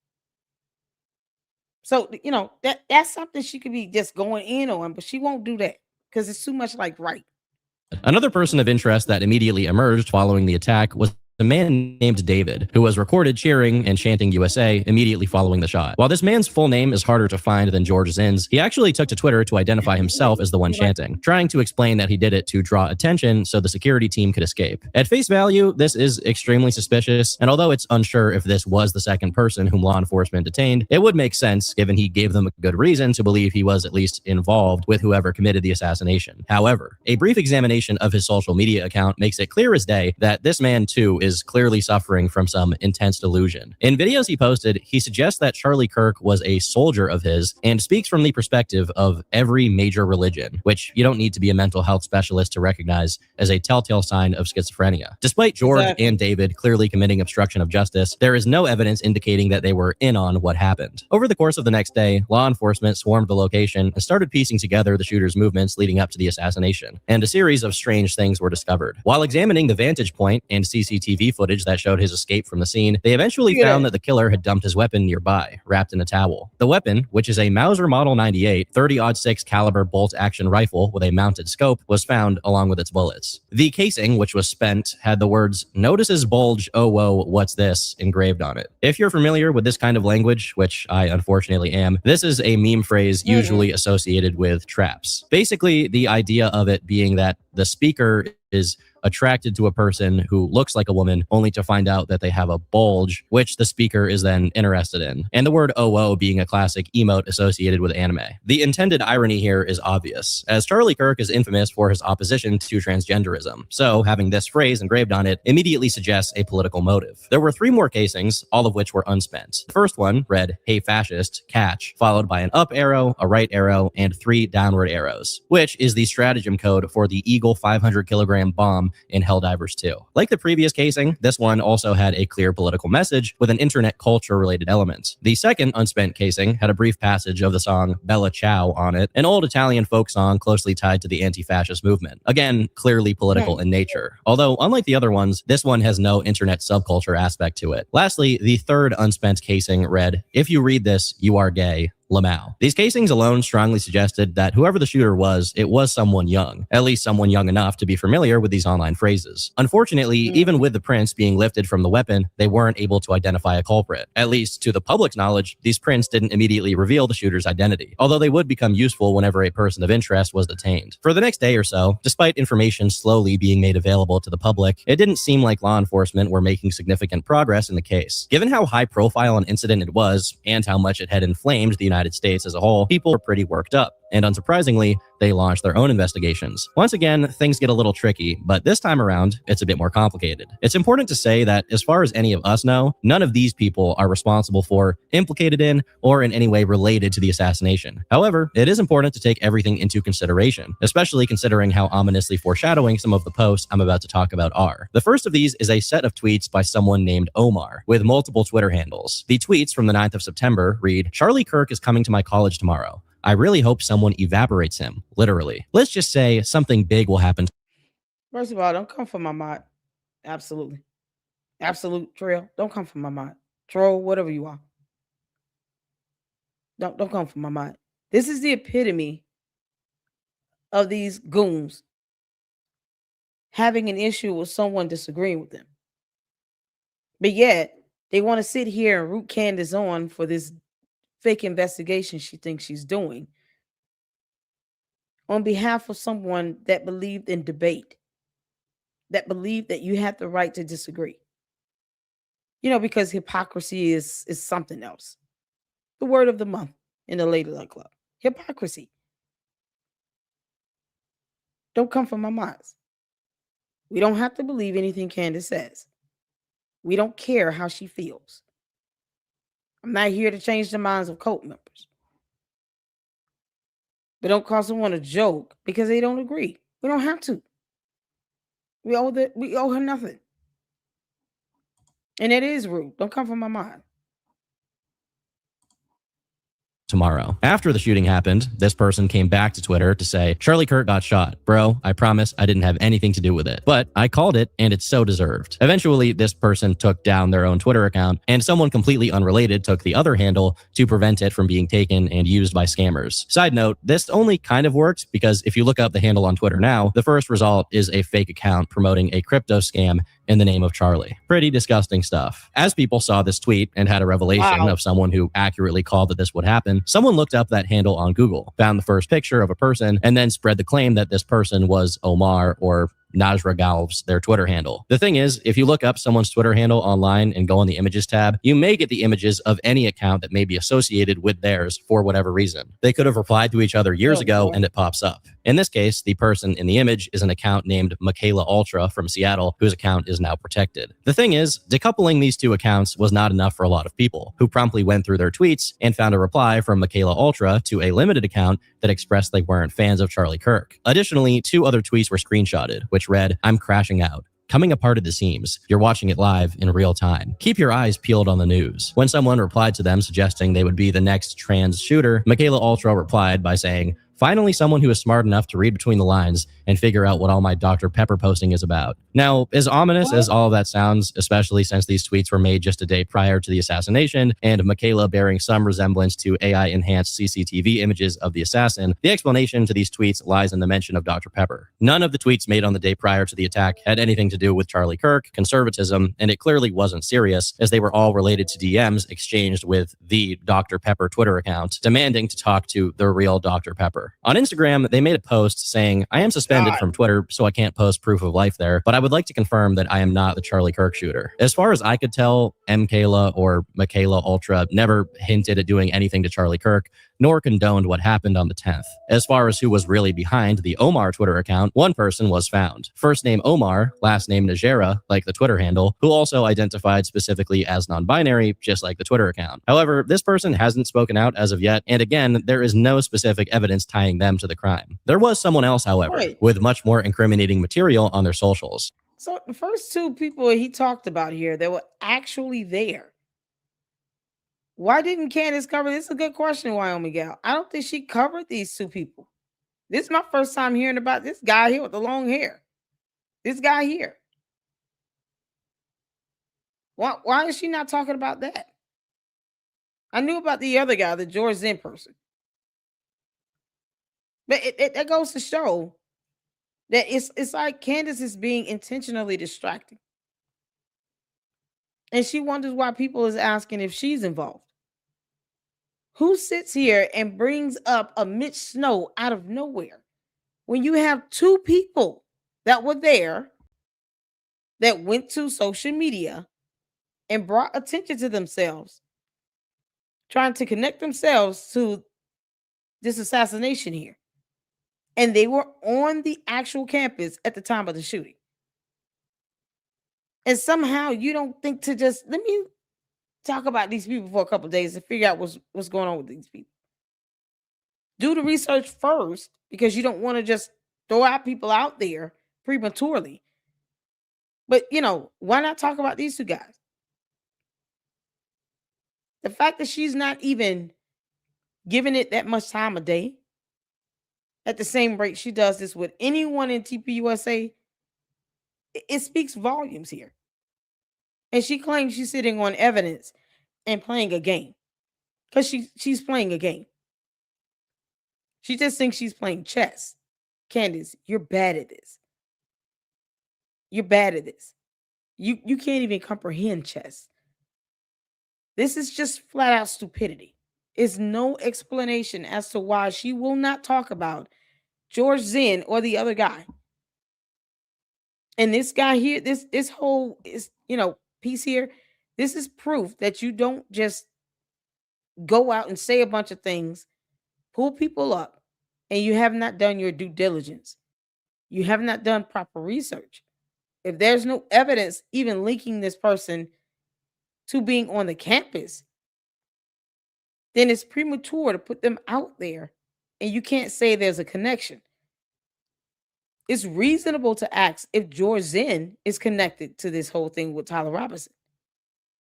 So, that's something she could be just going in on, but she won't do that because it's too much like right. Another person of interest that immediately emerged following the attack was a man named David, who was recorded cheering and chanting USA immediately following the shot. While this man's full name is harder to find than George Zinn's, he actually took to Twitter to identify himself as the one chanting, trying to explain that he did it to draw attention so the security team could escape. At face value, this is extremely suspicious, and although it's unsure if this was the second person whom law enforcement detained, it would make sense given he gave them a good reason to believe he was at least involved with whoever committed the assassination. However, a brief examination of his social media account makes it clear as day that this man too is clearly suffering from some intense delusion. In videos he posted, he suggests that Charlie Kirk was a soldier of his and speaks from the perspective of every major religion, which you don't need to be a mental health specialist to recognize as a telltale sign of schizophrenia. Despite George and David clearly committing obstruction of justice, there is no evidence indicating that they were in on what happened. Over the course of the next day, law enforcement swarmed the location and started piecing together the shooter's movements leading up to the assassination, and a series of strange things were discovered. While examining the vantage point and CCTV footage that showed his escape from the scene, they eventually found that the killer had dumped his weapon nearby, wrapped in a towel. The weapon, which is a Mauser Model 98 30-06 caliber bolt-action rifle with a mounted scope, was found along with its bullets. The casing, which was spent, had the words "Notices bulge, oh whoa, what's this?" engraved on it. If you're familiar with this kind of language, which I unfortunately am, this is a meme phrase usually associated with traps. Basically, the idea of it being that the speaker is attracted to a person who looks like a woman only to find out that they have a bulge, which the speaker is then interested in. And the word OO being a classic emote associated with anime. The intended irony here is obvious, as Charlie Kirk is infamous for his opposition to transgenderism. So having this phrase engraved on it immediately suggests a political motive. There were 3 more casings, all of which were unspent. The first one read, "Hey fascist, catch," followed by an up arrow, a right arrow, and 3 downward arrows, which is the stratagem code for the Eagle 500-kilogram bomb in Helldivers 2. Like the previous casing, this one also had a clear political message with an internet culture-related element. The second unspent casing had a brief passage of the song Bella Ciao on it, an old Italian folk song closely tied to the anti-fascist movement. Again, clearly political in nature. Although, unlike the other ones, this one has no internet subculture aspect to it. Lastly, the third unspent casing read, "If you read this, you are gay. Lamau." These casings alone strongly suggested that whoever the shooter was, it was someone young, at least someone young enough to be familiar with these online phrases. Unfortunately, even with the prints being lifted from the weapon, they weren't able to identify a culprit. At least to the public's knowledge, these prints didn't immediately reveal the shooter's identity, although they would become useful whenever a person of interest was detained. For the next day or so, despite information slowly being made available to the public, it didn't seem like law enforcement were making significant progress in the case. Given how high profile an incident it was, and how much it had inflamed the United States as a whole, people were pretty worked up. and unsurprisingly, they launched their own investigations. Once again, things get a little tricky, but this time around, it's a bit more complicated. It's important to say that as far as any of us know, none of these people are responsible for, implicated in, or in any way related to the assassination. However, it is important to take everything into consideration, especially considering how ominously foreshadowing some of the posts I'm about to talk about are. The first of these is a set of tweets by someone named Omar, with multiple Twitter handles. The tweets from the 9th of September read, "Charlie Kirk is coming to my college tomorrow. I really hope someone evaporates him, literally. Let's just say something big will happen." First of all, don't come for my mod. Absolutely. Absolute trail. Don't come for my mod. Troll, whatever you are. Don't come for my mod. This is the epitome of these goons having an issue with someone disagreeing with them. But yet, they want to sit here and root Candace on for this fake investigation she thinks she's doing on behalf of someone that believed in debate, that believed that you had the right to disagree. Because hypocrisy is something else. The word of the month in the Lady Luck Club. Hypocrisy. Don't come from my minds. We don't have to believe anything Candace says. We don't care how she feels. I'm not here to change the minds of cult members. But don't call someone a joke because they don't agree. We don't have to. We owe her nothing. And it is rude. Don't come from my mind. Tomorrow. After the shooting happened, this person came back to Twitter to say, "Charlie Kirk got shot. Bro, I promise I didn't have anything to do with it. But I called it and it's so deserved." Eventually, this person took down their own Twitter account and someone completely unrelated took the other handle to prevent it from being taken and used by scammers. Side note, this only kind of works because if you look up the handle on Twitter now, the first result is a fake account promoting a crypto scam in the name of Charlie. Pretty disgusting stuff. As people saw this tweet and had a revelation of someone who accurately called that this would happen, someone looked up that handle on Google, found the first picture of a person, and then spread the claim that this person was Omar or Najra Galv's, their Twitter handle. The thing is, if you look up someone's Twitter handle online and go on the images tab, you may get the images of any account that may be associated with theirs for whatever reason. They could have replied to each other years ago and it pops up. In this case, the person in the image is an account named Michaela Ultra from Seattle, whose account is now protected. The thing is, decoupling these two accounts was not enough for a lot of people, who promptly went through their tweets and found a reply from Michaela Ultra to a limited account that expressed they weren't fans of Charlie Kirk. Additionally, 2 other tweets were screenshotted, which read, "I'm crashing out. Coming apart at the seams. You're watching it live in real time. Keep your eyes peeled on the news." When someone replied to them suggesting they would be the next trans shooter, Michaela Ultra replied by saying, "Finally someone who is smart enough to read between the lines and figure out what all my Dr. Pepper posting is about." Now, as ominous as all of that sounds, especially since these tweets were made just a day prior to the assassination, and Michaela bearing some resemblance to AI-enhanced CCTV images of the assassin, the explanation to these tweets lies in the mention of Dr. Pepper. None of the tweets made on the day prior to the attack had anything to do with Charlie Kirk, conservatism, and it clearly wasn't serious, as they were all related to DMs exchanged with the Dr. Pepper Twitter account, demanding to talk to the real Dr. Pepper. On Instagram, they made a post saying, "I am suspended from Twitter, so I can't post proof of life there, but I would like to confirm that I am not the Charlie Kirk shooter." As far as I could tell, MKayla or Michaela Ultra never hinted at doing anything to Charlie Kirk, nor condoned what happened on the 10th. As far as who was really behind the Omar Twitter account, one person was found. First name Omar, last name Najera, like the Twitter handle, who also identified specifically as non-binary, just like the Twitter account. However, this person hasn't spoken out as of yet, and again, there is no specific evidence tying them to the crime. There was someone else, however, with much more incriminating material on their socials. So the first 2 people he talked about here that were actually there. Why didn't Candace cover this? Is a good question, Wyoming gal. I don't think she covered these 2 people. This is my first time hearing about this guy here with the long hair. This guy here. Why is she not talking about that? I knew about the other guy, the George Zinn person. But that goes to show that it's like Candace is being intentionally distracting. And she wonders why people is asking if she's involved. Who sits here and brings up a Mitch Snow out of nowhere when you have 2 people that were there that went to social media and brought attention to themselves, trying to connect themselves to this assassination here. And they were on the actual campus at the time of the shooting. And somehow you don't think to just let me talk about these people for a couple of days and figure out what's going on with these people. Do the research first, because you don't want to just throw out people out there prematurely. But why not talk about these two guys? The fact that she's not even giving it that much time a day, at the same rate she does this with anyone in TPUSA, it speaks volumes here. And she claims she's sitting on evidence and playing a game. Because she's playing a game. She just thinks she's playing chess. Candace, you're bad at this. You're bad at this. You can't even comprehend chess. This is just flat out stupidity. Is no explanation as to why she will not talk about George Zinn or the other guy. And this guy here, this whole is, piece here, this is proof that you don't just go out and say a bunch of things, pull people up, and you have not done your due diligence. You have not done proper research. If there's no evidence even linking this person to being on the campus, then it's premature to put them out there, and you can't say there's a connection. It's reasonable to ask if George Zinn is connected to this whole thing with Tyler Robinson.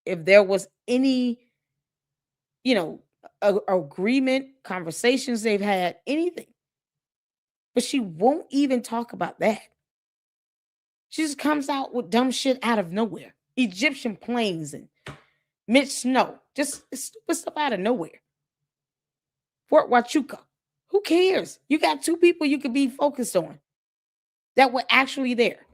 If there was any, agreement, conversations they've had, anything. But she won't even talk about that. She just comes out with dumb shit out of nowhere. Egyptian planes and Mitch Snow. Just stupid stuff out of nowhere. Fort Huachuca. Who cares? You got two people you could be focused on that were actually there.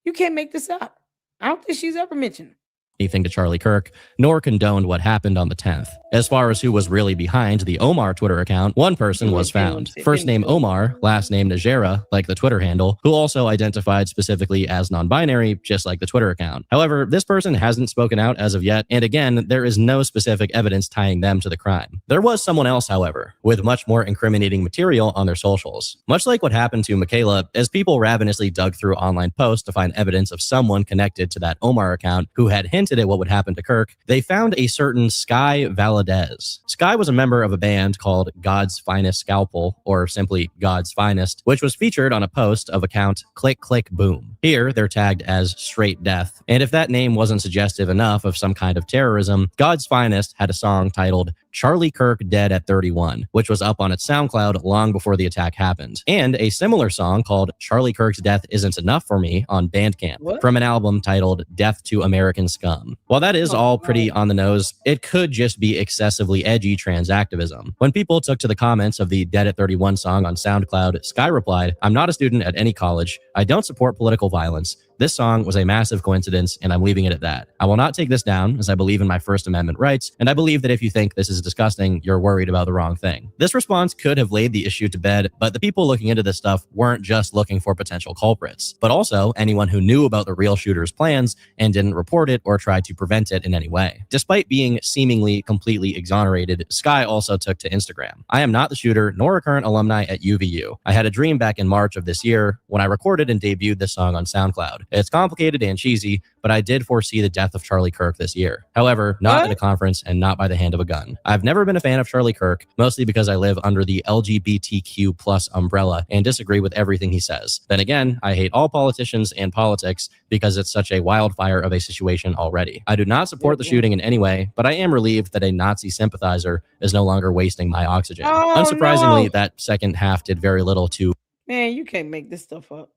You can't make this up. I don't think she's ever mentioned it. Anything to Charlie Kirk, nor condoned what happened on the 10th. As far as who was really behind the Omar Twitter account, one person was found. First name Omar, last name Najera, like the Twitter handle, who also identified specifically as non-binary, just like the Twitter account. However, this person hasn't spoken out as of yet, and again, there is no specific evidence tying them to the crime. There was someone else, however, with much more incriminating material on their socials. Much like what happened to Michaela, as people ravenously dug through online posts to find evidence of someone connected to that Omar account who had hinted at what would happen to Kirk, they found a certain Sky Valadez. Sky was a member of a band called God's Finest Scalpel, or simply God's Finest, which was featured on a post of account Click Click Boom. Here, they're tagged as Straight Death, and if that name wasn't suggestive enough of some kind of terrorism, God's Finest had a song titled Charlie Kirk Dead at 31, which was up on its SoundCloud long before the attack happened, and a similar song called Charlie Kirk's Death Isn't Enough for Me on Bandcamp from an album titled Death to American Scum. While that is all pretty on the nose, it could just be excessively edgy trans activism. When people took to the comments of the Dead at 31 song on SoundCloud, Sky replied, "I'm not a student at any college. I don't support political violence. This song was a massive coincidence, and I'm leaving it at that. I will not take this down, as I believe in my First Amendment rights, and I believe that if you think this is disgusting, you're worried about the wrong thing." This response could have laid the issue to bed, but the people looking into this stuff weren't just looking for potential culprits, but also anyone who knew about the real shooter's plans and didn't report it or try to prevent it in any way. Despite being seemingly completely exonerated, Sky also took to Instagram. "I am not the shooter, nor a current alumni at UVU. I had a dream back in March of this year when I recorded and debuted this song on SoundCloud. It's complicated and cheesy, but I did foresee the death of Charlie Kirk this year. However, not at a conference and not by the hand of a gun. I've never been a fan of Charlie Kirk, mostly because I live under the LGBTQ plus umbrella and disagree with everything he says. Then again, I hate all politicians and politics because it's such a wildfire of a situation already. I do not support the shooting in any way, but I am relieved that a Nazi sympathizer is no longer wasting my oxygen." Unsurprisingly, that second half did very little to... Man, you can't make this stuff up.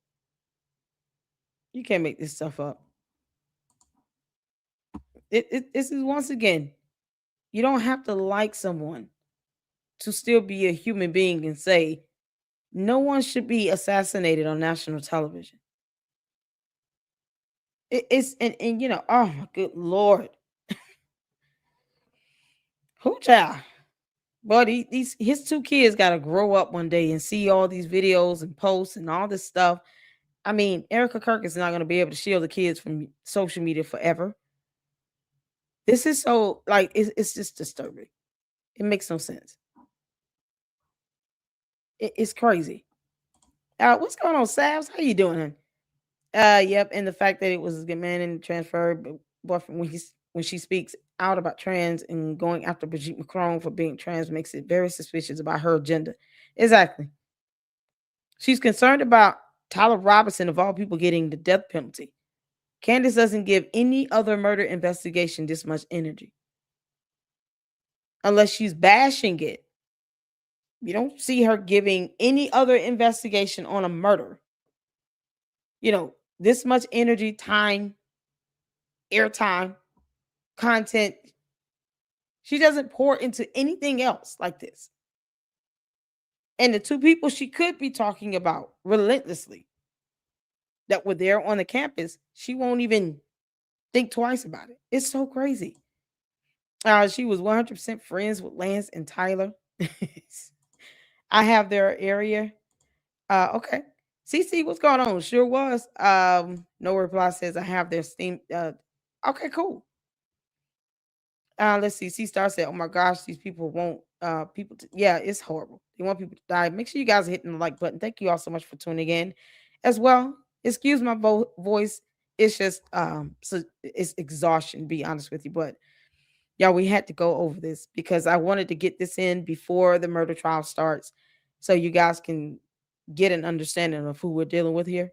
You can't make this stuff up. This is, once again, you don't have to like someone to still be a human being and say no one should be assassinated on national television. It's oh my good Lord. Who child? But his two kids got to grow up one day and see all these videos and posts and all this stuff. I mean, Erica Kirk is not going to be able to shield the kids from social media forever. This is so, it's just disturbing. It makes no sense. It's crazy. What's going on, Savs? How you doing? Yep, and the fact that it was a good man and transfer, but boyfriend when she speaks out about trans and going after Brigitte Macron for being trans makes it very suspicious about her agenda. Exactly. She's concerned about Tyler Robinson of all people getting the death penalty. Candace doesn't give any other murder investigation this much energy. Unless she's bashing it. You don't see her giving any other investigation on a murder. This much energy, time, airtime, content. She doesn't pour into anything else like this. And the two people she could be talking about relentlessly that were there on the campus, she won't even think twice about it. It's so crazy. She was 100% friends with Lance and Tyler. I have their area. Okay. CC, what's going on? Sure was. No reply says I have their Steam. Okay, cool. Let's see. C Star said, "Oh my gosh, these people want people to." Yeah, it's horrible. They want people to die. Make sure you guys are hitting the like button. Thank you all so much for tuning in, as well. Excuse my voice. It's just so it's exhaustion. Be honest with you, but y'all, we had to go over this because I wanted to get this in before the murder trial starts, so you guys can get an understanding of who we're dealing with here.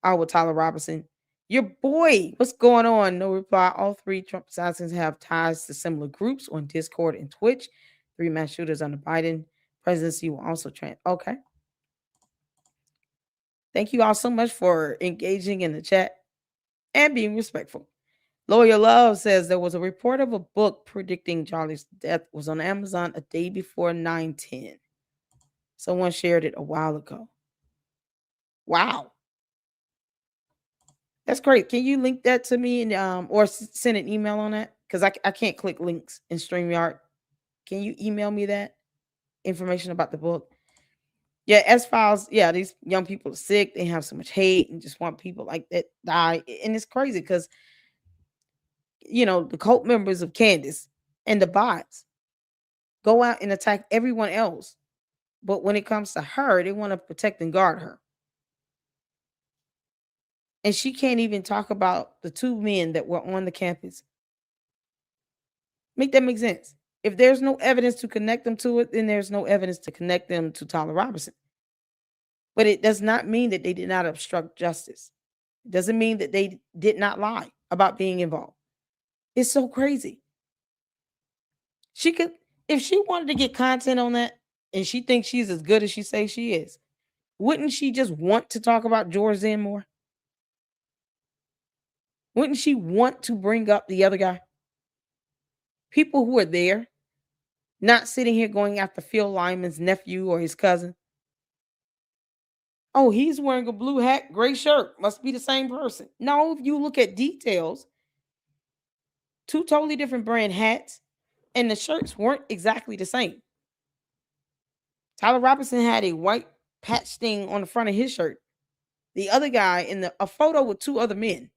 With Tyler Robinson. Your boy, what's going on? No reply. All three Trump assassins have ties to similar groups on Discord and Twitch. 3 mass shooters under Biden presidency will also trend. Okay. Thank you all so much for engaging in the chat and being respectful. Lawyer Love says there was a report of a book predicting Charlie's death was on Amazon a day before 9/10. Someone shared it a while ago. Wow. That's great. Can you link that to me and or send an email on that? Because I can't click links in StreamYard. Can you email me that information about the book? Yeah, S Files. Yeah, these young people are sick. They have so much hate and just want people like that die. And it's crazy because the cult members of Candace and the bots go out and attack everyone else. But when it comes to her, they want to protect and guard her. And she can't even talk about the 2 men that were on the campus. Make that make sense. If there's no evidence to connect them to it, then there's no evidence to connect them to Tyler Robinson. But it does not mean that they did not obstruct justice. It doesn't mean that they did not lie about being involved. It's so crazy. She could, if she wanted to get content on that and she thinks she's as good as she says she is, wouldn't she just want to talk about George Zinn more? Wouldn't she want to bring up the other guy? People who are there, not sitting here going after Phil Lyman's nephew or his cousin. Oh, he's wearing a blue hat, gray shirt. Must be the same person. No, if you look at details, 2 totally different brand hats, and the shirts weren't exactly the same. Tyler Robinson had a white patch thing on the front of his shirt. The other guy in a photo with 2 other men.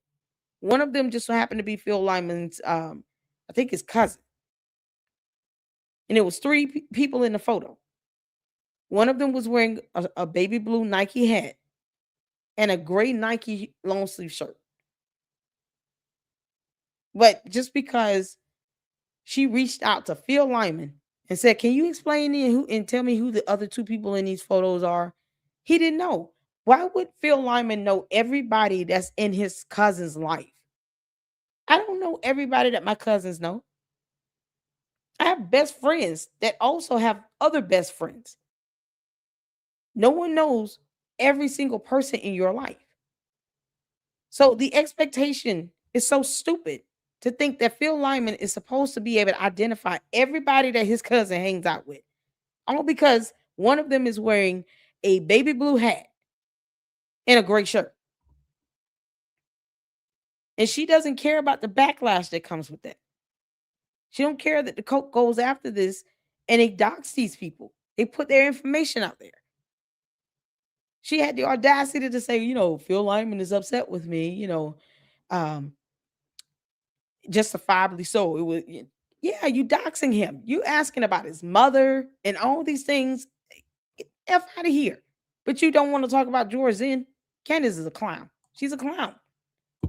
One of them just so happened to be Phil Lyman's, I think his cousin. And it was 3 people in the photo. One of them was wearing a baby blue Nike hat and a gray Nike long sleeve shirt. But just because she reached out to Phil Lyman and said, "Can you explain and tell me who the other 2 people in these photos are?" He didn't know. Why would Phil Lyman know everybody that's in his cousin's life? I don't know everybody that my cousins know. I have best friends that also have other best friends. No one knows every single person in your life. So the expectation is so stupid to think that Phil Lyman is supposed to be able to identify everybody that his cousin hangs out with. All because one of them is wearing a baby blue hat and a gray shirt. And she doesn't care about the backlash that comes with that. She don't care that the cult goes after this and they dox these people. They put their information out there. She had the audacity to say, Phil Lyman is upset with me, justifiably so. It was, yeah, you doxing him. You asking about his mother and all these things. F out of here. But you don't want to talk about George Zinn. Candace is a clown. She's a clown.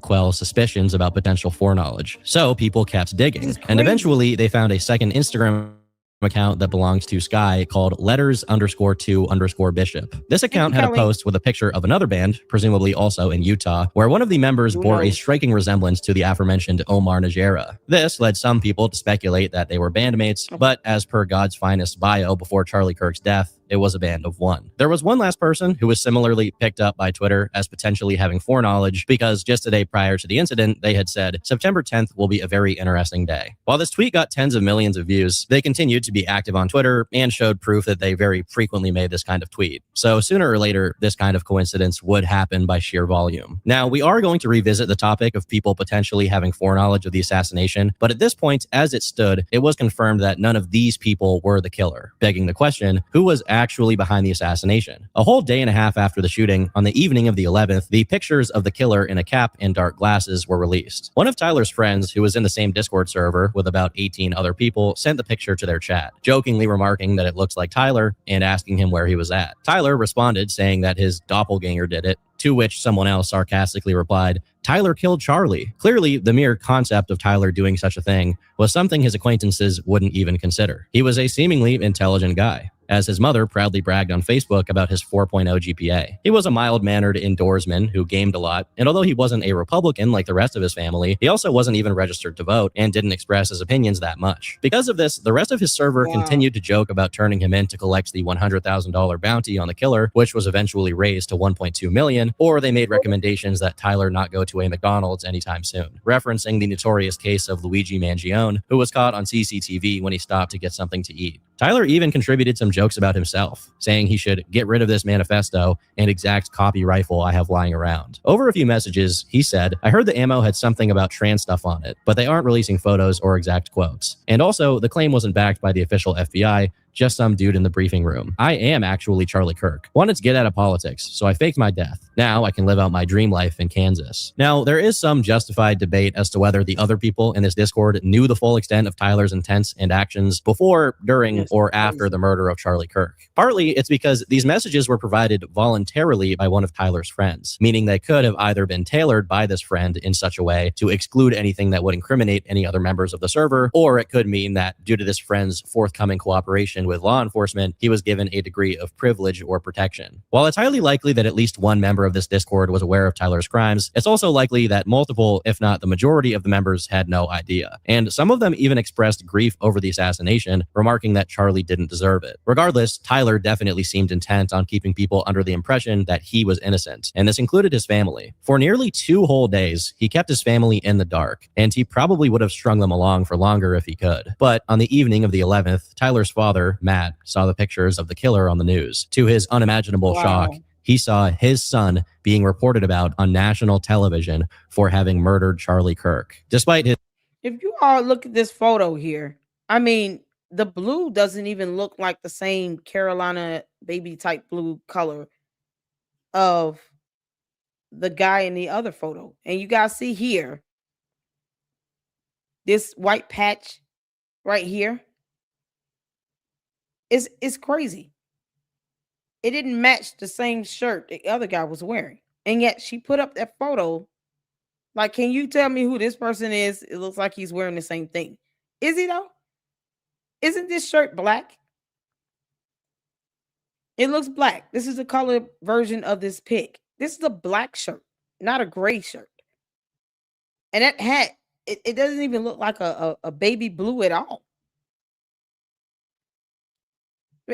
Quell suspicions about potential foreknowledge. So people kept digging, and eventually they found a second Instagram account that belongs to Sky called letters_2_bishop. This account had a post with a picture of another band, presumably also in Utah, where one of the members bore a striking resemblance to the aforementioned Omar Najera. This led some people to speculate that they were bandmates, but as per God's Finest bio before Charlie Kirk's death, it was a band of one. There was one last person who was similarly picked up by Twitter as potentially having foreknowledge because just a day prior to the incident, they had said, September 10th will be a very interesting day. While this tweet got tens of millions of views, they continued to be active on Twitter and showed proof that they very frequently made this kind of tweet. So sooner or later, this kind of coincidence would happen by sheer volume. Now, we are going to revisit the topic of people potentially having foreknowledge of the assassination, but at this point, as it stood, it was confirmed that none of these people were the killer, begging the question, who was actually behind the assassination? A whole day and a half after the shooting, on the evening of the 11th, the pictures of the killer in a cap and dark glasses were released. One of Tyler's friends, who was in the same Discord server with about 18 other people, sent the picture to their chat, jokingly remarking that it looks like Tyler and asking him where he was at. Tyler responded saying that his doppelganger did it, to which someone else sarcastically replied, Tyler killed Charlie. Clearly, the mere concept of Tyler doing such a thing was something his acquaintances wouldn't even consider. He was a seemingly intelligent guy, as his mother proudly bragged on Facebook about his 4.0 GPA. He was a mild-mannered indoorsman who gamed a lot, and although he wasn't a Republican like the rest of his family, he also wasn't even registered to vote and didn't express his opinions that much. Because of this, the rest of his server continued to joke about turning him in to collect the $100,000 bounty on the killer, which was eventually raised to $1.2 million, or they made recommendations that Tyler not go to a McDonald's anytime soon, referencing the notorious case of Luigi Mangione, who was caught on CCTV when he stopped to get something to eat. Tyler even contributed some jokes about himself, saying he should get rid of this manifesto and exact copy rifle I have lying around. Over a few messages, he said, I heard the ammo had something about trans stuff on it, but they aren't releasing photos or exact quotes. And also, the claim wasn't backed by the official FBI, just some dude in the briefing room. I am actually Charlie Kirk. Wanted to get out of politics, so I faked my death. Now I can live out my dream life in Kansas. Now, there is some justified debate as to whether the other people in this Discord knew the full extent of Tyler's intents and actions before, during, or after the murder of Charlie Kirk. Partly, it's because these messages were provided voluntarily by one of Tyler's friends, meaning they could have either been tailored by this friend in such a way to exclude anything that would incriminate any other members of the server, or it could mean that due to this friend's forthcoming cooperation with law enforcement, he was given a degree of privilege or protection. While it's highly likely that at least one member of this Discord was aware of Tyler's crimes, it's also likely that multiple, if not the majority of the members had no idea. And some of them even expressed grief over the assassination, remarking that Charlie didn't deserve it. Regardless, Tyler definitely seemed intent on keeping people under the impression that he was innocent, and this included his family. For nearly 2 whole days, he kept his family in the dark, and he probably would have strung them along for longer if he could. But on the evening of the 11th, Tyler's father, Matt, saw the pictures of the killer on the news. To his unimaginable shock, he saw his son being reported about on national television for having murdered Charlie Kirk. Despite his... If you all look at this photo here, I mean, the blue doesn't even look like the same Carolina baby type blue color of the guy in the other photo. And you guys see here, this white patch right here. It's crazy. It didn't match the same shirt the other guy was wearing. And yet she put up that photo. Like, can you tell me who this person is? It looks like he's wearing the same thing. Is he though? Isn't this shirt black? It looks black. This is the color version of this pic. This is a black shirt, not a gray shirt. And that hat, it doesn't even look like a baby blue at all.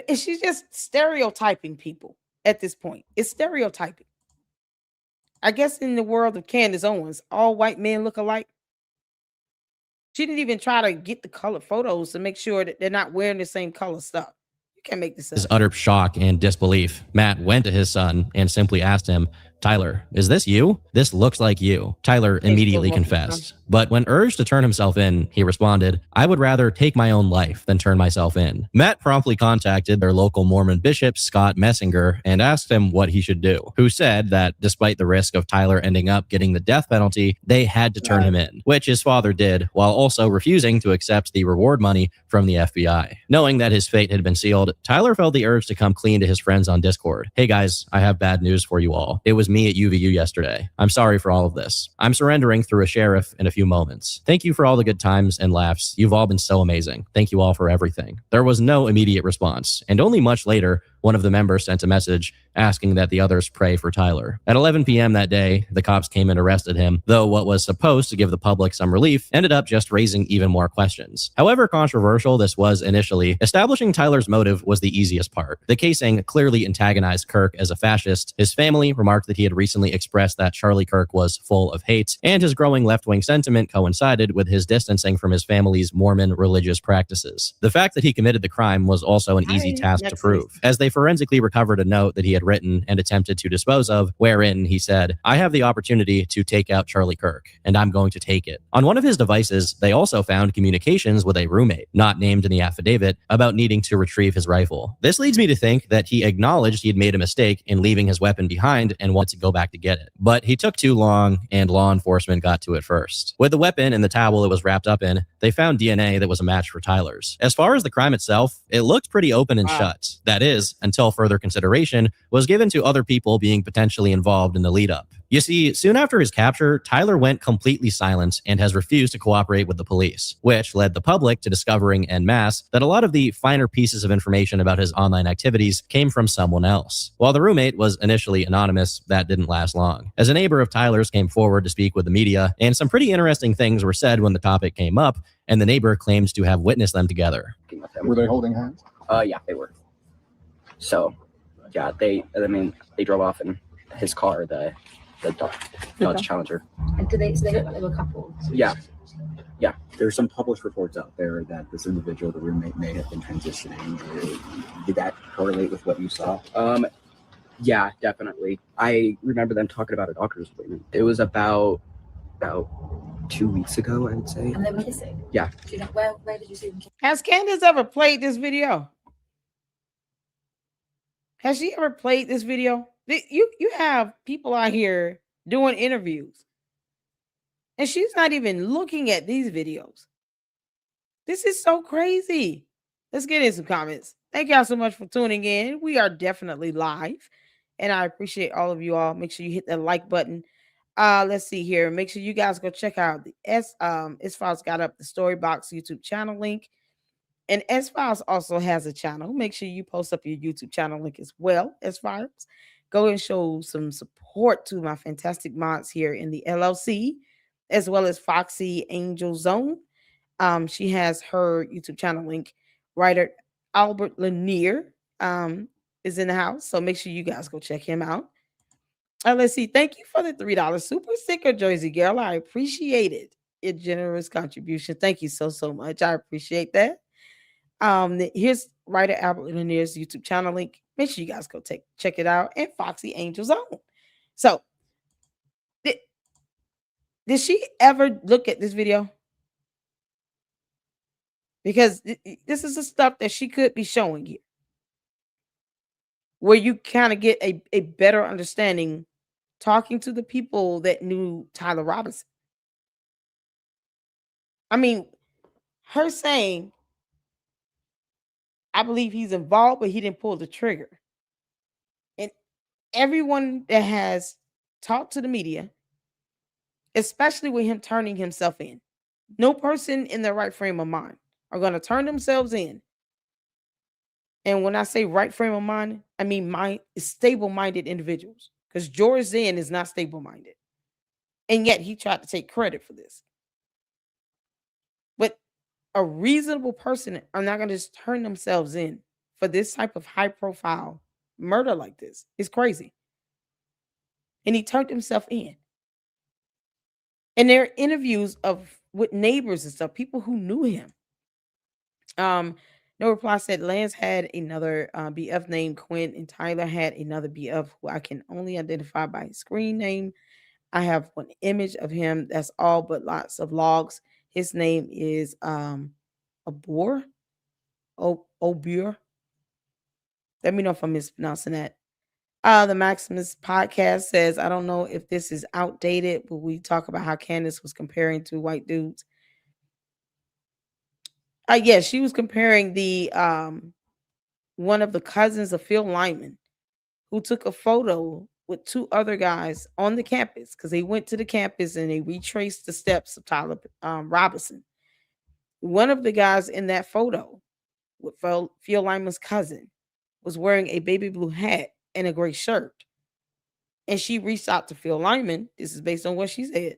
She's just stereotyping people at this point. It's stereotyping. I guess in the world of Candace Owens, all white men look alike. She didn't even try to get the color photos to make sure that they're not wearing the same color stuff. You can't make this up. His utter shock and disbelief, Matt went to his son and simply asked him, "Tyler, is this you? This looks like you." Tyler immediately confessed. But when urged to turn himself in, he responded, "I would rather take my own life than turn myself in." Matt promptly contacted their local Mormon bishop, Scott Messinger, and asked him what he should do, who said that despite the risk of Tyler ending up getting the death penalty, they had to turn him in, which his father did, while also refusing to accept the reward money from the FBI. Knowing that his fate had been sealed, Tyler felt the urge to come clean to his friends on Discord. "Hey guys, I have bad news for you all. It was me at UVU yesterday. I'm sorry for all of this. I'm surrendering through a sheriff in a few moments. Thank you for all the good times and laughs. You've all been so amazing. Thank you all for everything." There was no immediate response, and only much later, one of the members sent a message asking that the others pray for Tyler. At 11 p.m. that day, the cops came and arrested him, though what was supposed to give the public some relief ended up just raising even more questions. However controversial this was initially, establishing Tyler's motive was the easiest part. The casing clearly antagonized Kirk as a fascist. His family remarked that he had recently expressed that Charlie Kirk was full of hate, and his growing left-wing sentiment coincided with his distancing from his family's Mormon religious practices. The fact that he committed the crime was also an easy task to prove, as they forensically recovered a note that he had written and attempted to dispose of, wherein he said, "I have the opportunity to take out Charlie Kirk, and I'm going to take it." On one of his devices, they also found communications with a roommate, not named in the affidavit, about needing to retrieve his rifle. This leads me to think that he acknowledged he had made a mistake in leaving his weapon behind and wanted to go back to get it. But he took too long, and law enforcement got to it first. With the weapon and the towel it was wrapped up in, they found DNA that was a match for Tyler's. As far as the crime itself, it looked pretty open and shut. That is, until further consideration was given to other people being potentially involved in the lead-up. You see, soon after his capture, Tyler went completely silent and has refused to cooperate with the police, which led the public to discovering en masse that a lot of the finer pieces of information about his online activities came from someone else. While the roommate was initially anonymous, that didn't last long, as a neighbor of Tyler's came forward to speak with the media, and some pretty interesting things were said when the topic came up, and the neighbor claims to have witnessed them together. Were they holding hands? Yeah, they were. So, yeah, they drove off in his car, the Dodge Challenger. And so they looked like they were couples? Yeah. There's some published reports out there that this individual, the roommate, may have been transitioning. Did that correlate with what you saw? Yeah, definitely. I remember them talking about a doctor's appointment. It was about 2 weeks ago, I would say. And they were kissing? Yeah. Do you know, where did you see them kissing? Has Candace ever played this video? Has she ever played this video? You have people out here doing interviews, and she's not even looking at these videos. This is so crazy. Let's get in some comments. Thank y'all so much for tuning in. We are definitely live, and I appreciate all of you all. Make sure you hit that like button. Let's see here. Make sure you guys go check out the S-Files got up the Storybox YouTube channel link. And S-Files also has a channel. Make sure you post up your YouTube channel link as well, S-Files. Go and show some support to my fantastic mods here in the LLC, as well as Foxy Angel Zone. She has her YouTube channel link. Writer Albert Lanier is in the house, so make sure you guys go check him out. Let's see. Thank you for the $3 super sticker, Jersey Girl. I appreciate it. Your generous contribution. Thank you so much. I appreciate that. Here's writer Albert Lanier's YouTube channel link. Make sure you guys go check it out. And Foxy Angel Zone. So, did she ever look at this video? Because this is the stuff that she could be showing you, where you kind of get a better understanding talking to the people that knew Tyler Robinson. I mean, her saying, I believe he's involved, but he didn't pull the trigger. And everyone that has talked to the media, especially with him turning himself in, no person in their right frame of mind are going to turn themselves in. And when I say right frame of mind, I mean stable-minded individuals. Because George Zinn is not stable-minded. And yet he tried to take credit for this. But a reasonable person are not going to just turn themselves in for this type of high-profile murder like this. It's crazy. And he turned himself in. And there are interviews with neighbors and stuff, people who knew him. No reply said Lance had another BF named Quinn, and Tyler had another BF who I can only identify by his screen name. I have one image of him. That's all, but lots of logs. His name is Abur. Obur. Let me know if I'm mispronouncing that. The Maximus podcast says, I don't know if this is outdated, but we talk about how Candace was comparing two white dudes. Yeah, she was comparing the one of the cousins of Phil Lyman, who took a photo with two other guys on the campus because they went to the campus and they retraced the steps of Tyler Robinson. One of the guys in that photo with Phil Lyman's cousin was wearing a baby blue hat and a gray shirt. And she reached out to Phil Lyman. This is based on what she said.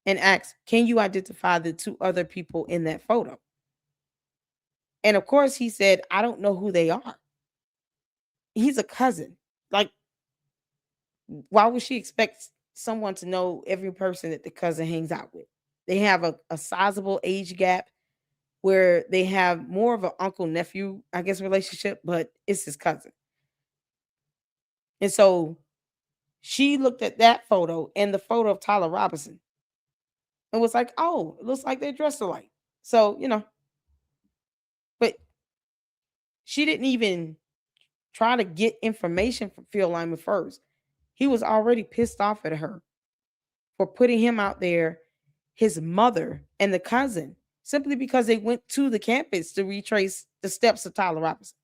And asked, can you identify the two other people in that photo? And of course, he said, I don't know who they are. He's a cousin. Like, why would she expect someone to know every person that the cousin hangs out with? They have a sizable age gap where they have more of an uncle-nephew, I guess, relationship, but it's his cousin. And so she looked at that photo and the photo of Tyler Robinson and was like, oh, it looks like they're dressed alike. So, but she didn't even try to get information from Phil Lyman first. He was already pissed off at her for putting him out there, his mother and the cousin, simply because they went to the campus to retrace the steps of Tyler Robinson.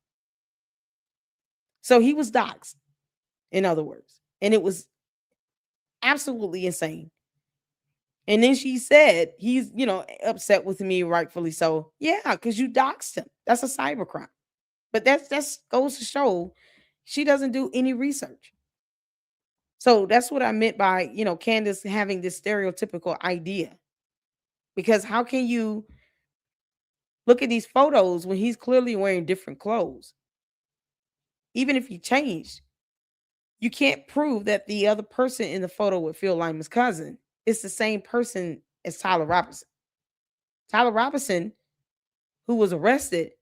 So he was doxxed, in other words. And it was absolutely insane. And then she said, he's, upset with me, rightfully so. Yeah, because you doxed him. That's a cybercrime. But that's goes to show she doesn't do any research. So that's what I meant by, Candace having this stereotypical idea. Because how can you look at these photos when he's clearly wearing different clothes? Even if he changed, you can't prove that the other person in the photo with Phil Lyman's cousin is the same person as Tyler Robinson. Tyler Robinson, who was arrested,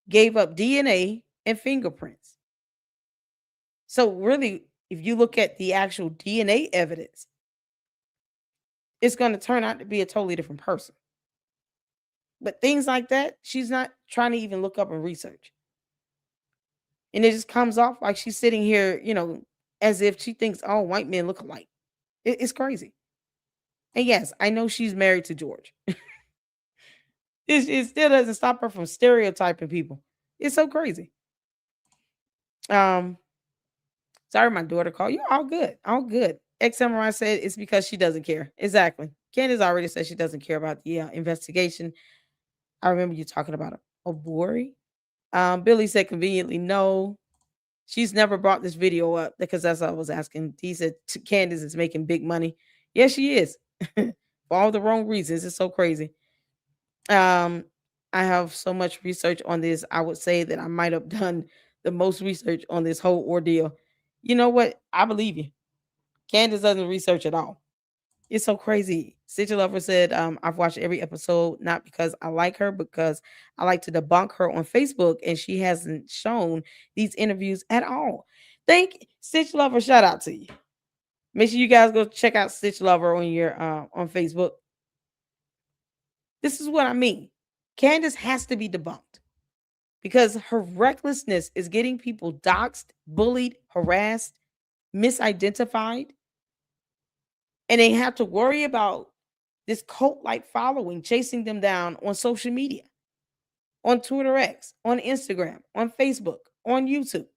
gave up DNA and fingerprints. So really, if you look at the actual DNA evidence, it's going to turn out to be a totally different person. But things like that, she's not trying to even look up and research. And it just comes off like she's sitting here, as if she thinks all white men look alike. It's crazy. And yes, I know she's married to George. It still doesn't stop her from stereotyping people. It's so crazy. Sorry, my daughter called. You're all good. All good. Ex Samurai said it's because she doesn't care. Exactly. Candace already said she doesn't care about the investigation. I remember you talking about Obori. Billy said conveniently no. She's never brought this video up because that's what I was asking. He said Candace is making big money. Yes, she is. For all the wrong reasons. It's so crazy. I have so much research on this. I would say that I might have done the most research on this whole ordeal. You know what? I believe you. Candace doesn't research at all. It's so crazy. Stitcher Lover said, I've watched every episode, not because I like her, because I like to debunk her on Facebook, and she hasn't shown these interviews at all. Thank Stitch Lover. Shout out to you. Make sure you guys go check out Stitch Lover on your on Facebook. This is what I mean. Candace has to be debunked because her recklessness is getting people doxxed, bullied, harassed, misidentified. And they have to worry about this cult-like following chasing them down on social media, on Twitter X, on Instagram, on Facebook, on YouTube.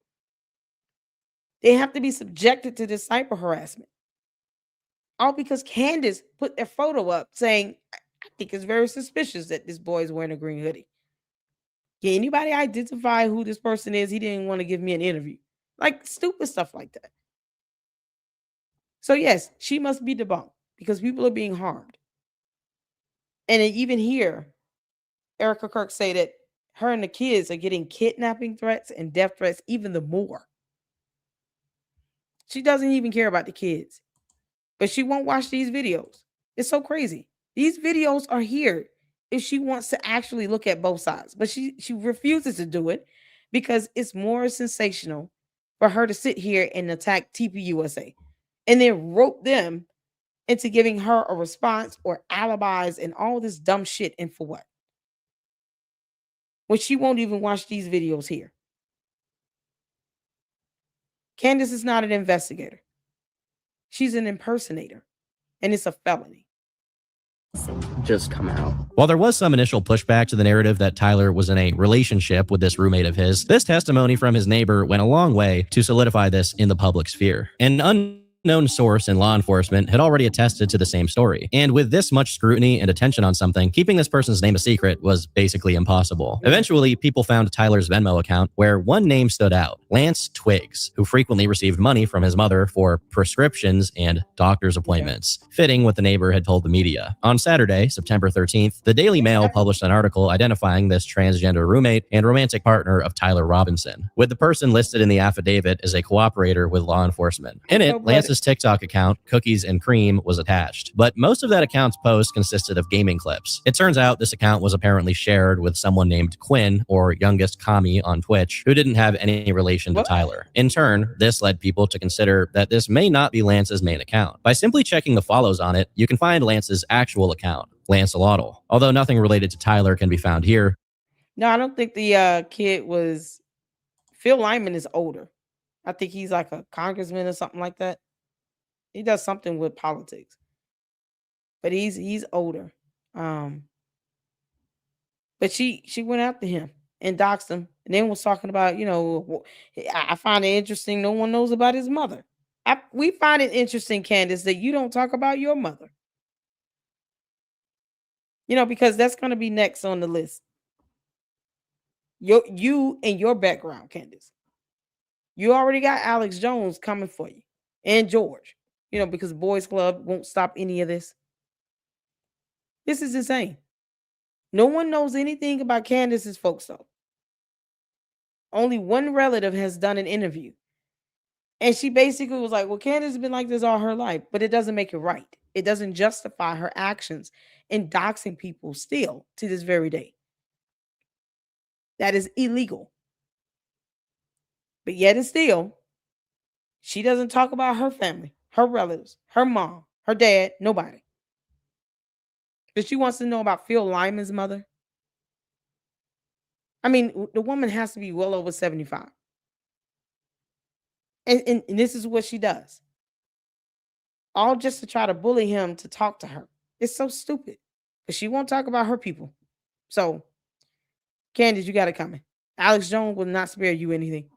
They have to be subjected to this cyber harassment. All because Candace put their photo up saying, I think it's very suspicious that this boy is wearing a green hoodie. Can anybody identify who this person is? He didn't want to give me an interview. Like stupid stuff like that. So yes, she must be debunked because people are being harmed. And even here, Erica Kirk say that her and the kids are getting kidnapping threats and death threats even the more. She doesn't even care about the kids, but she won't watch these videos. It's so crazy. These videos are here if she wants to actually look at both sides. But she refuses to do it because it's more sensational for her to sit here and attack TPUSA and then rope them into giving her a response or alibis and all this dumb shit. And for what? When she won't even watch these videos here. Candace is not an investigator. She's an impersonator, and it's a felony. Just come out. While there was some initial pushback to the narrative that Tyler was in a relationship with this roommate of his, this testimony from his neighbor went a long way to solidify this in the public sphere. An unknown source in law enforcement had already attested to the same story. And with this much scrutiny and attention on something, keeping this person's name a secret was basically impossible. Eventually, people found Tyler's Venmo account where one name stood out, Lance Twiggs, who frequently received money from his mother for prescriptions and doctor's appointments, fitting what the neighbor had told the media. On Saturday, September 13th, the Daily Mail published an article identifying this transgender roommate and romantic partner of Tyler Robinson, with the person listed in the affidavit as a cooperator with law enforcement. In it, Lance's TikTok account, Cookies and Cream, was attached, but most of that account's posts consisted of gaming clips. It turns out this account was apparently shared with someone named Quinn, or Youngest Kami on Twitch, who didn't have any relation to Tyler. In turn, this led people to consider that this may not be Lance's main account. By simply checking the follows on it, you can find Lance's actual account, Lance Alotl, although nothing related to Tyler can be found here. No, I don't think the kid was... Phil Lyman is older. I think he's like a congressman or something like that. He does something with politics. But he's older. But she went after him and doxed him, and then was talking about, I find it interesting no one knows about his mother. We find it interesting, Candace, that you don't talk about your mother. Because that's going to be next on the list. You and your background, Candace. You already got Alex Jones coming for you, and George. Because Boys Club won't stop any of this. This is insane. No one knows anything about Candace's folks, though. Only one relative has done an interview. And she basically was like, well, Candace has been like this all her life, but it doesn't make it right. It doesn't justify her actions in doxing people still to this very day. That is illegal. But yet and still, she doesn't talk about her family, her relatives, her mom, her dad, nobody. But she wants to know about Phil Lyman's mother. I mean, the woman has to be well over 75. And this is what she does. All just to try to bully him to talk to her. It's so stupid. But she won't talk about her people. So, Candace, you got it coming. Alex Jones will not spare you anything.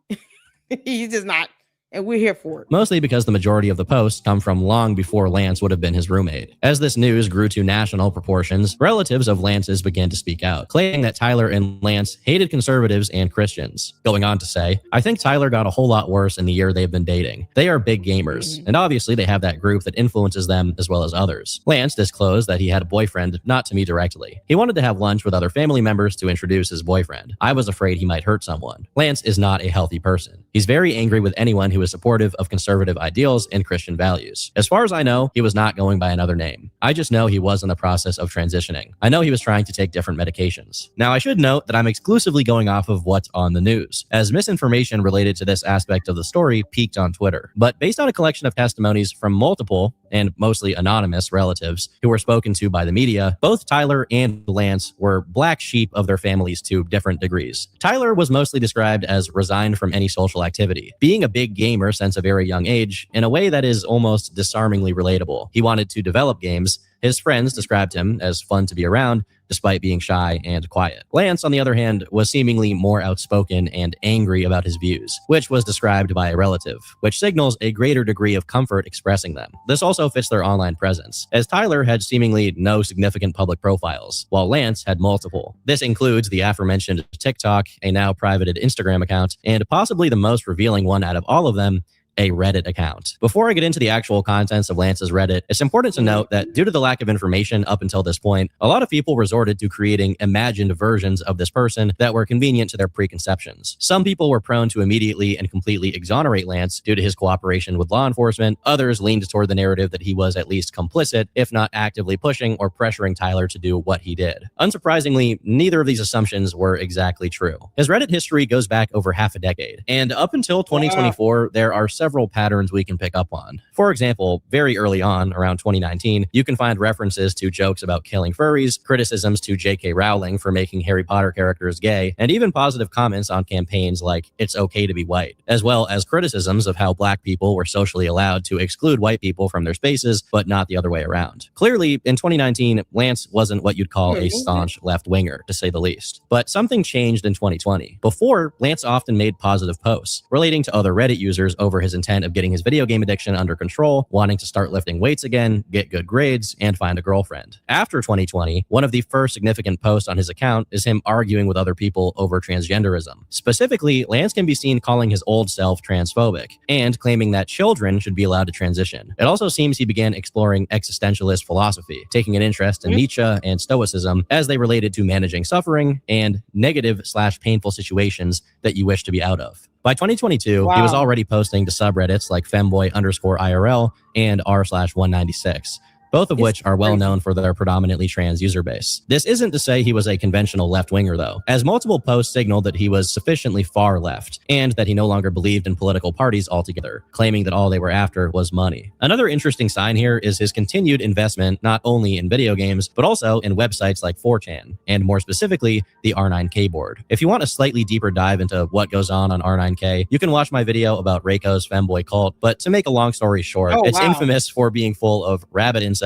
He's just not. And we're here for it. Mostly because the majority of the posts come from long before Lance would have been his roommate. As this news grew to national proportions, relatives of Lance's began to speak out, claiming that Tyler and Lance hated conservatives and Christians. Going on to say, I think Tyler got a whole lot worse in the year they've been dating. They are big gamers, and obviously they have that group that influences them as well as others. Lance disclosed that he had a boyfriend, not to me directly. He wanted to have lunch with other family members to introduce his boyfriend. I was afraid he might hurt someone. Lance is not a healthy person. He's very angry with anyone who is supportive of conservative ideals and Christian values. As far as I know, he was not going by another name. I just know he was in the process of transitioning. I know he was trying to take different medications. Now, I should note that I'm exclusively going off of what's on the news, as misinformation related to this aspect of the story peaked on Twitter. But based on a collection of testimonies from multiple and mostly anonymous relatives who were spoken to by the media, both Tyler and Lance were black sheep of their families to different degrees. Tyler was mostly described as resigned from any social activity, being a big gamer since a very young age in a way that is almost disarmingly relatable. He wanted to develop games. His friends described him as fun to be around, despite being shy and quiet. Lance, on the other hand, was seemingly more outspoken and angry about his views, which was described by a relative, which signals a greater degree of comfort expressing them. This also fits their online presence, as Tyler had seemingly no significant public profiles, while Lance had multiple. This includes the aforementioned TikTok, a now privated Instagram account, and possibly the most revealing one out of all of them, a Reddit account. Before I get into the actual contents of Lance's Reddit, it's important to note that due to the lack of information up until this point, a lot of people resorted to creating imagined versions of this person that were convenient to their preconceptions. Some people were prone to immediately and completely exonerate Lance due to his cooperation with law enforcement. Others leaned toward the narrative that he was at least complicit, if not actively pushing or pressuring Tyler to do what he did. Unsurprisingly, neither of these assumptions were exactly true. His Reddit history goes back over half a decade, and up until 2024, there are several patterns we can pick up on. For example, very early on, around 2019, you can find references to jokes about killing furries, criticisms to J.K. Rowling for making Harry Potter characters gay, and even positive comments on campaigns like "It's okay to be white," as well as criticisms of how black people were socially allowed to exclude white people from their spaces, but not the other way around. Clearly, in 2019, Lance wasn't what you'd call a staunch left-winger, to say the least. But something changed in 2020. Before, Lance often made positive posts, relating to other Reddit users over his intent of getting his video game addiction under control, wanting to start lifting weights again, get good grades, and find a girlfriend. After 2020, one of the first significant posts on his account is him arguing with other people over transgenderism. Specifically, Lance can be seen calling his old self transphobic and claiming that children should be allowed to transition. It also seems he began exploring existentialist philosophy, taking an interest in Nietzsche and Stoicism as they related to managing suffering and negative/painful situations that you wish to be out of. By 2022, he was already posting to subreddits like femboy_IRL and r/196. Both of which are well known for their predominantly trans user base. This isn't to say he was a conventional left-winger, though, as multiple posts signaled that he was sufficiently far left and that he no longer believed in political parties altogether, claiming that all they were after was money. Another interesting sign here is his continued investment not only in video games, but also in websites like 4chan, and more specifically, the R9K board. If you want a slightly deeper dive into what goes on R9K, you can watch my video about Reiko's femboy cult, but to make a long story short, it's infamous for being full of rabid incels,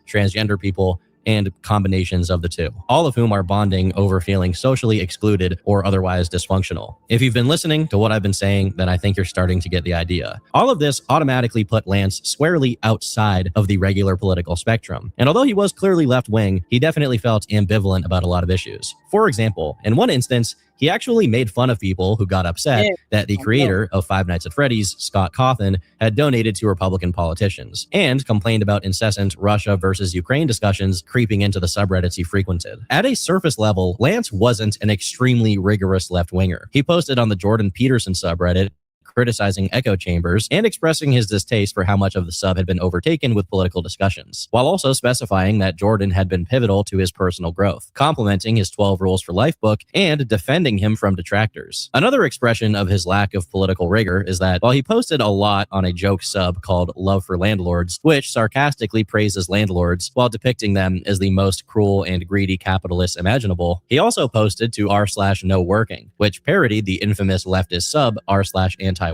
transgender people, and combinations of the two, all of whom are bonding over feeling socially excluded or otherwise dysfunctional. If you've been listening to what I've been saying, then I think you're starting to get the idea. All of this automatically put Lance squarely outside of the regular political spectrum. And although he was clearly left-wing, he definitely felt ambivalent about a lot of issues. For example, in one instance, he actually made fun of people who got upset that the creator of Five Nights at Freddy's, Scott Cawthon, had donated to Republican politicians, and complained about incessant Russia versus Ukraine discussions creeping into the subreddits he frequented. At a surface level, Lance wasn't an extremely rigorous left-winger. He posted on the Jordan Peterson subreddit, criticizing echo chambers and expressing his distaste for how much of the sub had been overtaken with political discussions, while also specifying that Jordan had been pivotal to his personal growth, complimenting his 12 Rules for Life book and defending him from detractors. Another expression of his lack of political rigor is that while he posted a lot on a joke sub called Love for Landlords, which sarcastically praises landlords while depicting them as the most cruel and greedy capitalists imaginable, he also posted to r/no working, which parodied the infamous leftist sub r/anti-work.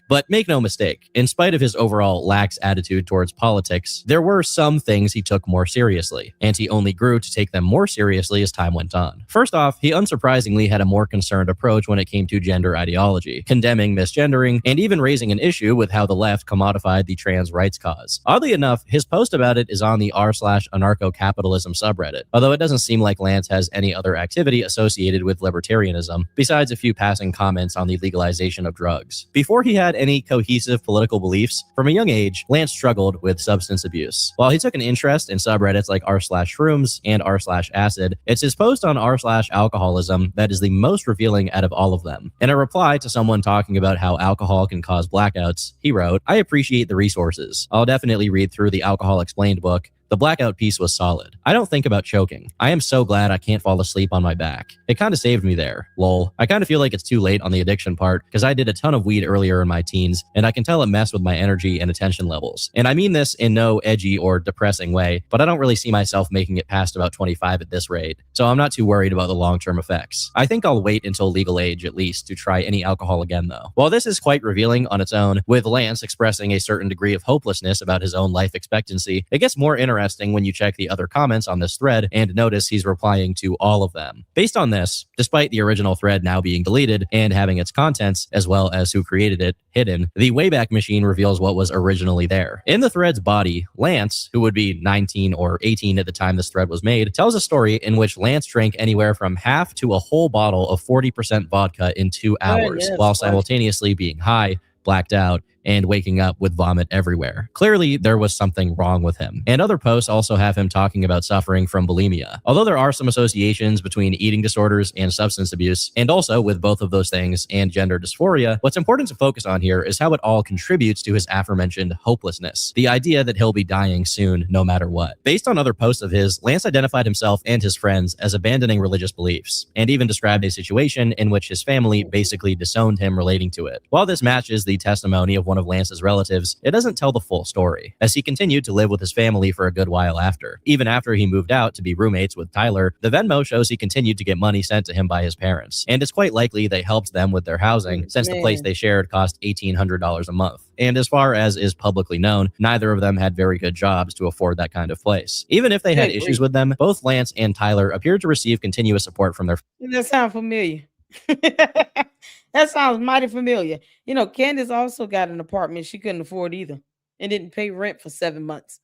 But make no mistake, in spite of his overall lax attitude towards politics, there were some things he took more seriously, and he only grew to take them more seriously as time went on. First off, he unsurprisingly had a more concerned approach when it came to gender ideology, condemning misgendering, and even raising an issue with how the left commodified the trans rights cause. Oddly enough, his post about it is on the r/anarcho-capitalism subreddit, although it doesn't seem like Lance has any other activity associated with libertarianism, besides a few passing comments on the legalization of drugs. Before he had any cohesive political beliefs, from a young age, Lance struggled with substance abuse. While he took an interest in subreddits like r/shrooms and r/acid, it's his post on r/alcoholism that is the most revealing out of all of them. In a reply to someone talking about how alcohol can cause blackouts, he wrote, "I appreciate the resources. I'll definitely read through the Alcohol Explained book. The blackout piece was solid. I don't think about choking. I am so glad I can't fall asleep on my back. It kind of saved me there. Lol. I kind of feel like it's too late on the addiction part because I did a ton of weed earlier in my teens and I can tell it messed with my energy and attention levels. And I mean this in no edgy or depressing way, but I don't really see myself making it past about 25 at this rate. So I'm not too worried about the long-term effects. I think I'll wait until legal age at least to try any alcohol again though." While this is quite revealing on its own, with Lance expressing a certain degree of hopelessness about his own life expectancy, it gets more interesting when you check the other comments on this thread and notice he's replying to all of them. Based on this, despite the original thread now being deleted and having its contents, as well as who created it, hidden, the Wayback Machine reveals what was originally there. In the thread's body, Lance, who would be 19 or 18 at the time this thread was made, tells a story in which Lance drank anywhere from half to a whole bottle of 40% vodka in 2 hours, while simultaneously being high, blacked out, and waking up with vomit everywhere. Clearly, there was something wrong with him. And other posts also have him talking about suffering from bulimia. Although there are some associations between eating disorders and substance abuse, and also with both of those things and gender dysphoria, what's important to focus on here is how it all contributes to his aforementioned hopelessness. The idea that he'll be dying soon no matter what. Based on other posts of his, Lance identified himself and his friends as abandoning religious beliefs, and even described a situation in which his family basically disowned him relating to it. While this matches the testimony of one of Lance's relatives, it doesn't tell the full story, as he continued to live with his family for a good while after. Even after he moved out to be roommates with Tyler, the Venmo shows he continued to get money sent to him by his parents, and it's quite likely they helped them with their housing, since the place they shared cost $1,800 a month. And as far as is publicly known, neither of them had very good jobs to afford that kind of place. Even if they had issues with them, both Lance and Tyler appeared to receive continuous support from their... That sounds familiar. That sounds mighty familiar. You know, Candace also got an apartment she couldn't afford either and didn't pay rent for 7 months.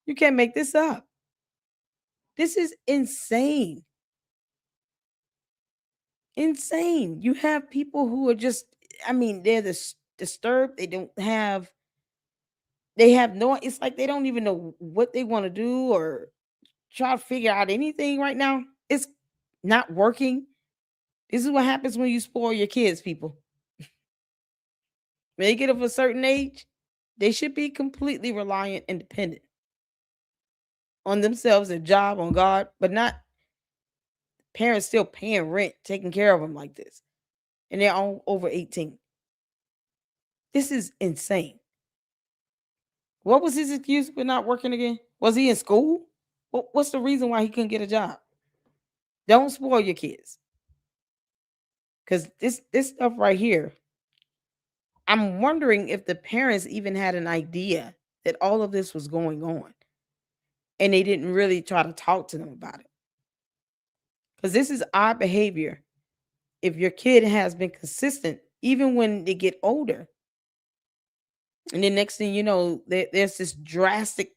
You can't make this up. This is insane. Insane. You have people who are just, I mean, they're disturbed. They have no, it's like they don't even know what they want to do or try to figure out anything right now. It's not working. This is what happens when you spoil your kids, people. When they get of a certain age, they should be completely reliant and dependent on themselves, their job, on God, but not parents still paying rent, taking care of them like this. And they're all over 18. This is insane. What was his excuse for not working again? Was he in school? What's the reason why he couldn't get a job? Don't spoil your kids. Because this stuff right here, I'm wondering if the parents even had an idea that all of this was going on and they didn't really try to talk to them about it. Because this is odd behavior if your kid has been consistent, even when they get older. And then next thing you know, there's this drastic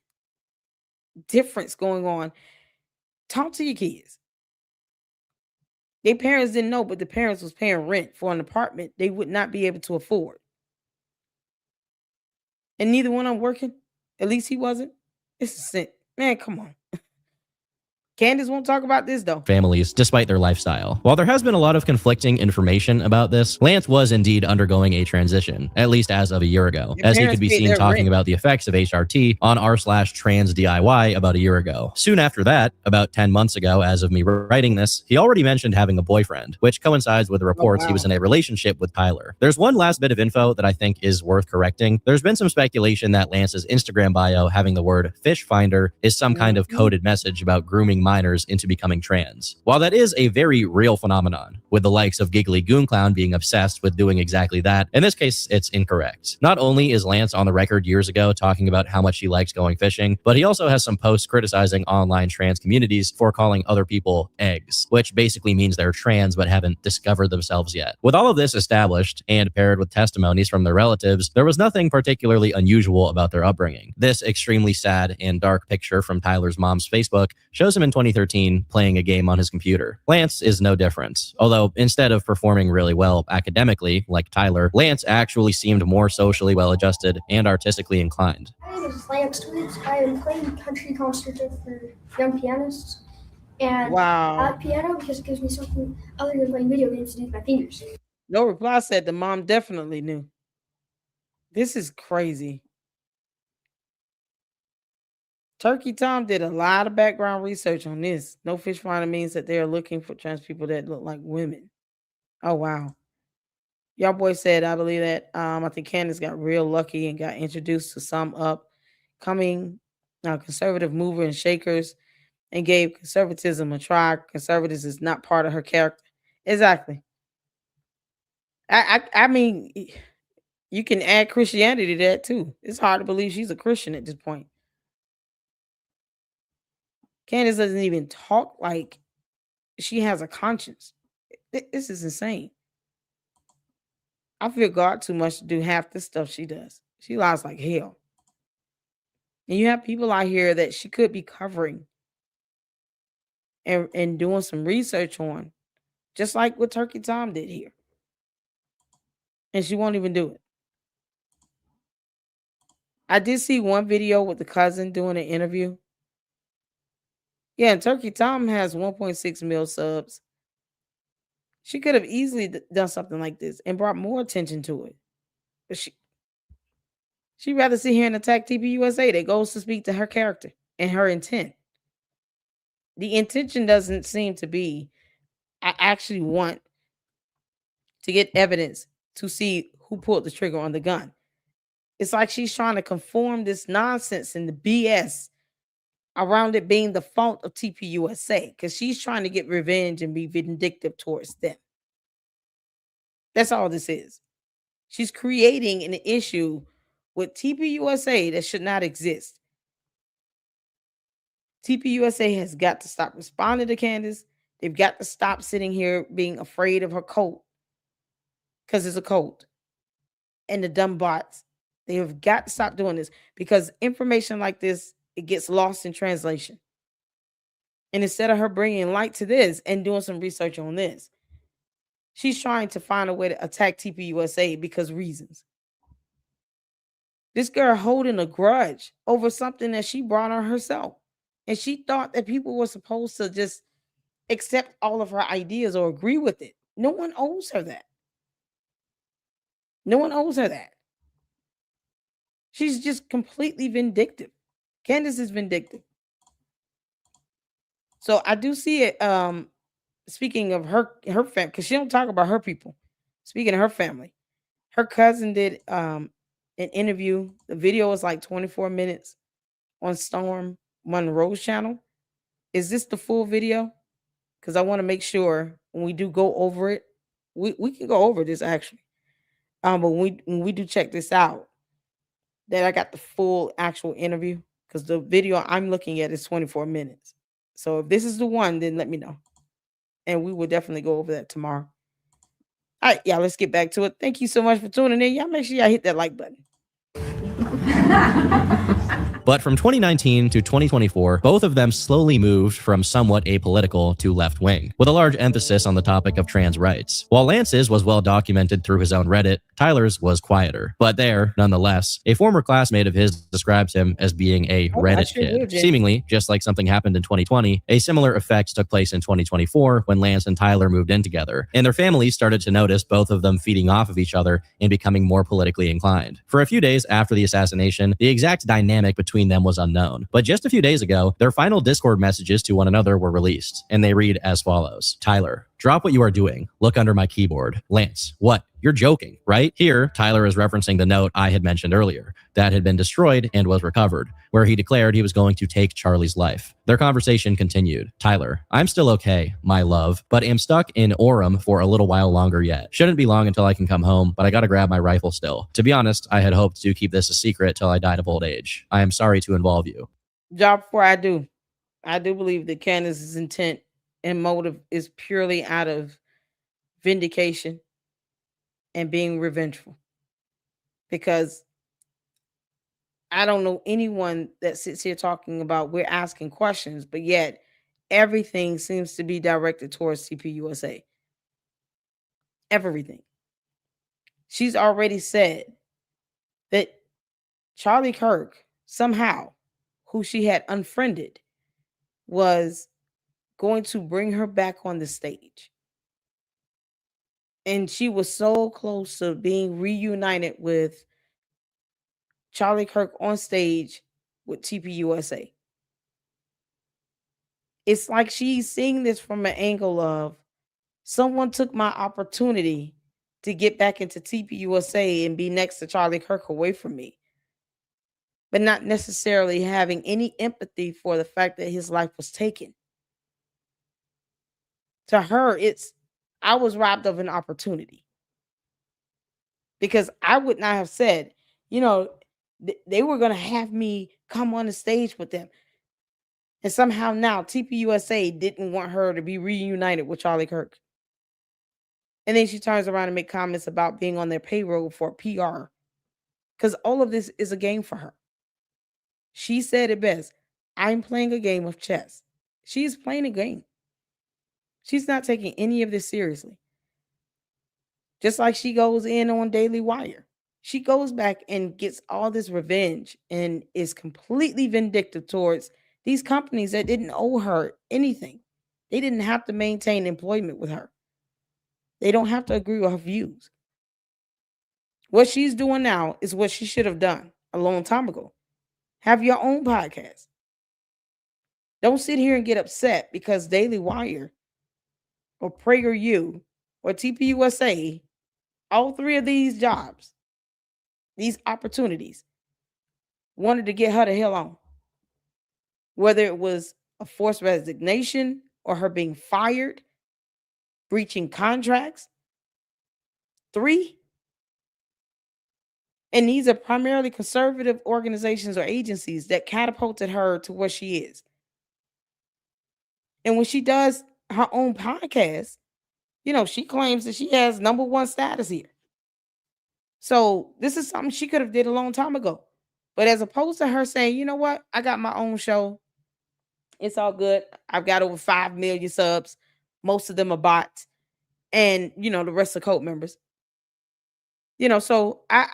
difference going on. Talk to your kids. Their parents didn't know, but the parents was paying rent for an apartment they would not be able to afford. And neither one of them working. At least he wasn't. It's a sin. Man, come on. Candace won't talk about this though. Families, despite their lifestyle. While there has been a lot of conflicting information about this, Lance was indeed undergoing a transition, at least as of a year ago, as he could be seen talking about the effects of HRT on r/trans DIY about a year ago. Soon after that, about 10 months ago, as of me writing this, he already mentioned having a boyfriend, which coincides with the reports he was in a relationship with Tyler. There's one last bit of info that I think is worth correcting. There's been some speculation that Lance's Instagram bio having the word fish finder is some kind of coded message about grooming minors into becoming trans. While that is a very real phenomenon, with the likes of Giggly Goon Clown being obsessed with doing exactly that, in this case, it's incorrect. Not only is Lance on the record years ago talking about how much he likes going fishing, but he also has some posts criticizing online trans communities for calling other people eggs, which basically means they're trans but haven't discovered themselves yet. With all of this established, and paired with testimonies from their relatives, there was nothing particularly unusual about their upbringing. This extremely sad and dark picture from Tyler's mom's Facebook shows him in 2013 playing a game on his computer. Lance is no different, although instead of performing really well academically, like Tyler, Lance actually seemed more socially well-adjusted and artistically inclined. My name is Lance Twins. I am playing country concerto for young pianists. And I like piano because it gives me something other than playing video games to do with my fingers. No reply said the mom definitely knew. This is crazy. Turkey Tom did a lot of background research on this. No fish finder means that they're looking for trans people that look like women. Oh, wow. Y'all boy said, I believe that. I think Candace got real lucky and got introduced to some upcoming conservative mover and shakers and gave conservatism a try. Conservatives is not part of her character. Exactly. I mean, you can add Christianity to that too. It's hard to believe she's a Christian at this point. Candace doesn't even talk like she has a conscience. This is insane. I fear God too much to do half the stuff she does. She lies like hell. And you have people out here that she could be covering and doing some research on, just like what Turkey Tom did here. And she won't even do it. I did see one video with the cousin doing an interview. Yeah, and Turkey Tom has 1.6 mil subs. She could have easily done something like this and brought more attention to it. But she'd rather sit here and attack TPUSA that goes to speak to her character and her intent. The intention doesn't seem to be, I actually want to get evidence to see who pulled the trigger on the gun. It's like she's trying to conform this nonsense and the BS around it being the fault of TPUSA because she's trying to get revenge and be vindictive towards them. That's all this is. She's creating an issue with TPUSA that should not exist. TPUSA has got to stop responding to Candace. They've got to stop sitting here being afraid of her cult because it's a cult. And the dumb bots. They have got to stop doing this because information like this, it gets lost in translation. And instead of her bringing light to this and doing some research on this, she's trying to find a way to attack TPUSA because reasons. This girl holding a grudge over something that she brought on herself. And she thought that people were supposed to just accept all of her ideas or agree with it. No one owes her that. No one owes her that. She's just completely vindictive. Candace is vindictive. So I do see it. Speaking of her family, because she don't talk about her people. Speaking of her family, her cousin did an interview. The video was like 24 minutes on Storm Monroe's channel. Is this the full video? Because I want to make sure when we do go over it, we can go over this actually. But when we do check this out, that I got the full actual interview because the video I'm looking at is 24 minutes. So if this is the one, then let me know. And we will definitely go over that tomorrow. All right, y'all, let's get back to it. Thank you so much for tuning in. Y'all make sure y'all hit that like button. But from 2019 to 2024, both of them slowly moved from somewhat apolitical to left-wing, with a large emphasis on the topic of trans rights. While Lance's was well documented through his own Reddit, Tyler's was quieter. But there, nonetheless, a former classmate of his describes him as being a Reddit kid. Seemingly, just like something happened in 2020, a similar effect took place in 2024 when Lance and Tyler moved in together, and their families started to notice both of them feeding off of each other and becoming more politically inclined. For a few days after the assassination, the exact dynamic between them was unknown. But just a few days ago, their final Discord messages to one another were released, and they read as follows. Tyler, drop what you are doing. Look under my keyboard. Lance, what? You're joking, right? Here, Tyler is referencing the note I had mentioned earlier that had been destroyed and was recovered, where he declared he was going to take Charlie's life. Their conversation continued. Tyler, I'm still okay, my love, but am stuck in Orem for a little while longer yet. Shouldn't be long until I can come home, but I gotta grab my rifle still. To be honest, I had hoped to keep this a secret till I died of old age. I am sorry to involve you. Job before I do believe that Candace's intent and motive is purely out of vindication and being revengeful. Because I don't know anyone that sits here talking about we're asking questions, but yet everything seems to be directed towards TPUSA. Everything. She's already said that Charlie Kirk, somehow, who she had unfriended, was going to bring her back on the stage. And she was so close to being reunited with Charlie Kirk on stage with TPUSA. It's like she's seeing this from an angle of someone took my opportunity to get back into TPUSA and be next to Charlie Kirk away from me, but not necessarily having any empathy for the fact that his life was taken. To her, I was robbed of an opportunity because I would not have said, they were going to have me come on the stage with them. And somehow now TPUSA didn't want her to be reunited with Charlie Kirk. And then she turns around and makes comments about being on their payroll for PR. Because all of this is a game for her. She said it best. I'm playing a game of chess. She's playing a game. She's not taking any of this seriously. Just like she goes in on Daily Wire. She goes back and gets all this revenge and is completely vindictive towards these companies that didn't owe her anything. They didn't have to maintain employment with her. They don't have to agree with her views. What she's doing now is what she should have done a long time ago. Have your own podcast. Don't sit here and get upset because Daily Wire or PragerU or TPUSA, all three of these jobs, these opportunities, wanted to get her the hell on. Whether it was a forced resignation or her being fired, breaching contracts. 3. And these are primarily conservative organizations or agencies that catapulted her to where she is. And when she does her own podcast, she claims that she has #1 status here. So this is something she could have did a long time ago. But as opposed to her saying, you know what, I got my own show. It's all good. I've got over 5 million subs. Most of them are bots. And, the rest are cult members. So I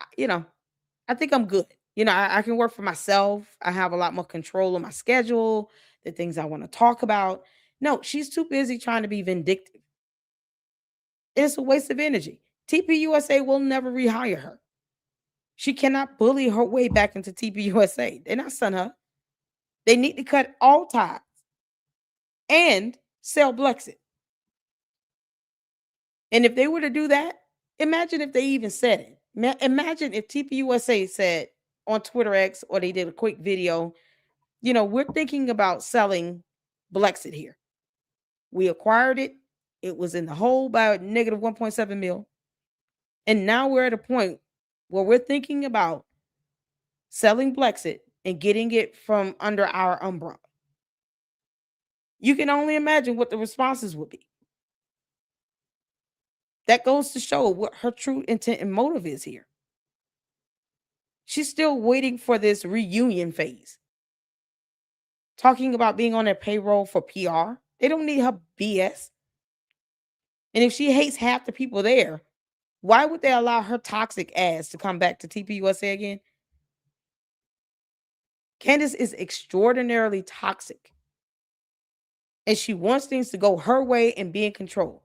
think I'm good. I can work for myself. I have a lot more control of my schedule, the things I want to talk about. No, she's too busy trying to be vindictive. It's a waste of energy. TPUSA will never rehire her. She cannot bully her way back into TPUSA. They're not sending her. They need to cut all ties and sell Blexit. And if they were to do that, imagine if they even said it. Imagine if TPUSA said on Twitter X, or they did a quick video, we're thinking about selling Blexit here. We acquired it. It was in the hole by negative 1.7 mil. And now we're at a point where we're thinking about selling Blexit and getting it from under our umbrella. You can only imagine what the responses would be. That goes to show what her true intent and motive is here. She's still waiting for this reunion phase. Talking about being on their payroll for PR. They don't need her BS. And if she hates half the people there, why would they allow her toxic ass to come back to TPUSA again? Candace is extraordinarily toxic. And she wants things to go her way and be in control.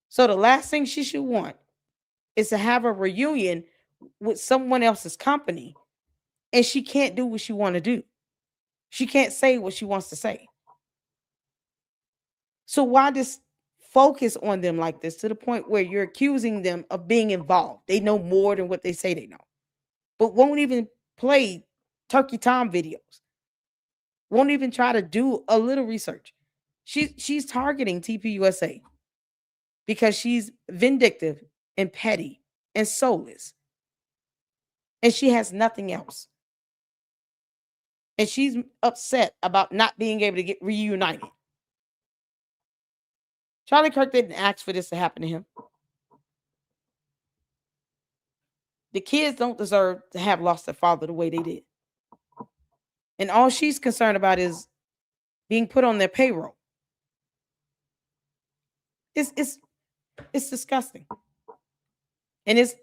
So the last thing she should want is to have a reunion with someone else's company, and she can't do what she want to do. She can't say what she wants to say. So why just focus on them like this to the point where you're accusing them of being involved? They know more than what they say they know, but won't even play Turkey Tom videos. Won't even try to do a little research. She's targeting TPUSA because she's vindictive and petty and soulless. And she has nothing else. And she's upset about not being able to get reunited. Charlie Kirk didn't ask for this to happen to him. The kids don't deserve to have lost their father the way they did. And all she's concerned about is being put on their payroll. It's disgusting. And it's,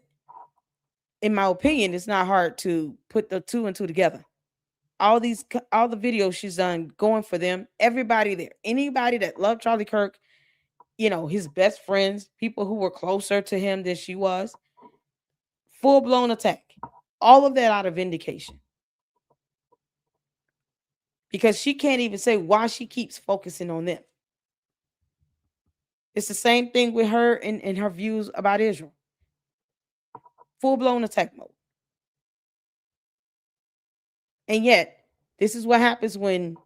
in my opinion, it's not hard to put the 2 and 2 together. All the videos she's done going for them, everybody there, anybody that loved Charlie Kirk, his best friends, people who were closer to him than she was, full-blown attack. All of that out of vindication. Because she can't even say why she keeps focusing on them. It's the same thing with her and her views about Israel. Full-blown attack mode. And yet, this is what happens when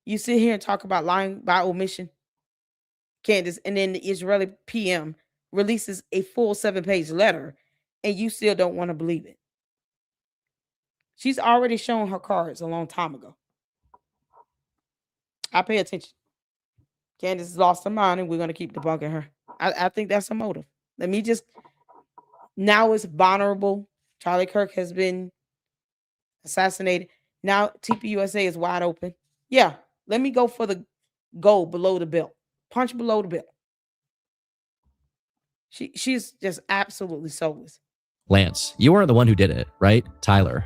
you sit here and talk about lying by omission, Candace, and then the Israeli PM releases a full 7-page letter, and you still don't want to believe it. She's already shown her cards a long time ago. I pay attention. Candace has lost her mind, and we're going to keep debunking her. I think that's a motive. Now it's vulnerable. Charlie Kirk has been assassinated. Now TPUSA is wide open. Yeah, let me go for the goal below the belt. Punch below the belt. She's just absolutely soulless. Lance, you weren't the one who did it, right? Tyler,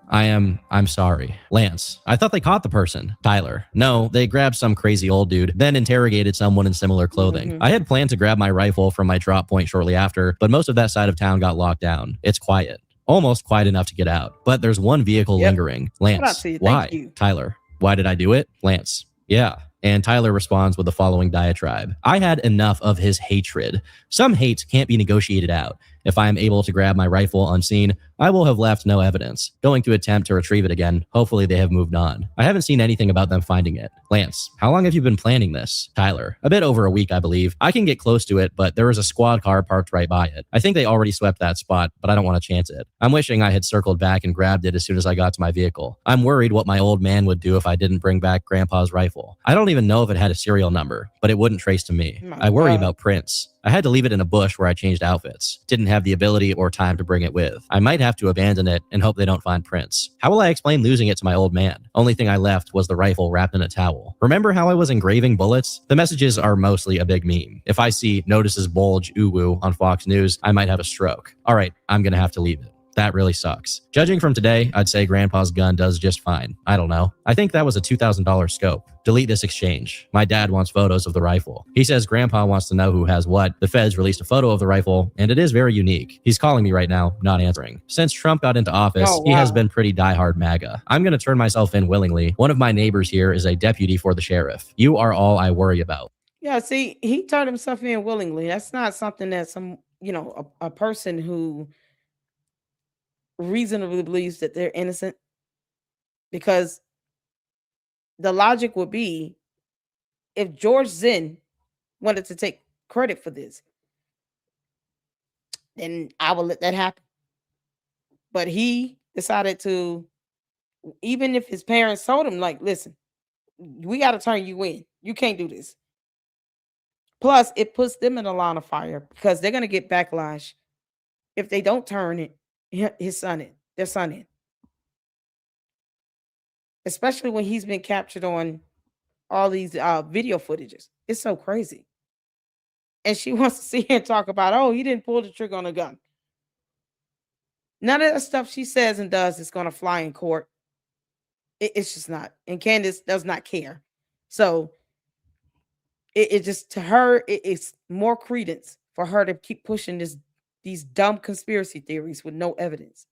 I'm sorry. Lance, I thought they caught the person. Tyler, no, they grabbed some crazy old dude, then interrogated someone in similar clothing. I had planned to grab my rifle from my drop point shortly after, but most of that side of town got locked down. It's quiet. Almost quiet enough to get out, but there's one vehicle lingering. Lance, why? Tyler, why did I do it? Lance, yeah. And Tyler responds with the following diatribe. I had enough of his hatred. Some hate can't be negotiated out. If I am able to grab my rifle unseen, I will have left no evidence. Going to attempt to retrieve it again. Hopefully they have moved on. I haven't seen anything about them finding it. Lance, how long have you been planning this? Tyler, a bit over a week, I believe. I can get close to it, but there was a squad car parked right by it. I think they already swept that spot, but I don't want to chance it. I'm wishing I had circled back and grabbed it as soon as I got to my vehicle. I'm worried what my old man would do if I didn't bring back Grandpa's rifle. I don't even know if it had a serial number, but it wouldn't trace to me. I worry about prints. I had to leave it in a bush where I changed outfits. Didn't have the ability or time to bring it with. I might have to abandon it and hope they don't find prints. How will I explain losing it to my old man? Only thing I left was the rifle wrapped in a towel. Remember how I was engraving bullets? The messages are mostly a big meme. If I see notices bulge ooh-woo on Fox News, I might have a stroke. All right, I'm gonna have to leave it. That really sucks. Judging from today, I'd say Grandpa's gun does just fine. I don't know. I think that was a $2,000 scope. Delete this exchange. My dad wants photos of the rifle. He says Grandpa wants to know who has what. The feds released a photo of the rifle, and it is very unique. He's calling me right now, not answering. Since Trump got into office, he has been pretty diehard MAGA. I'm going to turn myself in willingly. One of my neighbors here is a deputy for the sheriff. You are all I worry about. Yeah, see, he turned himself in willingly. That's not something that a person who reasonably believes that they're innocent, because the logic would be if George Zinn wanted to take credit for this, then I will let that happen. But he decided to, even if his parents told him, like, listen, we got to turn you in. You can't do this. Plus, it puts them in a line of fire because they're going to get backlash if they don't turn their son in. Especially when he's been captured on all these video footages. It's so crazy. And she wants to sit here and talk about, oh, he didn't pull the trigger on a gun. None of that stuff she says and does is going to fly in court. It's just not. And Candace does not care. So it just, to her, it's more credence for her to keep pushing these dumb conspiracy theories with no evidence.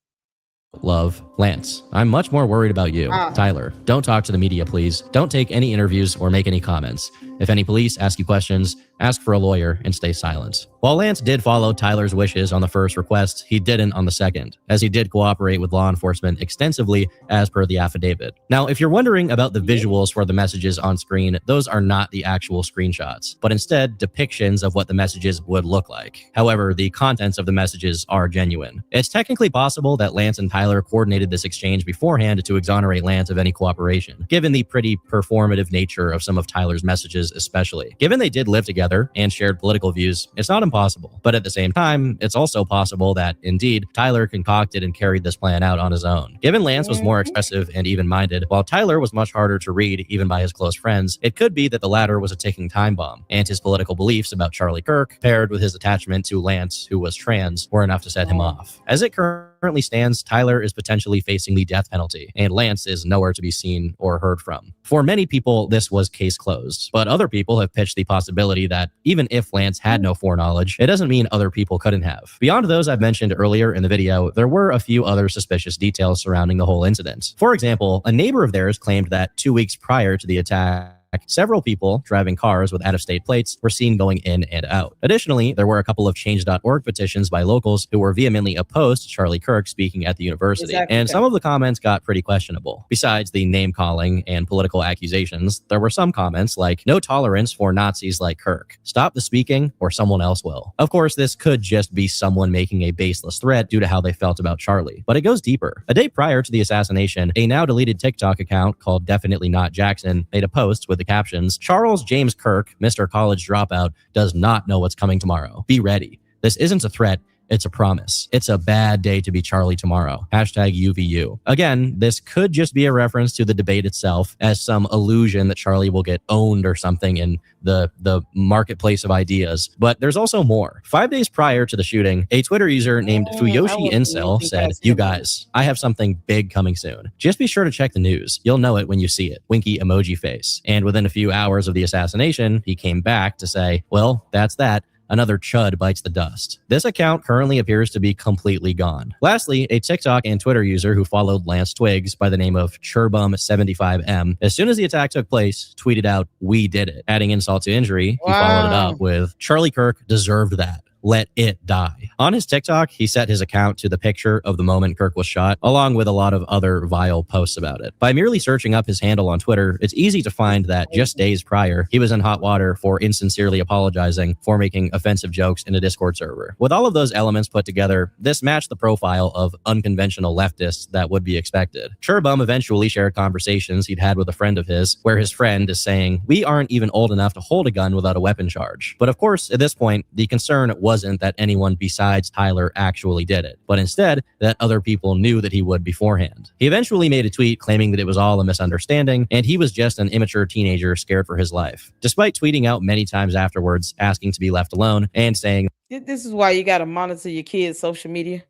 Love, Lance, I'm much more worried about you. Tyler, don't talk to the media, please. Don't take any interviews or make any comments. If any police ask you questions, ask for a lawyer and stay silent. While Lance did follow Tyler's wishes on the first request, he didn't on the second, as he did cooperate with law enforcement extensively as per the affidavit. Now, if you're wondering about the visuals for the messages on screen, those are not the actual screenshots, but instead depictions of what the messages would look like. However, the contents of the messages are genuine. It's technically possible that Lance and Tyler coordinated this exchange beforehand to exonerate Lance of any cooperation, given the pretty performative nature of some of Tyler's messages especially. Given they did live together and shared political views, it's not impossible. But at the same time, it's also possible that, indeed, Tyler concocted and carried this plan out on his own. Given Lance was more expressive and even-minded, while Tyler was much harder to read even by his close friends, it could be that the latter was a ticking time bomb, and his political beliefs about Charlie Kirk, paired with his attachment to Lance, who was trans, were enough to set him off. As it currently stands, Tyler is potentially facing the death penalty, and Lance is nowhere to be seen or heard from. For many people, this was case closed, but other people have pitched the possibility that even if Lance had no foreknowledge, it doesn't mean other people couldn't have. Beyond those I've mentioned earlier in the video, there were a few other suspicious details surrounding the whole incident. For example, a neighbor of theirs claimed that 2 weeks prior to the attack, several people driving cars with out-of-state plates were seen going in and out. Additionally, there were a couple of Change.org petitions by locals who were vehemently opposed to Charlie Kirk speaking at the university, and some of the comments got pretty questionable. Besides the name-calling and political accusations, there were some comments like, no tolerance for Nazis like Kirk. Stop the speaking or someone else will. Of course, this could just be someone making a baseless threat due to how they felt about Charlie, but it goes deeper. A day prior to the assassination, a now-deleted TikTok account called Definitely Not Jackson made a post with the captions, Charles James Kirk, Mr. College Dropout, does not know what's coming tomorrow. Be ready. This isn't a threat. It's a promise. It's a bad day to be Charlie tomorrow. Hashtag UVU. Again, this could just be a reference to the debate itself as some illusion that Charlie will get owned or something in the marketplace of ideas. But there's also more. 5 days prior to the shooting, a Twitter user named Fuyoshi Incel said, "You guys, I have something big coming soon. Just be sure to check the news. You'll know it when you see it. Winky emoji face." And within a few hours of the assassination, he came back to say, "Well, that's that. Another chud bites the dust." This account currently appears to be completely gone. Lastly, a TikTok and Twitter user who followed Lance Twiggs by the name of Churbum75M, as soon as the attack took place, tweeted out, "We did it." Adding insult to injury, he followed it up with, "Charlie Kirk deserved that. Let it die." On his TikTok, he set his account to the picture of the moment Kirk was shot, along with a lot of other vile posts about it. By merely searching up his handle on Twitter, it's easy to find that just days prior, he was in hot water for insincerely apologizing for making offensive jokes in a Discord server. With all of those elements put together, this matched the profile of unconventional leftists that would be expected. Churbum eventually shared conversations he'd had with a friend of his, where his friend is saying, "We aren't even old enough to hold a gun without a weapon charge." But of course, at this point, the concern wasn't that anyone besides Tyler actually did it, but instead that other people knew that he would beforehand. He eventually made a tweet claiming that it was all a misunderstanding and he was just an immature teenager scared for his life. Despite tweeting out many times afterwards asking to be left alone and saying, "This is why you got to monitor your kids' social media."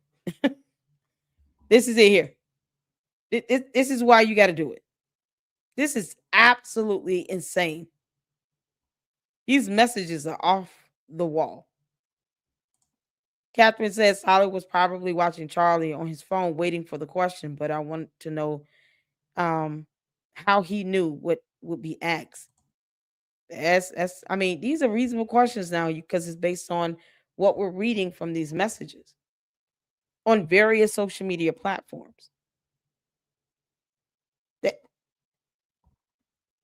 This is it here. This is why you got to do it. This is absolutely insane. These messages are off the wall. Catherine says Tyler was probably watching Charlie on his phone waiting for the question, but I want to know how he knew what would be asked. I mean, these are reasonable questions now because it's based on what we're reading from these messages on various social media platforms.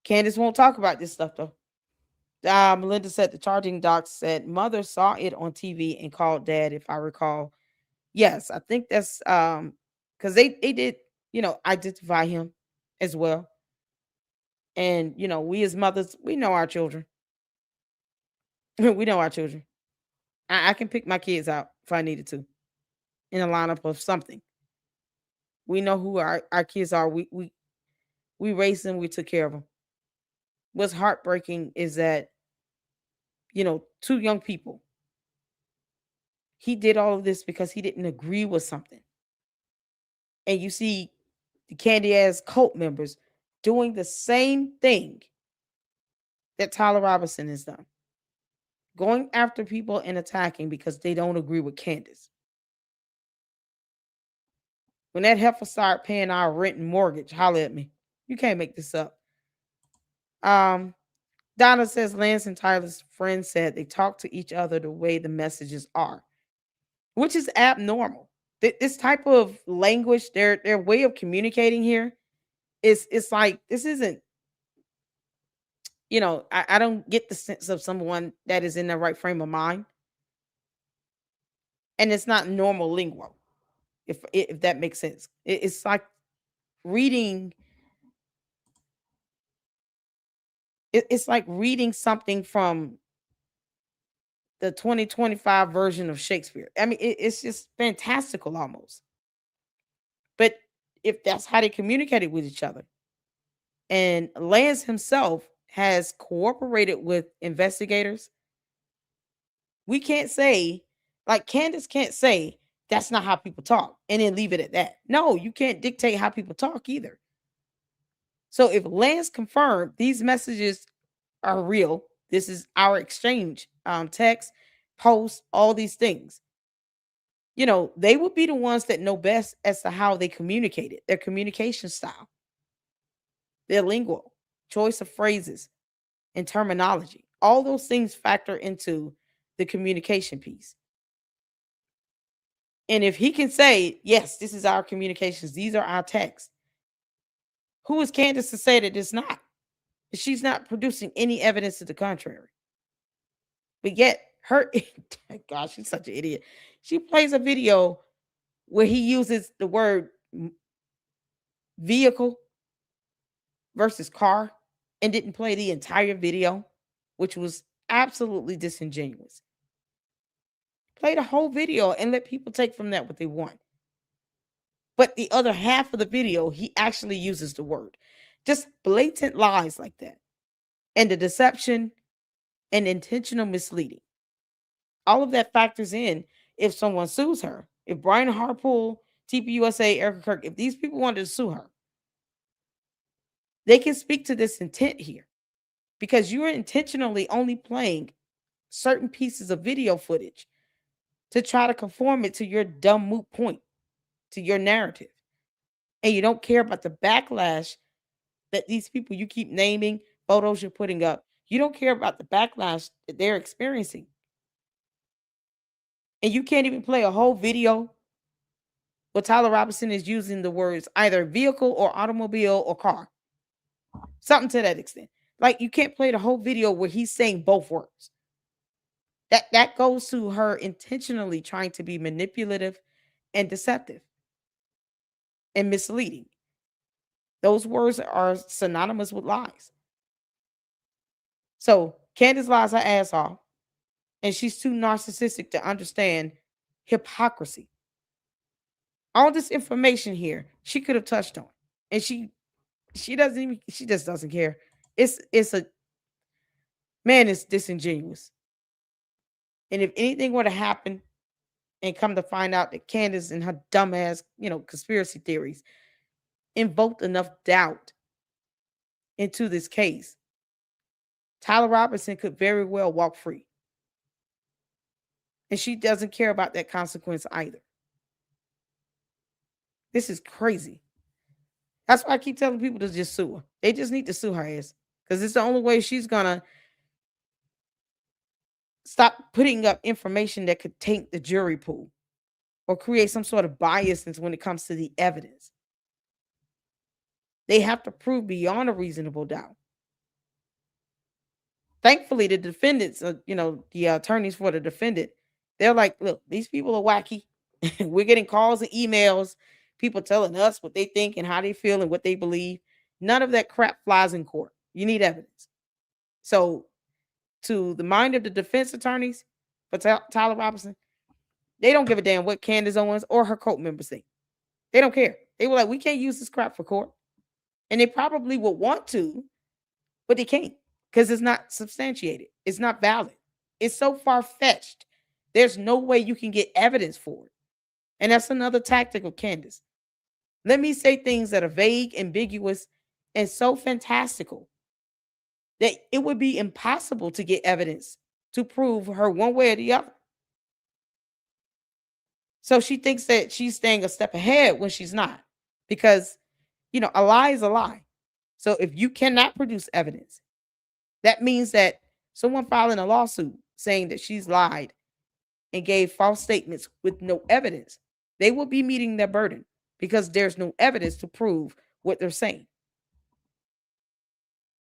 Candace won't talk about this stuff though. Melinda said the charging doc said mother saw it on TV and called dad, if I recall. Yes, I think that's because they did, identify him as well. And we as mothers, we know our children. We know our children. I can pick my kids out if I needed to in a lineup of something. We know who our kids are. We raised them, we took care of them. What's heartbreaking is that, two young people, he did all of this because he didn't agree with something. And you see the candy ass cult members doing the same thing that Tyler Robinson has done. Going after people and attacking because they don't agree with Candace. When that heifer start paying our rent and mortgage, holler at me. You can't make this up. Donna says Lance and Tyler's friend said they talk to each other the way the messages are, which is abnormal. This type of language, their way of communicating here it's like this isn't, I don't get the sense of someone that is in the right frame of mind. And it's not normal lingo, if that makes sense. It's like reading. It's like reading something from the 2025 version of Shakespeare. I mean, it's just fantastical almost. But if that's how they communicated with each other, and Lance himself has cooperated with investigators, we can't say, like Candace can't say, that's not how people talk and then leave it at that. No, you can't dictate how people talk either. So if Lance confirmed these messages are real, this is our exchange, text, posts, all these things, they would be the ones that know best as to how they communicated, their communication style, their lingual, choice of phrases and terminology. All those things factor into the communication piece. And if he can say, yes, this is our communications, these are our texts, who is Candace to say that it's not? She's not producing any evidence to the contrary. But yet, gosh, she's such an idiot. She plays a video where he uses the word vehicle versus car and didn't play the entire video, which was absolutely disingenuous. Play the whole video and let people take from that what they want. But the other half of the video, he actually uses the word. Just blatant lies like that. And the deception and intentional misleading. All of that factors in if someone sues her. If Brian Harpool, TPUSA, Erica Kirk, if these people wanted to sue her, they can speak to this intent here because you are intentionally only playing certain pieces of video footage to try to conform it to your dumb moot point, to your narrative. And you don't care about the backlash that these people you keep naming, photos you're putting up, you don't care about the backlash that they're experiencing. And you can't even play a whole video where Tyler Robinson is using the words either vehicle or automobile or car. Something to that extent. Like, you can't play the whole video where he's saying both words. That goes to her intentionally trying to be manipulative and deceptive and misleading. Those words are synonymous with lies. So Candace lies her ass off, and she's too narcissistic to understand hypocrisy. All this information here, she could have touched on, and she just doesn't care. It's disingenuous. And if anything were to happen and come to find out that Candace and her dumbass, conspiracy theories invoked enough doubt into this case, Tyler Robinson could very well walk free. And she doesn't care about that consequence either. This is crazy. That's why I keep telling people to just sue her. They just need to sue her ass. Because it's the only way she's going to stop putting up information that could taint the jury pool or create some sort of biasness when it comes to the evidence. They have to prove beyond a reasonable doubt. Thankfully, the defendants, the attorneys for the defendant, they're like, look, these people are wacky. We're getting calls and emails, people telling us what they think and how they feel and what they believe. None of that crap flies in court. You need evidence. So, to the mind of the defense attorneys for Tyler Robinson, they don't give a damn what Candace Owens or her cult members think. They don't care. They were like, we can't use this crap for court. And they probably would want to, but they can't because it's not substantiated. It's not valid. It's so far-fetched. There's no way you can get evidence for it. And that's another tactic of Candace. Let me say things that are vague, ambiguous, and so fantastical that it would be impossible to get evidence to prove her one way or the other. So she thinks that she's staying a step ahead when she's not. Because, a lie is a lie. So if you cannot produce evidence, that means that someone filing a lawsuit saying that she's lied and gave false statements with no evidence, they will be meeting their burden because there's no evidence to prove what they're saying.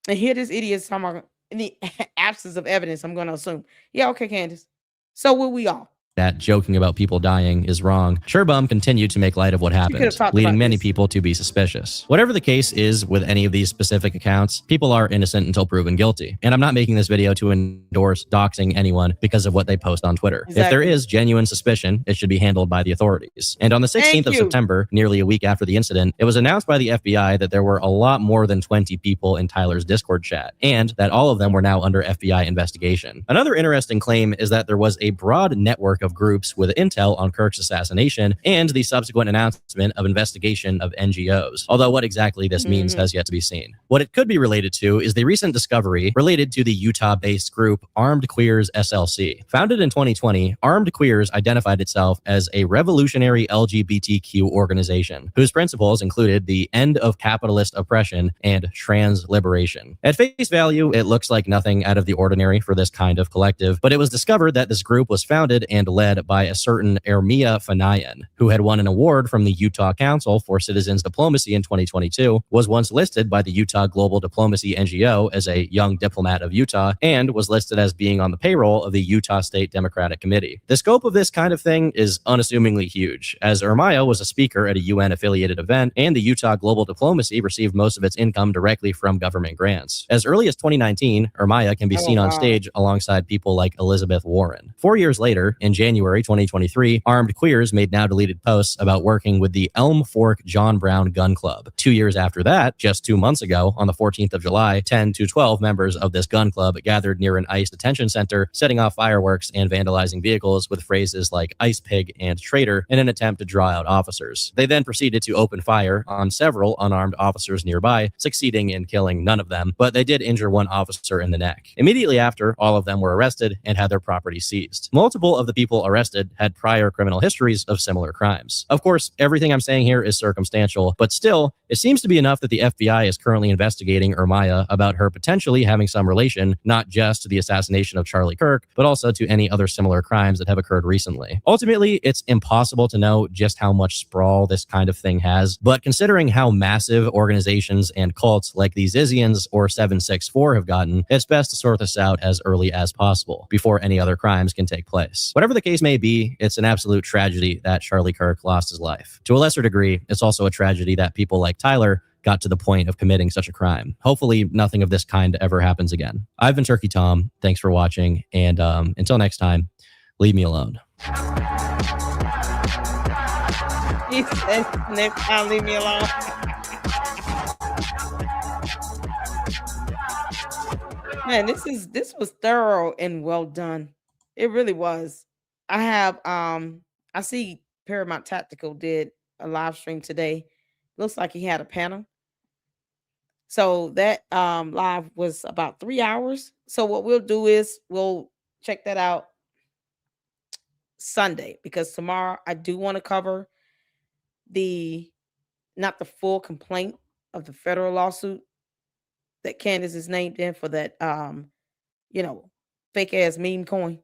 And here this idiot is talking about, in the absence of evidence, I'm going to assume, yeah, okay, Candace. So will we all. That joking about people dying is wrong. Sherbum continued to make light of what happened, leading many people to be suspicious. Whatever the case is with any of these specific accounts, people are innocent until proven guilty. And I'm not making this video to endorse doxing anyone because of what they post on Twitter. Exactly. If there is genuine suspicion, it should be handled by the authorities. And on the 16th of September, nearly a week after the incident, it was announced by the FBI that there were a lot more than 20 people in Tyler's Discord chat, and that all of them were now under FBI investigation. Another interesting claim is that there was a broad network of groups with intel on Kirk's assassination and the subsequent announcement of investigation of NGOs. Although what exactly this means has yet to be seen. What it could be related to is the recent discovery related to the Utah-based group Armed Queers SLC. Founded in 2020, Armed Queers identified itself as a revolutionary LGBTQ organization whose principles included the end of capitalist oppression and trans liberation. At face value, it looks like nothing out of the ordinary for this kind of collective, but it was discovered that this group was founded and led by a certain Ermia Fanayan, who had won an award from the Utah Council for Citizens Diplomacy in 2022, was once listed by the Utah Global Diplomacy NGO as a young diplomat of Utah, and was listed as being on the payroll of the Utah State Democratic Committee. The scope of this kind of thing is unassumingly huge, as Ermia was a speaker at a UN-affiliated event, and the Utah Global Diplomacy received most of its income directly from government grants. As early as 2019, Ermia can be seen on stage alongside people like Elizabeth Warren. 4 years later, in January 2023, armed queers made now deleted posts about working with the Elm Fork John Brown Gun Club. 2 years after that, just 2 months ago, on the 14th of July, 10 to 12 members of this gun club gathered near an ICE detention center, setting off fireworks and vandalizing vehicles with phrases like ice pig and traitor in an attempt to draw out officers. They then proceeded to open fire on several unarmed officers nearby, succeeding in killing none of them, but they did injure one officer in the neck. Immediately after, all of them were arrested and had their property seized. Multiple of the people arrested had prior criminal histories of similar crimes. Of course, everything I'm saying here is circumstantial, but still, it seems to be enough that the FBI is currently investigating Urmia about her potentially having some relation, not just to the assassination of Charlie Kirk, but also to any other similar crimes that have occurred recently. Ultimately, it's impossible to know just how much sprawl this kind of thing has, but considering how massive organizations and cults like the Zizians or 764 have gotten, it's best to sort this out as early as possible, before any other crimes can take place. Whatever the case may be, it's an absolute tragedy that Charlie Kirk lost his life. To a lesser degree, it's also a tragedy that people like Tyler got to the point of committing such a crime. Hopefully, nothing of this kind ever happens again. I've been Turkey Tom. Thanks for watching, and until next time, leave me alone. He said, next time, leave me alone. Man, this was thorough and well done. It really was. I have I see Paramount Tactical did a live stream today. Looks like he had a panel. So that live was about 3 hours. So what we'll do is we'll check that out Sunday, because tomorrow I do want to cover not the full complaint of the federal lawsuit that Candace is named in for that fake ass meme coin.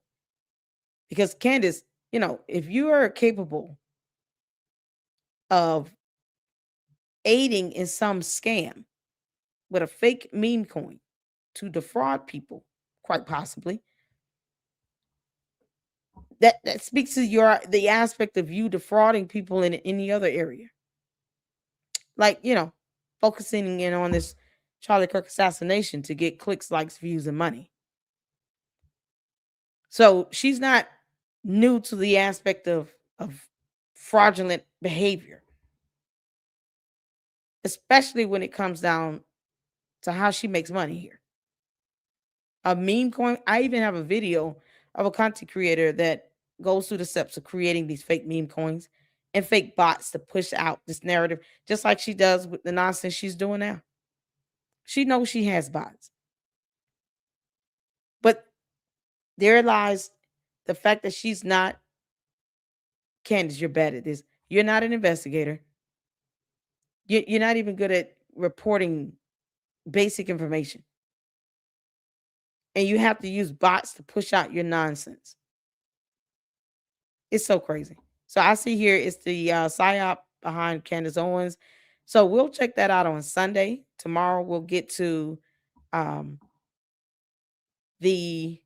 Because Candace, if you are capable of aiding in some scam with a fake meme coin to defraud people, quite possibly, that speaks to the aspect of you defrauding people in any other area. Like, focusing in on this Charlie Kirk assassination to get clicks, likes, views, and money. So she's not new to the aspect of fraudulent behavior, especially when it comes down to how she makes money here. A meme coin. I even have a video of a content creator that goes through the steps of creating these fake meme coins and fake bots to push out this narrative, just like she does with the nonsense she's doing now. She knows she has bots. But there lies the fact that she's not. Candace, you're bad at this. You're not an investigator. You're not even good at reporting basic information. And you have to use bots to push out your nonsense. It's so crazy. So I see here it's the PSYOP behind Candace Owens. So we'll check that out on Sunday. Tomorrow we'll get to I think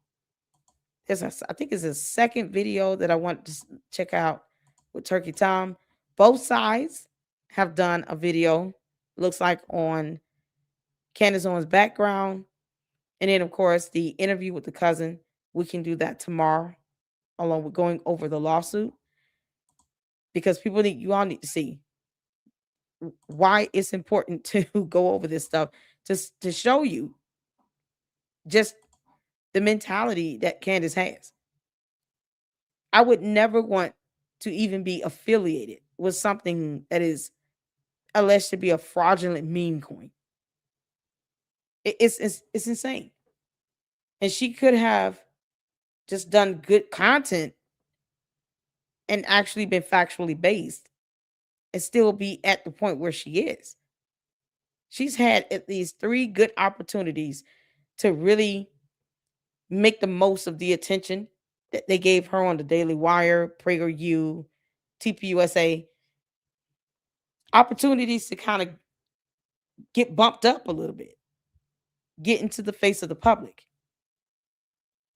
it's a second video that I want to check out with Turkey Tom. Both sides have done a video, looks like, on Candace Owens' background. And then, of course, the interview with the cousin. We can do that tomorrow, along with going over the lawsuit. Because you all need to see why it's important to go over this stuff, to show you just the mentality that Candace has. I would never want to even be affiliated with something that is alleged to be a fraudulent meme coin. It's insane. And she could have just done good content and actually been factually based and still be at the point where she is. She's had at least 3 good opportunities to really make the most of the attention that they gave her on the Daily Wire, PragerU, TPUSA. Opportunities to kind of get bumped up a little bit, get into the face of the public.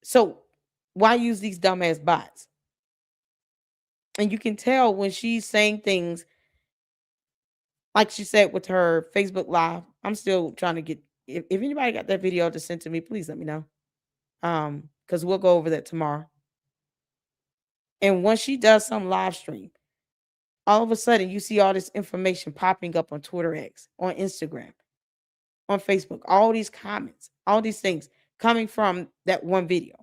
So why use these dumbass bots? And you can tell when she's saying things like she said with her Facebook Live. I'm still trying to get, if anybody got that video to send to me, please let me know. Because we'll go over that tomorrow. And once she does some live stream, all of a sudden you see all this information popping up on Twitter X, on Instagram, on Facebook, all these comments, all these things coming from that one video.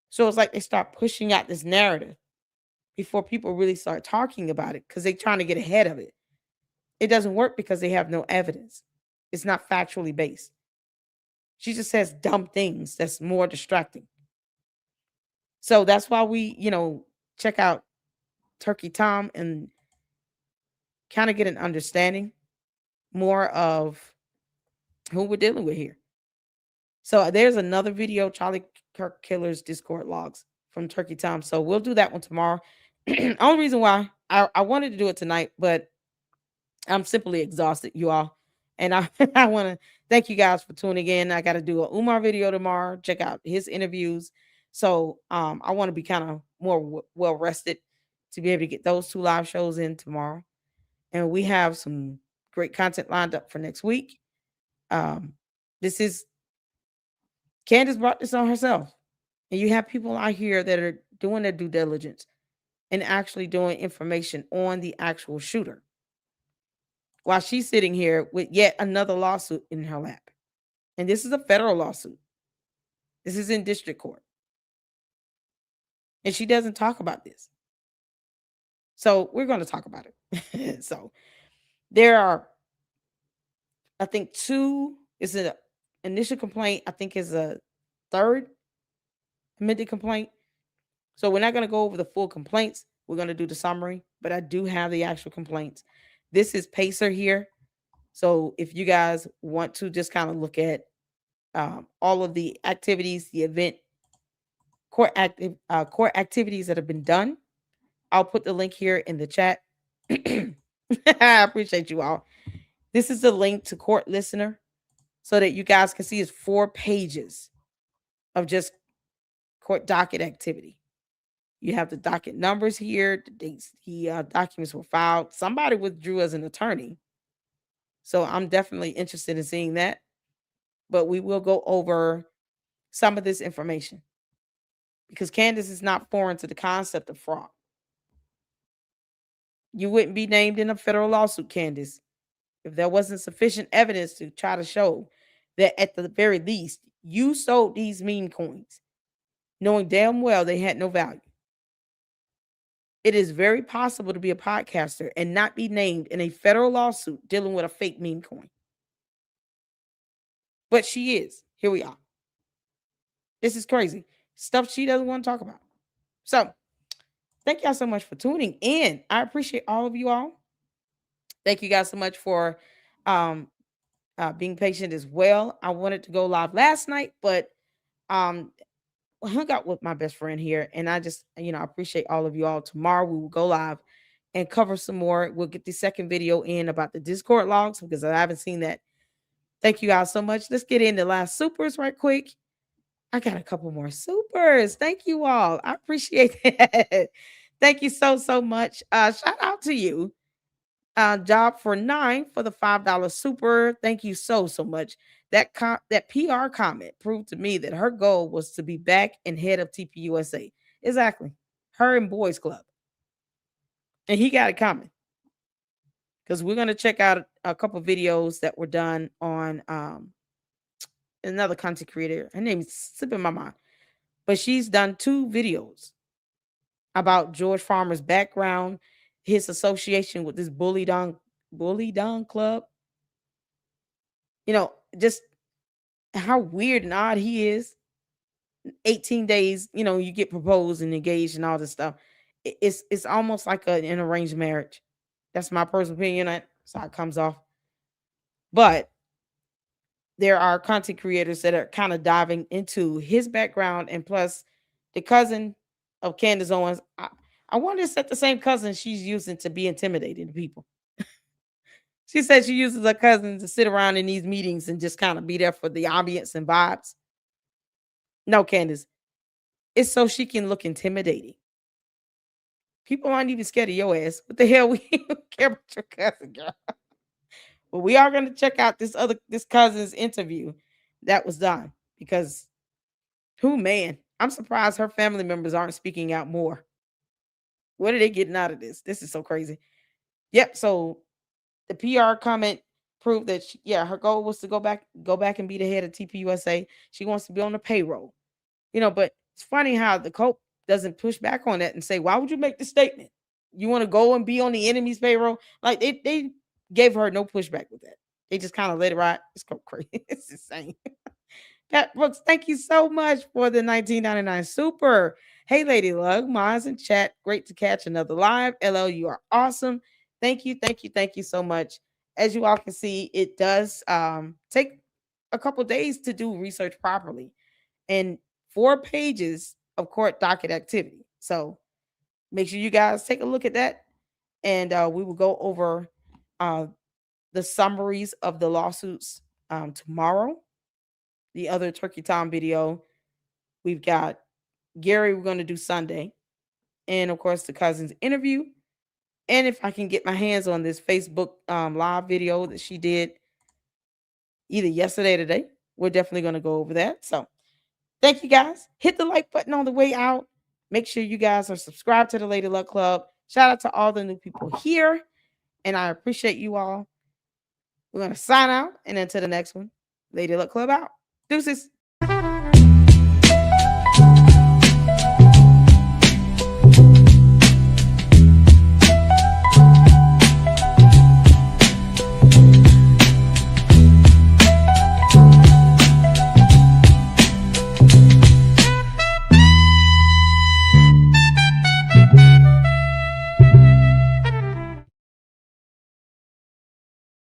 So it's like they start pushing out this narrative before people really start talking about it because they're trying to get ahead of it. It doesn't work because they have no evidence. It's not factually based. She just says dumb things that's more distracting. So that's why we, check out Turkey Tom and kind of get an understanding more of who we're dealing with here. So there's another video, Charlie Kirk Killer's Discord logs from Turkey Tom. So we'll do that one tomorrow. Only reason why I wanted to do it tonight, but I'm simply exhausted, you all. And I, I want to thank you guys for tuning in. I got to do a Umar video tomorrow. Check out his interviews. So I want to be kind of more well rested to be able to get those 2 live shows in tomorrow. And we have some great content lined up for next week. This is Candace brought this on herself. And you have people out here that are doing their due diligence and actually doing information on the actual shooter, while she's sitting here with yet another lawsuit in her lap. And this is a federal lawsuit. This is in district court. And she doesn't talk about this. So we're going to talk about it. So there are, I think, 2 is an initial complaint. I think is a 3rd amended complaint. So we're not going to go over the full complaints. We're going to do the summary, but I do have the actual complaints. This is Pacer here. So if you guys want to just kind of look at all of the activities, the event, court activities that have been done, I'll put the link here in the chat. I appreciate you all. This is the link to Court Listener so that you guys can see it's 4 pages of just court docket activity. You have the docket numbers here, the dates the documents were filed. Somebody withdrew as an attorney. So I'm definitely interested in seeing that. But we will go over some of this information because Candace is not foreign to the concept of fraud. You wouldn't be named in a federal lawsuit, Candace, if there wasn't sufficient evidence to try to show that at the very least you sold these meme coins, knowing damn well they had no value. It is very possible to be a podcaster and not be named in a federal lawsuit dealing with a fake meme coin. But she is. Here we are. This is crazy. Stuff she doesn't want to talk about. So, thank y'all so much for tuning in. I appreciate all of you all. Thank you guys so much for being patient as well. I wanted to go live last night, but I hung out with my best friend here, and I just, I appreciate all of you all. Tomorrow we will go live and cover some more. We'll get the second video in about the Discord logs because I haven't seen that. Thank you guys so much. Let's get into last supers right quick. I got a couple more supers. Thank you all. I appreciate that. Thank you so much. Shout out to you. Job for 9 for the $5 super. Thank you so much. That PR comment proved to me that her goal was to be back and head of TPUSA. Exactly. Her and Boys Club. And he got it coming. Because we're going to check out a couple videos that were done on another content creator. Her name is slipping my mind. But she's done 2 videos about George Farmer's background, his association with this bully down club. Just how weird and odd he is. 18 days, you get proposed and engaged and all this stuff. It's almost like an arranged marriage. That's my personal opinion. That's how it comes off. But there are content creators that are kind of diving into his background, and plus the cousin of Candace Owens. I wonder if that's the same cousin she's using to be intimidating to people. She said she uses her cousin to sit around in these meetings and just kind of be there for the ambience and vibes. No, Candace. It's so she can look intimidating. People aren't even scared of your ass. What the hell we care about your cousin, girl? But we are going to check out this cousin's interview that was done because man, I'm surprised her family members aren't speaking out more. What are they getting out of this? This is so crazy. Yep. So the PR comment proved that her goal was to go back and be the head of TPUSA. She wants to be on the payroll. But it's funny how the Cope doesn't push back on that and say, why would you make the statement? You want to go and be on the enemy's payroll? Like they gave her no pushback with that. They just kind of let it ride. It's crazy. It's insane. Pat Brooks, thank you so much for the 1999 super. Hey, Lady Luck, Maz in chat. Great to catch another live. LL, you are awesome. Thank you so much. As you all can see, it does take a couple days to do research properly, and 4 pages of court docket activity. So make sure you guys take a look at that, and we will go over the summaries of the lawsuits tomorrow. The other Turkey Time video, we've got Gary, we're going to do Sunday. And of course, the cousins interview. And if I can get my hands on this Facebook live video that she did either yesterday or today, we're definitely going to go over that. So thank you guys. Hit the like button on the way out. Make sure you guys are subscribed to the Lady Luck Club. Shout out to all the new people here. And I appreciate you all. We're going to sign out and until the next one. Lady Luck Club out. Deuces.